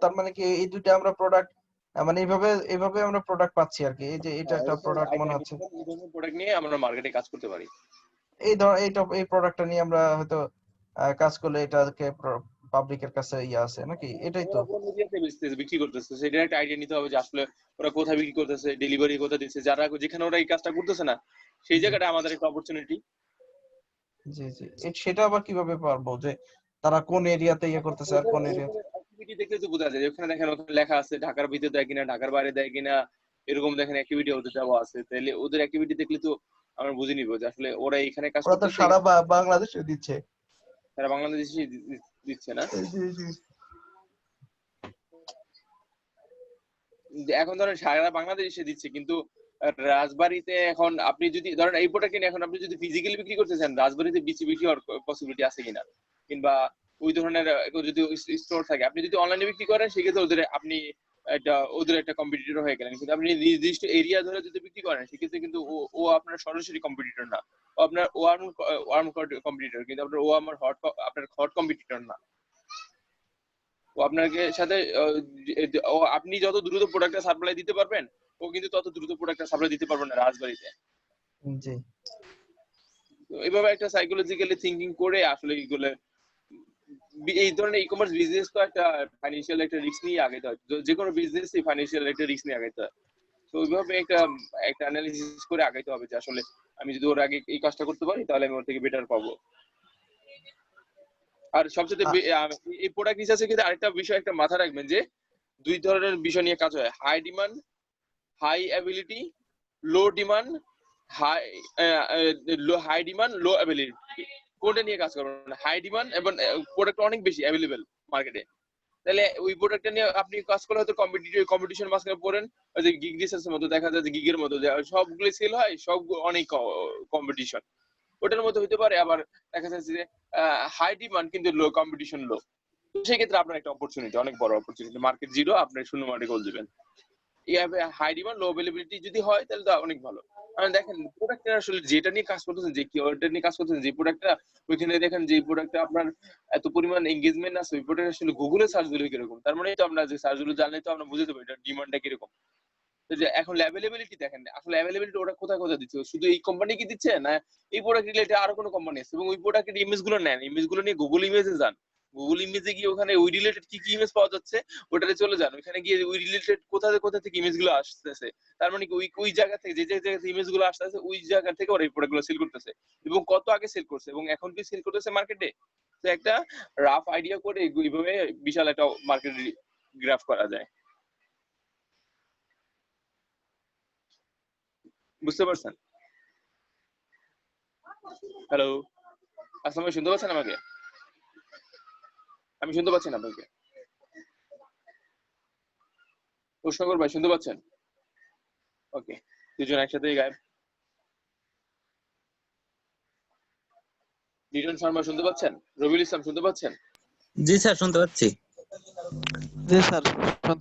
তার মানে কি এই দুইটা আমরা প্রোডাক্ট মানে এইভাবে আমরা প্রোডাক্ট পাচ্ছি আর কি। এই যে এটা একটা প্রোডাক্ট মনে হচ্ছে, এই ধরনের প্রোডাক্ট নিয়ে আমরা মার্কেটে কাজ করতে পারি। এই প্রোডাক্টটা নিয়ে আমরা হয়তো কাজ করলে এটাকে পাবলিকের কাছে আছে নাকি, এটাই তো। ওরা কোন এরিয়াতে বিক্রি করতেছে সেটার একটা আইডিয়া নিতে হবে যে আসলে ওরা কোথায় বিক্রি করতেছে, ডেলিভারি কোথায় দিচ্ছে, যারা যেখানে ওরা এই কাজটা করতেছে না সেই জায়গাটা আমাদের একটা অপরচুনিটি। জি জি, সেটা আবার কিভাবে পারবো যে তারা কোন এরিয়াতে ইয়ে করতেছে আর কোন এরিয়া? অ্যাক্টিভিটি দেখলে তো বোঝা যায়। ওখানে দেখেন ওখানে লেখা আছে ঢাকার ভিতরে দেয় কিনা, ঢাকার বাইরে দেয় কিনা, এরকম দেখেন অ্যাক্টিভিটি ওদের দেওয়া আছে। তাহলে ওদের অ্যাক্টিভিটি দেখলে তো আমরা বুঝে নিব যে আসলে ওরা এখানে কাজ ওরা তো করতেছে, সারা বাংলাদেশে দিচ্ছে। তারা বাংলাদেশে দিচ্ছে না। জি জি। এখন ধরেন সারা বাংলাদেশে দিচ্ছে, কিন্তু রাজবাড়ীতে এখন আপনি যদি ধরেন এই প্রোডাক্ট কিনে এখন আপনি যদি ফিজিক্যালি বিক্রি করতে চান, রাজবাড়ীতে বিক্রি হওয়ার পসিবিলিটি আছে কিনা, কিংবা ওই ধরনের যদি স্টোর থাকে, আপনি যদি অনলাইনে বিক্রি করেন সেক্ষেত্রে ওদের একটা কম্পিটিটর হয়ে গেলেন। কিন্তু আপনি নির্দিষ্ট এরিয়া ধরে যদি বিক্রি করেন সেক্ষেত্রে কিন্তু ও আপনার সরাসরি কম্পিটিটর না, ও আপনার ওয়ার্ম কম্পিটিটর, কিন্তু আমার হট কম্পিটিটর না। ও আপনাকে সাথে আপনি যত দ্রুত প্রোডাক্টটা সাপ্লাই দিতে পারবেন, ও কিন্তু তত দ্রুত প্রোডাক্টটা সাপ্লাই দিতে পারবে না রাজবাড়ীতে। জি। তো এইভাবে একটা সাইকোলজিক্যালি থিঙ্কিং করে আসলে এইগুলো, এই ধরনের ই কমার্স বিজনেস তো একটা ফাইন্যান্সিয়াল একটা রিস্ক নিয়ে আগাইতে হয়। যে কোনো বিজনেসই ফাইন্যান্সিয়াল একটা রিস্ক নিয়ে আগাইতে হয়। তো ওইভাবে একটা অ্যানালিসিস করে আগাইতে হবে যে আসলে আমি যদি ওর আগে এই কাজটা করতে পারি তাহলে আমি ওর থেকে বেটার পাবো। আর সবচেয়ে এই প্রোডাক্ট রিসার্চের ক্ষেত্রে আরেকটা বিষয় একটা মাথা রাখবেন যে দুই ধরনের বিষয় নিয়ে কাজ হয়: হাই ডিমান্ড, হাই অ্যাবিলিটি, লো ডিমান্ড, হাই ডিমান্ড, লো অ্যাবিলিটি। কোনটা নিয়ে কাজ করবেন? হাই ডিমান্ড এবং প্রোডাক্ট অনেক বেশি অ্যাভেলেবেল মার্কেটে, তাহলে ওই প্রোডাক্টটা নিয়ে আপনি কাজ করলে হয়তো কম্পিটিশন মাঝখানে পড়েন। ওই যে গিগ রিসার্চের মতো দেখা যায় যে গিগের মতো যে সবগুলো সেল হয়, সব অনেক কম্পিটিশন, ওটার মধ্যে হতে পারে। আবার দেখা যাচ্ছে যে হাই ডিমান্ড কিন্তু লো কম্পিটিশন লো, সেই ক্ষেত্রে আপনার একটা অপরচুনিটি, অনেক বড় অপরচুনিটি, মার্কেট জিরো, আপনি শূন্য মার্কেটে গোল দিবেন। এইভাবে হাই ডিমান্ড লো অ্যাভেলেবিলিটি যদি হয় তাহলে তো অনেক ভালো। কারণ দেখেন প্রোডাক্টের আসলে যেটা নিয়ে কাজ করতেছেন, যে কিওয়ার্ডটা নিয়ে কাজ করতেছেন, যে প্রোডাক্টটা, ওইখানে দেখেন যে প্রোডাক্টটা আপনার এত পরিমাণ এঙ্গেজমেন্ট আছে, ওই প্রোডাক্ট আসলে গুগলে সার্চ দিলে কিরকম, তার মানে তো আমরা যে সার্চ গুলো জানলে তো আমরা বুঝে দেবো এটা ডিমান্ডটা কিরকম। তো যে এখন অ্যাভেলেবিলিটি দেখেন, আসলে অ্যাভেলেবিলিটি ওরা কোথায় কোথায় দিচ্ছে, শুধু এই কোম্পানি কি দিচ্ছে না এই প্রোডাক্ট রিলেটেড আরো কোনো কোম্পানি আছে, এবং ওই প্রোডাক্টের ইমেজ গুলো নেন, ইমেজ গুলো নিয়ে গুগল ইমেজে যান, গুগল ইমেজে গিয়ে ওখানে ওই রিলেটেড কি কি ইমেজ পাওয়া যাচ্ছে ওটাতে চলে যান, ওখানে গিয়ে ওই রিলেটেড কোথা থেকে ইমেজ গুলো আসতেছে, তার মানে কি ওই জায়গা থেকে যে জায়গা থেকে ইমেজ গুলো আসতেছে ওই জায়গা থেকে ওরা এই প্রোডাক্ট গুলো সেল করতেছে, এবং কত আগে সেল করছে এবং এখন কি সেল করতেছে মার্কেটে। তো একটা রাফ আইডিয়া করে এইভাবে বিশাল একটা মার্কেট গ্রাফ করা যায়। বুঝতে পারছেন? হ্যালো, আসসালাম, শুনতে পাচ্ছেন আমাকে? আমি শুনতে পাচ্ছি না আপনাকে। প্রশ্নকর ভাই শুনতে পাচ্ছেন? ওকে, দুজন একসাথেই গায়েব। লিটন শর্মা শুনতে পাচ্ছেন? রবিউল ইসলাম শুনতে পাচ্ছেন? জি স্যার, শুনতে পাচ্ছি। জি স্যার।